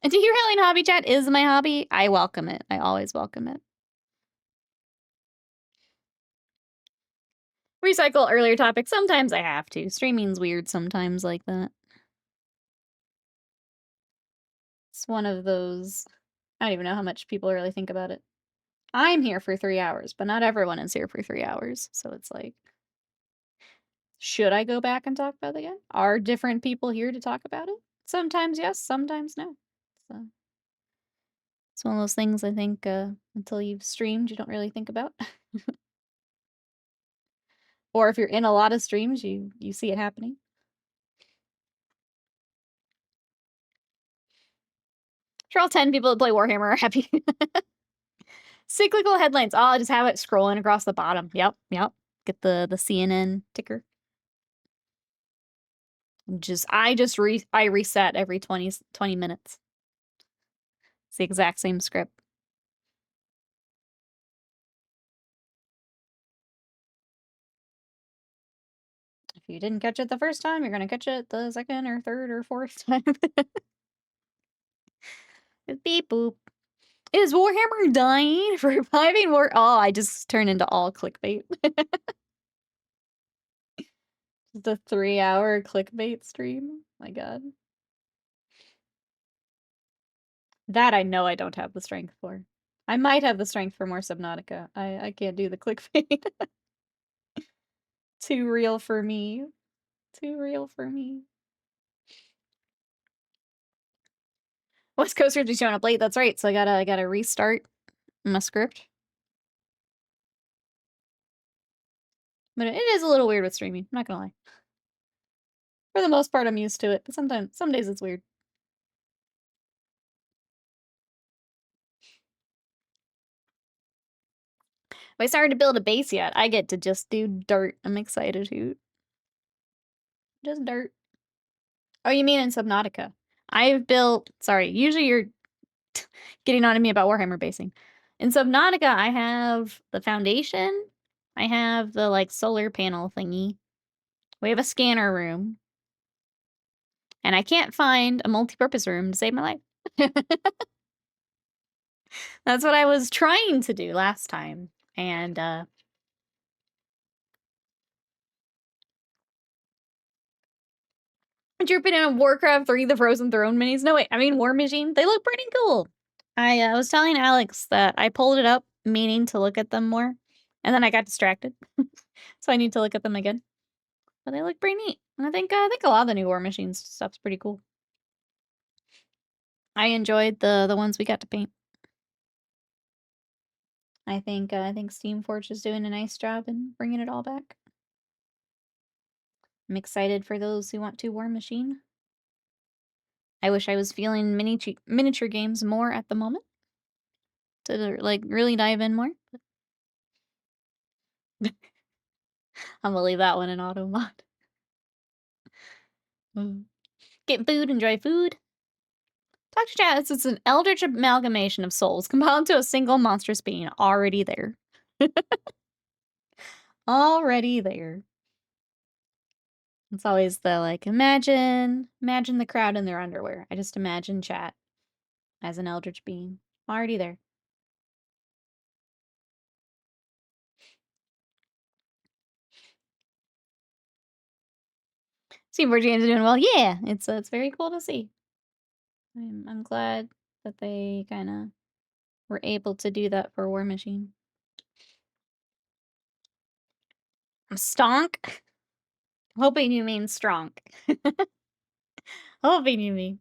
And detailing hobby chat is my hobby. I welcome it. I always welcome it. Recycle earlier topics. Sometimes I have to. Streaming's weird sometimes like that. It's one of those. I don't even know how much people really think about it. I'm here for 3 hours, but not everyone is here for 3 hours. So it's like, should I go back and talk about it again? Are different people here to talk about it? Sometimes yes, sometimes no. So it's one of those things I think until you've streamed, you don't really think about. Or if you're in a lot of streams, you see it happening. Sure, all 10 people that play Warhammer are happy. Cyclical headlines. Oh, I'll just have it scrolling across the bottom. Yep. get the CNN ticker. I reset every 20 minutes. It's the exact same script. If you didn't catch it the first time, you're gonna catch it the second or third or fourth time. Beep boop. Is Warhammer dying for reviving war? Oh, I just turned into all clickbait. The 3-hour clickbait stream. My god. That I know I don't have the strength for. I might have the strength for more Subnautica. I can't do the clickbait. Too real for me. Too real for me. West Coasters is showing up late. That's right. So I gotta restart my script. But it is a little weird with streaming. I'm not gonna lie. For the most part, I'm used to it. But some days it's weird. If I started to build a base yet, I get to just do dirt. I'm excited, hoot. Just dirt. Oh, you mean in Subnautica? I've built... Sorry, usually you're getting on to me about Warhammer basing. In Subnautica, I have the foundation. I have the, like, solar panel thingy. We have a scanner room. And I can't find a multi-purpose room to save my life. That's what I was trying to do last time. And, drooping in a Warcraft 3 The Frozen Throne minis. No, wait, I mean War Machine. They look pretty cool. I was telling Alex that I pulled it up meaning to look at them more. And then I got distracted. So I need to look at them again. But they look pretty neat. And I think a lot of the new War Machines stuff's pretty cool. I enjoyed the ones we got to paint. I think Steamforge is doing a nice job in bringing it all back. I'm excited for those who want to War Machine. I wish I was feeling miniature games more at the moment to like really dive in more. I'm gonna leave that one in auto mod. Get food, enjoy food. Talk to chat. It's an eldritch amalgamation of souls compiled into a single monstrous being already there. Already there. It's always the like imagine the crowd in their underwear. I just imagine chat as an eldritch being already there. Steamboard James are doing well. Yeah, it's very cool to see. I'm glad that they kind of were able to do that for War Machine. Stonk? Hoping you mean stronk. Hoping you mean.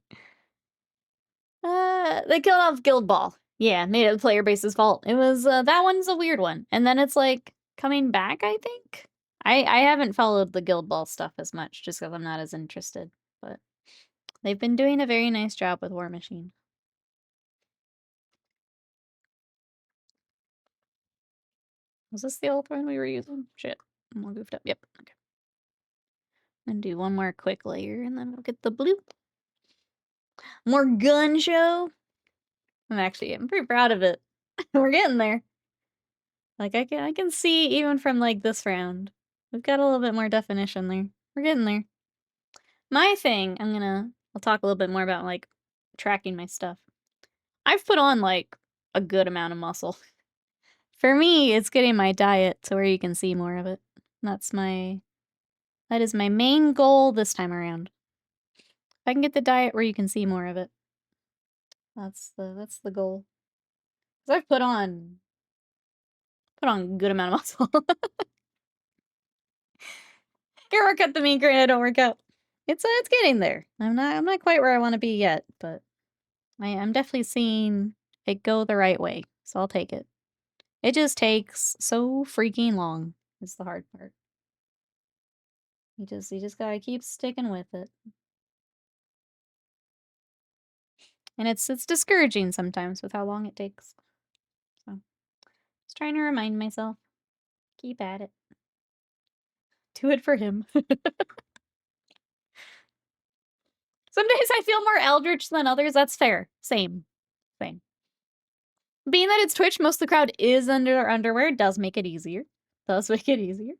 They killed off Guild Ball. Yeah, made it the player base's fault. It was, that one's a weird one. And then it's, like, coming back, I think? I haven't followed the Guild Ball stuff as much, just because I'm not as interested. But they've been doing a very nice job with War Machine. Was this the old one we were using? Shit. I'm all goofed up. Yep. Okay. And do one more quick layer, and then we'll get the blue. More gun show. I'm pretty proud of it. We're getting there. Like, I can see even from, like, this round. We've got a little bit more definition there. We're getting there. My thing, I'll talk a little bit more about, like, tracking my stuff. I've put on, like, a good amount of muscle. For me, it's getting my diet to where you can see more of it. That is my main goal this time around. If I can get the diet where you can see more of it. That's the goal. 'Cause I've put on a good amount of muscle. Can't work out the mean grade, I don't work out. It's getting there. I'm not quite where I want to be yet, but I'm definitely seeing it go the right way, so I'll take it. It just takes so freaking long. Is the hard part. You just gotta keep sticking with it. And it's discouraging sometimes with how long it takes. So just trying to remind myself. Keep at it. Do it for him. Some days I feel more eldritch than others. That's fair. Same. Same. Being that it's Twitch, most of the crowd is under their underwear. Does make it easier. Does make it easier.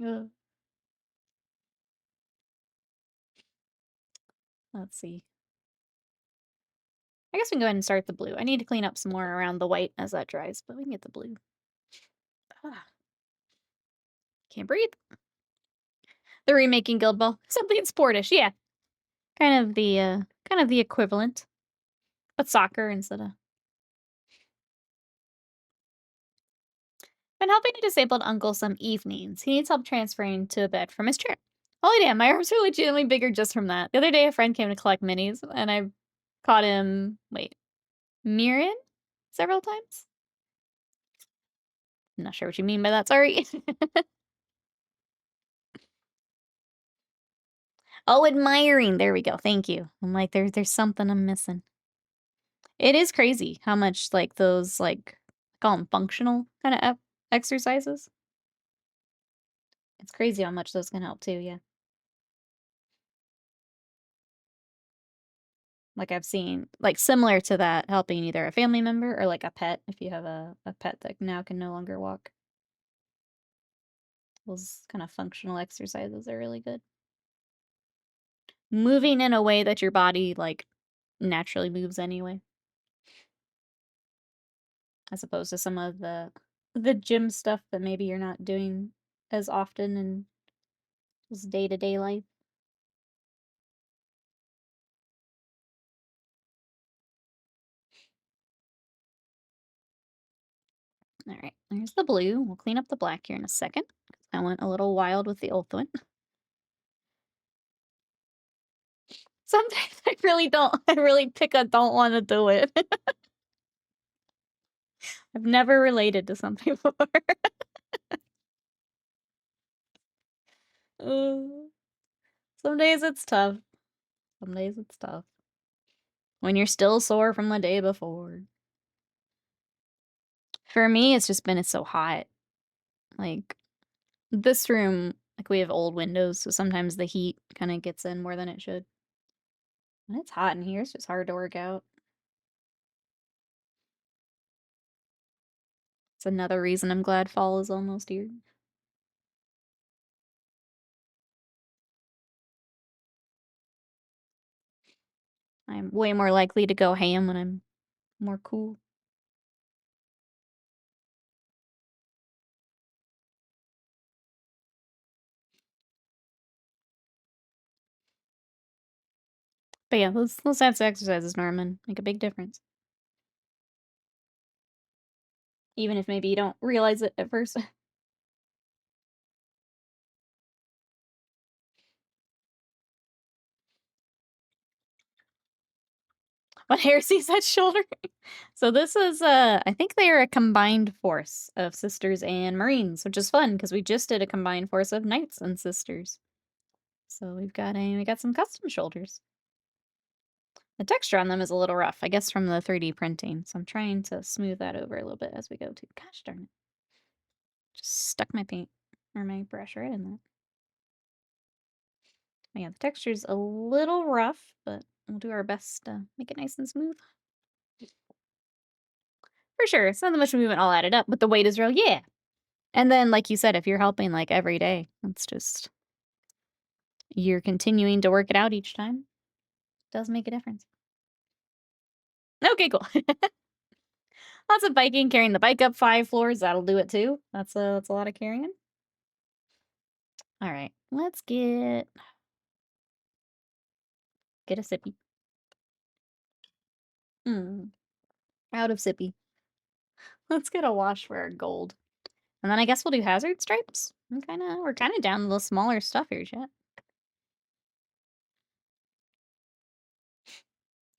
Ugh. Let's see. I guess we can go ahead and start the blue. I need to clean up some more around the white as that dries, but we can get the blue. Ah. Can't breathe. They're remaking Guild Ball. Something sportish, yeah. Kind of the equivalent. But soccer instead of. Been helping a disabled uncle some evenings. He needs help transferring to a bed from his chair. Holy damn, my arms are legitimately bigger just from that. The other day, a friend came to collect minis, and I caught him, Mirin? Several times? I'm not sure what you mean by that, sorry. Oh, admiring. There we go. Thank you. I'm like, there's something I'm missing. It is crazy how much, those, call them functional kind of exercises. It's crazy how much those can help too, yeah. I've seen, similar to that, helping either a family member or, a pet, if you have a pet that now can no longer walk. Those kind of functional exercises are really good. Moving in a way that your body, naturally moves anyway. As opposed to some of the gym stuff that maybe you're not doing as often in just day-to-day life. All right, there's the blue. We'll clean up the black here in a second. I went a little wild with the Ulthwin. Sometimes I really don't don't want to do it. I've never related to some before. Some days it's tough. Some days it's tough. When you're still sore from the day before. For me, it's just been it's so hot. This room, we have old windows, so sometimes the heat kind of gets in more than it should. When it's hot in here, it's just hard to work out. It's another reason I'm glad fall is almost here. I'm way more likely to go ham when I'm more cool. But yeah, those types of exercises, Norman, make a big difference. Even if maybe you don't realize it at first. What Heresy's that shoulder? So this is, I think they are a combined force of sisters and marines, which is fun because we just did a combined force of knights and sisters. So we got some custom shoulders. The texture on them is a little rough, I guess from the 3D printing. So I'm trying to smooth that over a little bit as we go too. Gosh darn it. Just stuck my paint or my brush right in that. Yeah, the texture's a little rough, but we'll do our best to make it nice and smooth. For sure, it's not that much movement all added up, but the weight is real, yeah. And then, like you said, if you're helping every day, it's just you're continuing to work it out each time. It does make a difference. Okay, cool. Lots of biking, carrying the bike up 5 floors, that'll do it too. That's a lot of carrying. All right, let's get a sippy. Out of sippy. Let's get a wash for our gold. And then I guess we'll do hazard stripes. We're kinda down to the smaller stuff here, chat.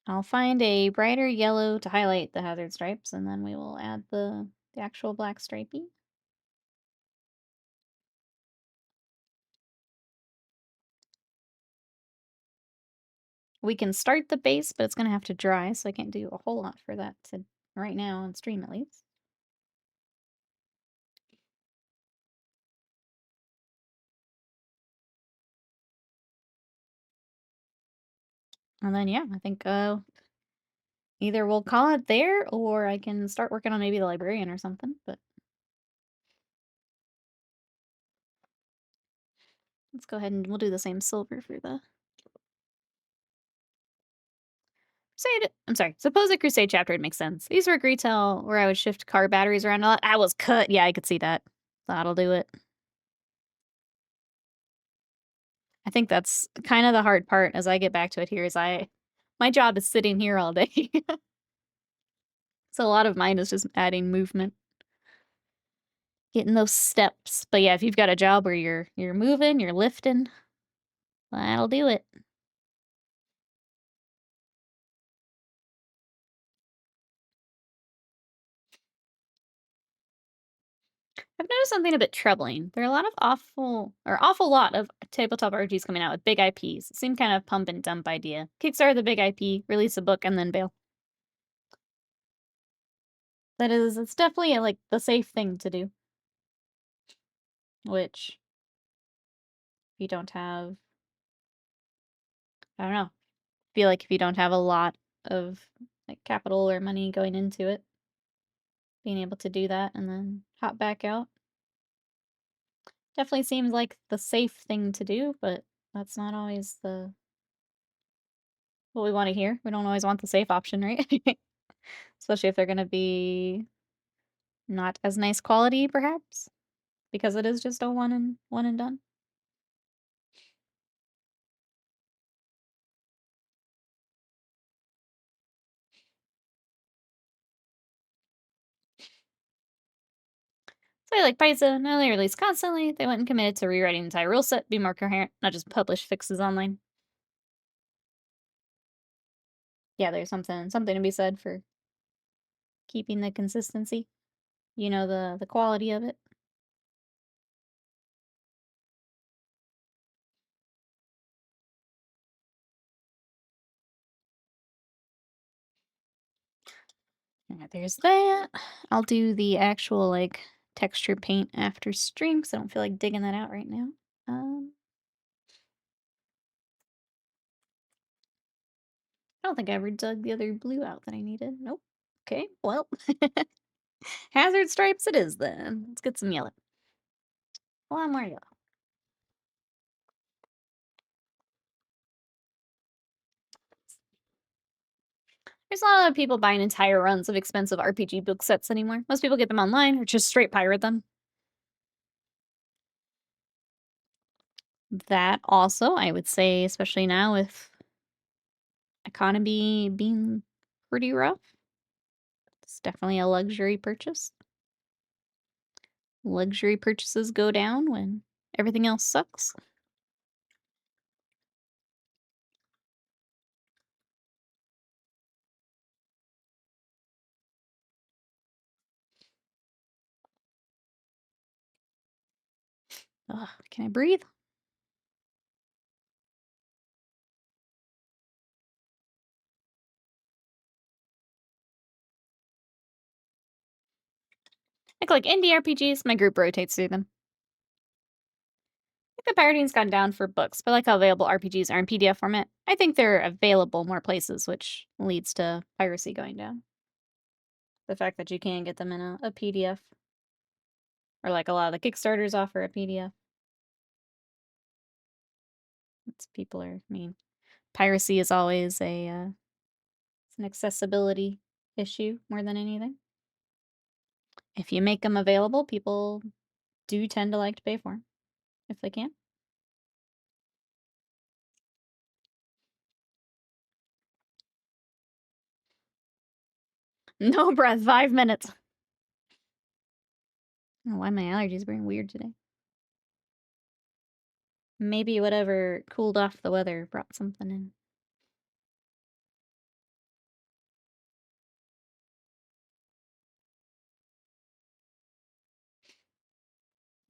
I'll find a brighter yellow to highlight the hazard stripes, and then we will add the actual black stripey. We can start the base, but it's gonna have to dry, so I can't do a whole lot for that right now on stream at least. And then, yeah, I think either we'll call it there or I can start working on maybe the librarian or something. But let's go ahead and we'll do the same silver for the Crusade. I'm sorry. Suppose a Crusade chapter would make sense. These were retail where I would shift car batteries around a lot. I was cut. Yeah, I could see that. That'll do it. I think that's kind of the hard part as I get back to it here is my job is sitting here all day. So a lot of mine is just adding movement. Getting those steps. But yeah, if you've got a job where you're moving, you're lifting, that'll do it. I've noticed something a bit troubling. There are a lot of awful lot of tabletop RPGs coming out with big IPs. It seemed kind of pump and dump idea. Kickstarter the big IP, release a book, and then bail. It's definitely like the safe thing to do. Which, if you don't have, I don't know, feel like if you don't have a lot of like capital or money going into it, being able to do that and then hop back out definitely seems like the safe thing to do, but that's not always what we want to hear. We don't always want the safe option, right? Especially if they're going to be not as nice quality, perhaps, because it is just a one and done. So I like Paizo, not only release constantly, they went and committed to rewriting the entire rule set, be more coherent, not just publish fixes online. Yeah, there's something to be said for keeping the consistency. You know, the quality of it. Alright, there's that. I'll do the actual, like, texture paint after stream, because I don't feel like digging that out right now. I don't think I ever dug the other blue out that I needed. Nope. Okay, well. Hazard stripes it is then. Let's get some yellow. A lot more yellow. There's not a lot of people buying entire runs of expensive RPG book sets anymore. Most people get them online or just straight pirate them. That also, I would say, especially now with economy being pretty rough, it's definitely a luxury purchase. Luxury purchases go down when everything else sucks. Ugh, can I breathe? Like indie RPGs, my group rotates through them. I think the pirating's gone down for books, but I like how available RPGs are in PDF format. I think they're available more places, which leads to piracy going down. The fact that you can get them in a PDF. Or like a lot of the Kickstarters offer a PDF. People are, I mean, piracy is always it's an accessibility issue more than anything. If you make them available, people do tend to like to pay for them if they can. No breath, 5 minutes. I don't know why my allergies are being weird today. Maybe whatever cooled off the weather brought something in.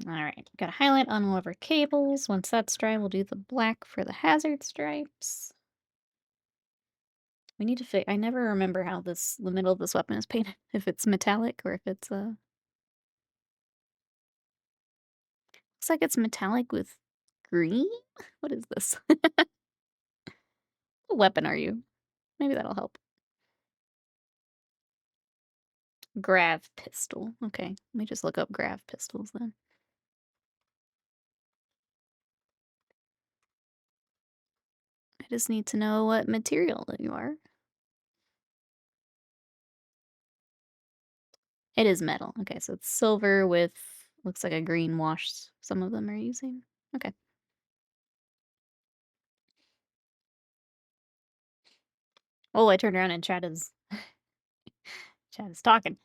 Alright, gotta highlight on all of our cables. Once that's dry, we'll do the black for the hazard stripes. We need to fix. I never remember how the middle of this weapon is painted. If it's metallic or if it's looks like it's metallic with green? What is this? What weapon are you? Maybe that'll help. Grav pistol. Okay, let me just look up grav pistols then. I just need to know what material that you are. It is metal. Okay, so it's silver with looks like a green wash some of them are using. Okay. Oh, I turned around and chat is talking.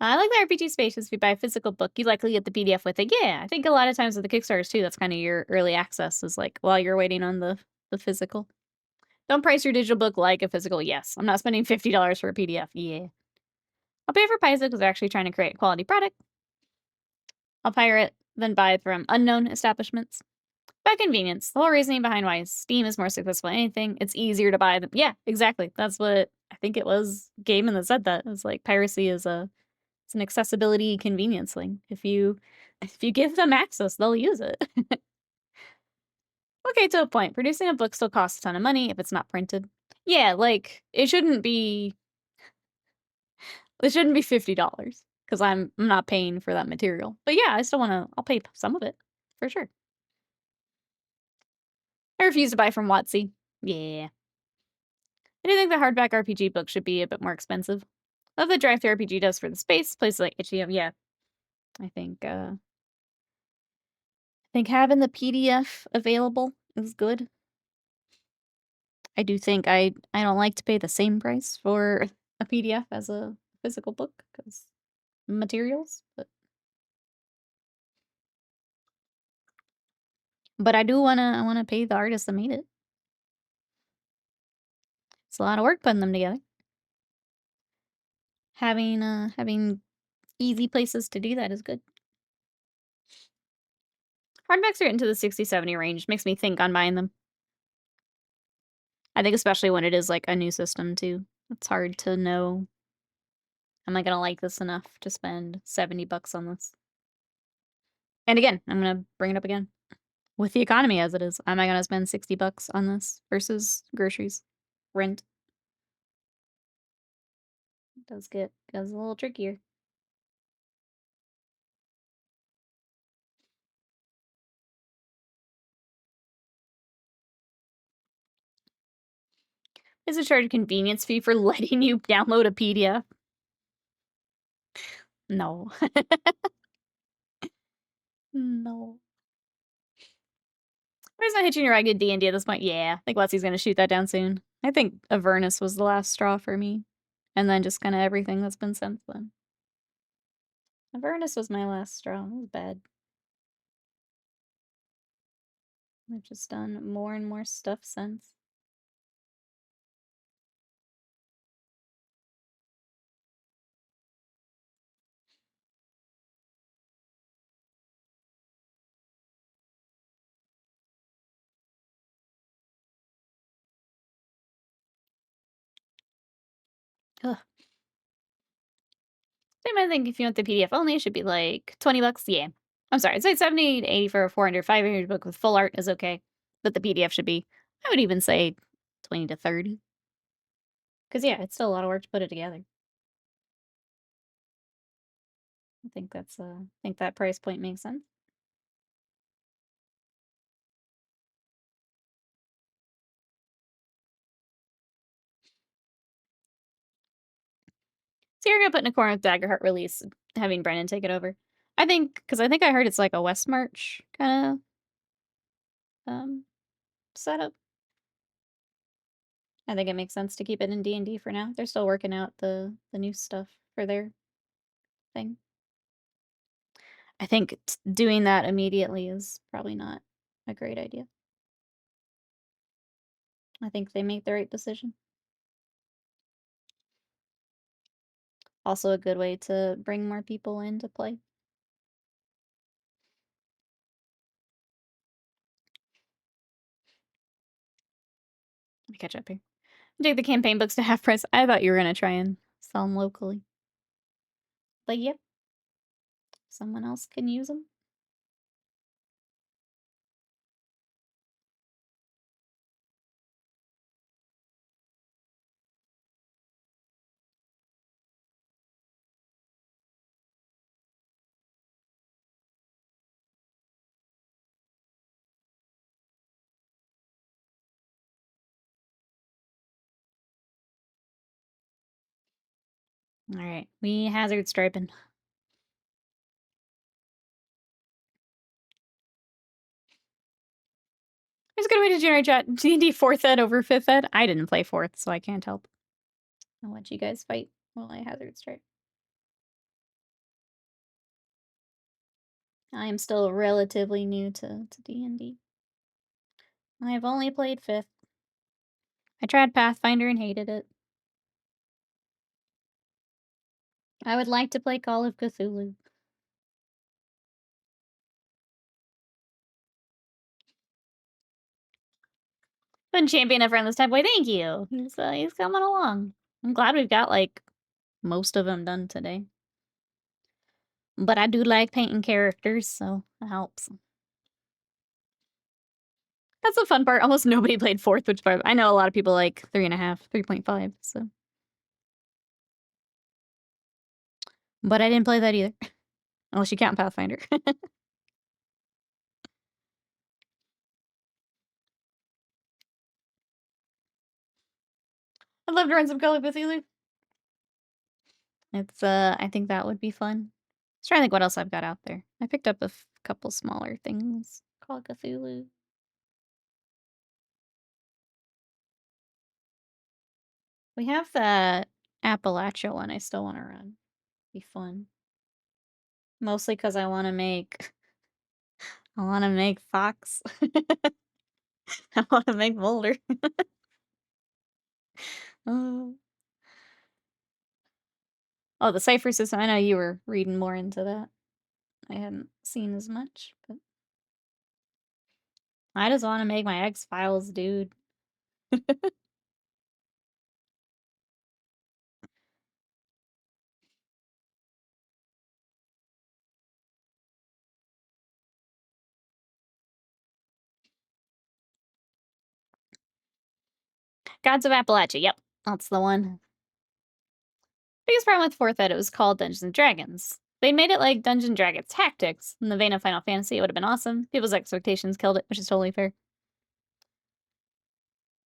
I like the RPG spaces. If you buy a physical book, you likely get the PDF with it. Yeah, I think a lot of times with the Kickstarters too, that's kind of your early access is like while you're waiting on the physical. Don't price your digital book like a physical. Yes, I'm not spending $50 for a PDF. Yeah. I'll pay for Paizo because they're actually trying to create a quality product. I'll pirate, then buy it from unknown establishments. By convenience. The whole reasoning behind why Steam is more successful than anything, it's easier to buy them. Yeah, exactly. That's what I think it was Gaiman that said that. It's like piracy is it's an accessibility convenience thing. If you give them access, they'll use it. Okay, to a point. Producing a book still costs a ton of money if it's not printed. Yeah, like it shouldn't be $50 because I'm not paying for that material. But yeah, I still I'll pay some of it for sure. I refuse to buy from Watsy. Yeah. I do think the hardback RPG book should be a bit more expensive. Love the Drive-Thru RPG does for the space. Places like HEM, yeah. I think having the PDF available is good. I do think I don't like to pay the same price for a PDF as a physical book because materials, but I do I wanna pay the artist that made it. It's a lot of work putting them together. Having easy places to do that is good. Hardbacks are into the 60-70 range. Makes me think on buying them. I think especially when it is like a new system too. It's hard to know, am I gonna like this enough to spend $70 on this? And again, I'm gonna bring it up again. With the economy as it is, am I gonna spend $60 on this versus groceries, rent? It does get a little trickier. Is it charge a convenience fee for letting you download a PDF? No. No. Why is not hitching your ride good D&D at this point? Yeah, I think Letsy's gonna shoot that down soon. I think Avernus was the last straw for me. And then just kind of everything that's been since then. Avernus was my last straw. It was bad. I've just done more and more stuff since. Ugh. Same, I think if you want the PDF only, it should be like $20. Yeah. I'm sorry, I'd say 70 to 80 for a 400, 500 book with full art is okay. But the PDF should be, I would even say 20 to 30. Because yeah, it's still a lot of work to put it together. I think that's I think that price point makes sense. So you're gonna put in a corner with Daggerheart release, having Brennan take it over. I think because I think I heard it's like a West March kind of setup. I think it makes sense to keep it in D&D for now. They're still working out the new stuff for their thing. I think doing that immediately is probably not a great idea. I think they make the right decision. Also a good way to bring more people into play. Let me catch up here. Take the campaign books to half price. I thought you were gonna try and sell them locally. But yep. Someone else can use them. Alright, we hazard striping. There's a good way to generate chat. D&D 4th ed over 5th ed. I didn't play 4th, so I can't help. I'll let you guys fight while I hazard stripe. I am still relatively new to D&D. I have only played 5th. I tried Pathfinder and hated it. I would like to play Call of Cthulhu. Been champion a friend this time. Boy, thank you. He's coming along. I'm glad we've got, like, most of them done today. But I do like painting characters, so it helps. That's the fun part. Almost nobody played 4th, which part I know a lot of people like 3.5, 3.5, so. But I didn't play that either. Unless you count Pathfinder. I'd love to run some Call of Cthulhu. It's, I think that would be fun. I was trying to think what else I've got out there. I picked up a couple smaller things. Call of Cthulhu. We have the Appalachia one I still want to run. Be fun. Mostly because I want to make Fox. I want to make Boulder. Oh. Oh, the cipher system. I know you were reading more into that. I hadn't seen as much, but I just want to make my X-Files, dude. Gods of Appalachia. Yep, that's the one. Biggest problem with 4th ed, it was called Dungeons and Dragons. They made it like Dungeon Dragons Tactics in the vein of Final Fantasy. It would have been awesome. People's expectations killed it, which is totally fair.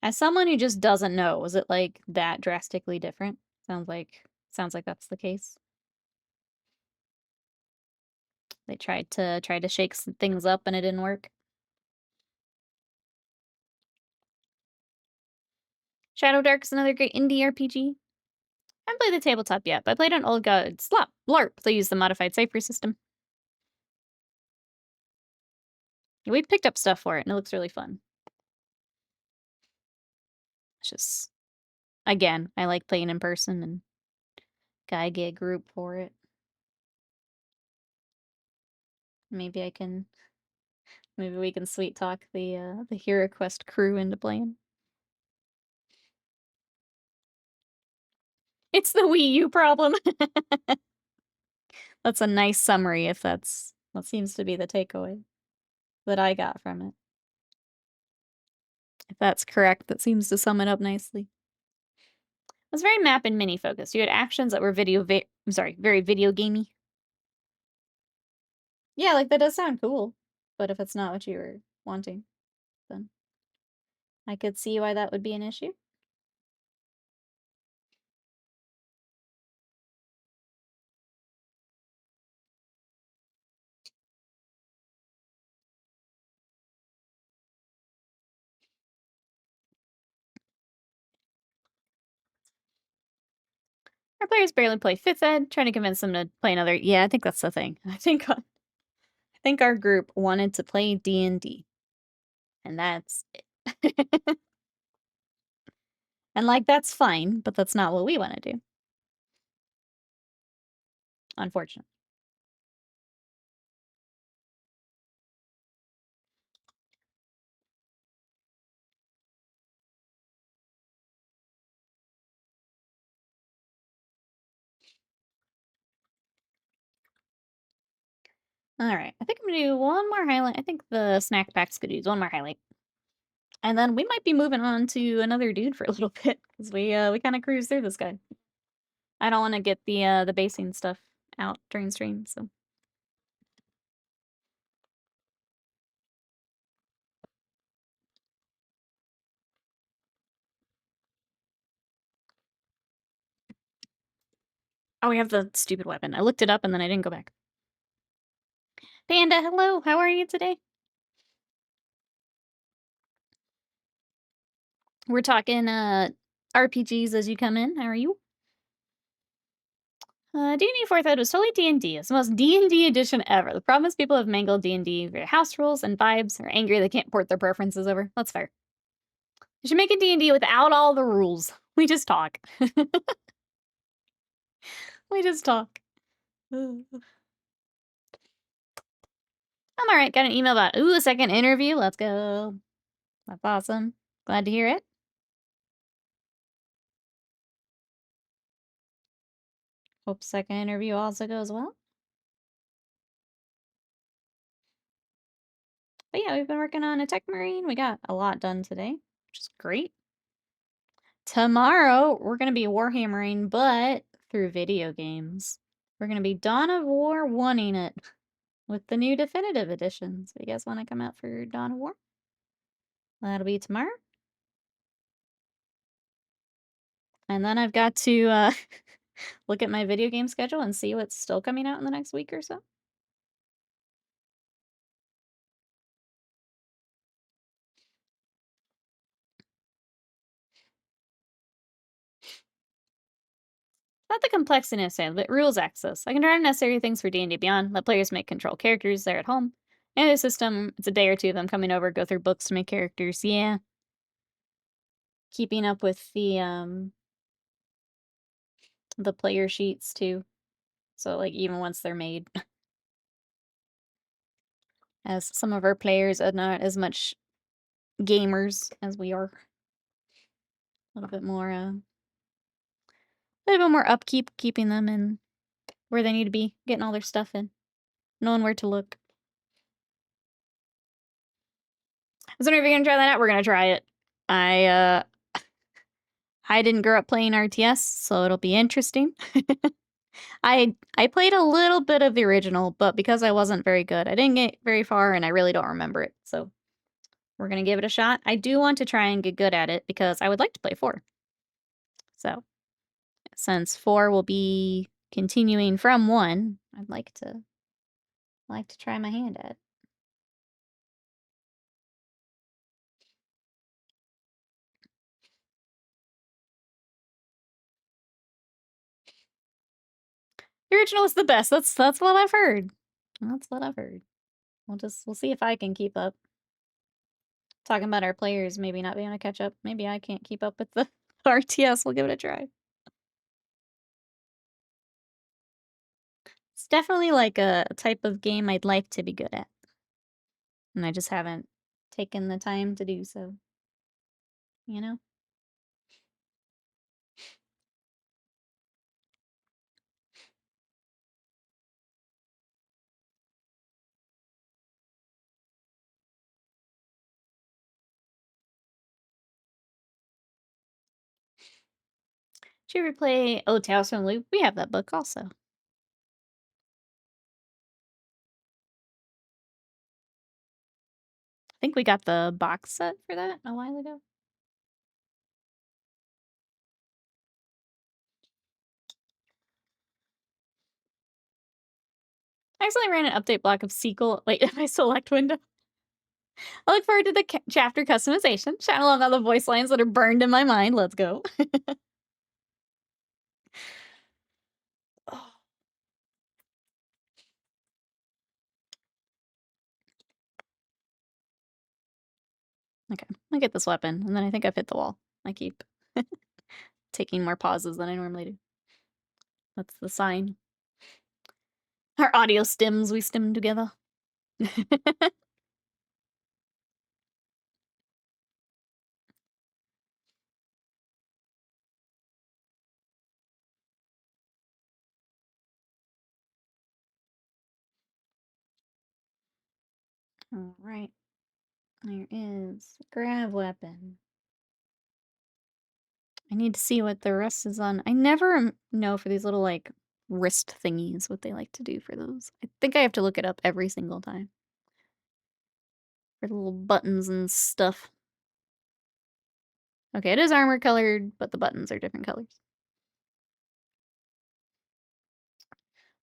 As someone who just doesn't know, was it like that drastically different? Sounds like that's the case. They tried to shake some things up and it didn't work. Shadow Dark's another great indie RPG. I haven't played the tabletop yet, but I played on Old Gods LARP. They use the modified cipher system. We picked up stuff for it, and it looks really fun. It's just, again, I like playing in person, and gotta get a group for it. Maybe we can sweet talk the Hero Quest crew into playing. It's the Wii U problem. That's a nice summary if that seems to be the takeaway that I got from it. If that's correct, that seems to sum it up nicely. It was very map and mini focused. You had actions that were very video gamey. Yeah, like that does sound cool. But if it's not what you were wanting, then I could see why that would be an issue. Our players barely play 5th ed, trying to convince them to play another. Yeah, I think that's the thing. I think our group wanted to play D&D. And that's it. And like that's fine, but that's not what we want to do. Unfortunately. Alright, I think I'm gonna do one more highlight. I think the snack packs could use one more highlight. And then we might be moving on to another dude for a little bit, because we kind of cruised through this guy. I don't want to get the basing stuff out during stream, so. Oh, we have the stupid weapon. I looked it up and then I didn't go back. Panda, hello. How are you today? We're talking RPGs as you come in. How are you? D&D 4th Ed was totally D&D. It's the most D&D edition ever. The problem is people have mangled D&D via house rules and vibes, are angry they can't port their preferences over. That's fair. You should make a D&D without all the rules. We just talk. We just talk. I'm alright. Got an email about, a second interview. Let's go. That's awesome. Glad to hear it. Hope second interview also goes well. But yeah, we've been working on a Techmarine. We got a lot done today, which is great. Tomorrow, we're going to be Warhammering, but through video games. We're going to be Dawn of War wanting it with the new definitive editions. So you guys want to come out for Dawn of War? That'll be tomorrow. And then I've got to look at my video game schedule and see what's still coming out in the next week or so. Not the complexity necessarily, but rules access. I can turn on necessary things for D&D Beyond, let players make control characters there at home. And the system, it's a day or two of them coming over, go through books to make characters. Yeah. Keeping up with the player sheets too. So like even once they're made. As some of our players are not as much gamers as we are. A little bit more upkeep, keeping them in where they need to be, getting all their stuff in, knowing where to look. I was wondering if you're gonna try that out. We're gonna try it. I didn't grow up playing RTS, so it'll be interesting. I played a little bit of the original, but because I wasn't very good, I didn't get very far, and I really don't remember it. So we're gonna give it a shot. I do want to try and get good at it because I would like to play 4. So since 4 will be continuing from 1, I'd like to try my hand at it. The original was the best. That's what I've heard. That's what I've heard. We'll see if I can keep up. Talking about our players maybe not being able to catch up. Maybe I can't keep up with the RTS. We'll give it a try. It's definitely like a type of game I'd like to be good at. And I just haven't taken the time to do so. You know? Did you ever play Tales from the Loop? We have that book also. I think we got the box set for that a while ago. I accidentally ran an update block of sequel in my select window. I look forward to the chapter customization. Shout along all the voice lines that are burned in my mind. Let's go. Oh. Okay, I get this weapon, and then I think I've hit the wall. I keep taking more pauses than I normally do. That's the sign. Our audio stims, we stim together. All right. There is a grab weapon. I need to see what the rest is on. I never know for these little, like, wrist thingies what they like to do for those. I think I have to look it up every single time. For the little buttons and stuff. Okay, it is armor colored, but the buttons are different colors.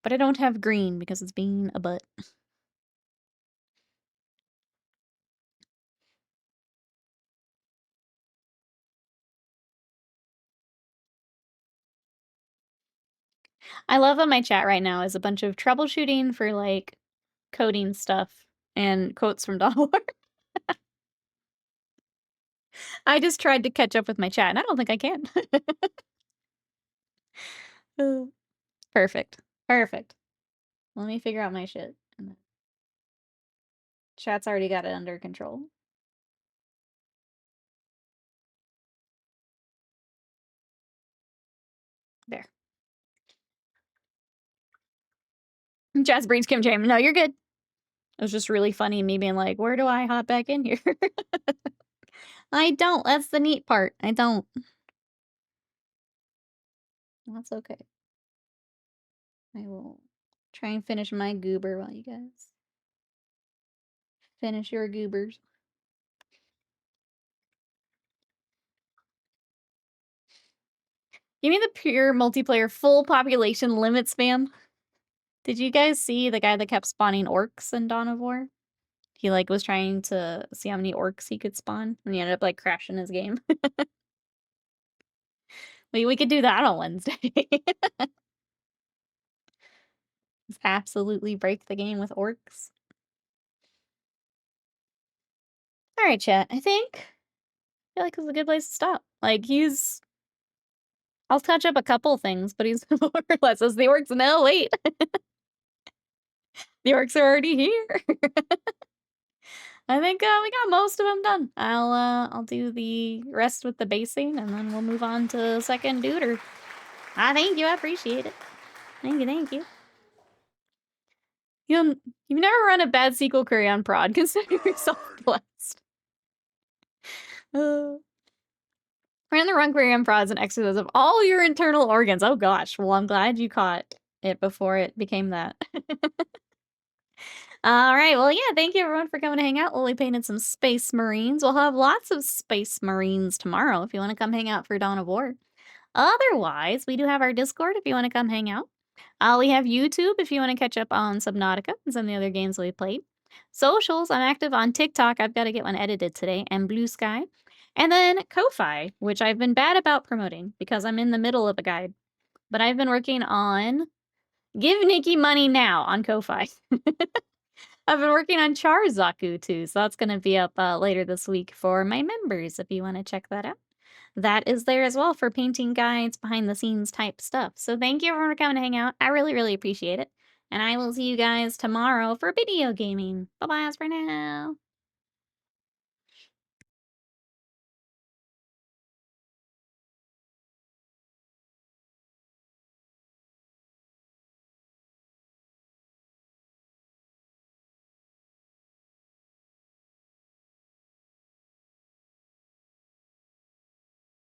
But I don't have green because it's being a butt. I love that my chat right now is a bunch of troubleshooting for, like, coding stuff and quotes from Dawn of War. I just tried to catch up with my chat, and I don't think I can. Perfect. Perfect. Let me figure out my shit. And then chat's already got it under control. There. Chat's brains Kim Jam. No, you're good. It was just really funny me being like, where do I hop back in here? I don't. That's the neat part. I don't. That's okay. I will try and finish my goober while you guys finish your goobers. Give me the pure multiplayer full population limit spam. Did you guys see the guy that kept spawning orcs in Dawn of War? He, like, was trying to see how many orcs he could spawn, and he ended up, like, crashing his game. We could do that on Wednesday. Just absolutely break the game with orcs. Alright, chat. I feel like it's a good place to stop. Like, I'll touch up a couple things, but he's more or less as the orcs. No, wait. The orcs are already here. I think we got most of them done. I'll do the rest with the basing, and then we'll move on to second duder. Thank you. I appreciate it. Thank you. Thank you. You've never run a bad SQL query on prod. Consider yourself blessed. Ran the run query on prod is an exercise of all your internal organs. Oh gosh. Well, I'm glad you caught it before it became that. All right. Well, yeah, thank you everyone for coming to hang out. We'll be painting some Space Marines. We'll have lots of Space Marines tomorrow if you want to come hang out for Dawn of War. Otherwise, we do have our Discord if you want to come hang out. We have YouTube if you want to catch up on Subnautica and some of the other games we played. Socials, I'm active on TikTok. I've got to get one edited today, and Blue Sky. And then Ko-Fi, which I've been bad about promoting because I'm in the middle of a guide. But I've been working on Give Nikki Money Now on Ko-Fi. I've been working on Charzaku too, so that's going to be up later this week for my members if you want to check that out. That is there as well for painting guides, behind the scenes type stuff. So thank you everyone for coming to hang out. I really, really appreciate it. And I will see you guys tomorrow for video gaming. Bye-bye for now.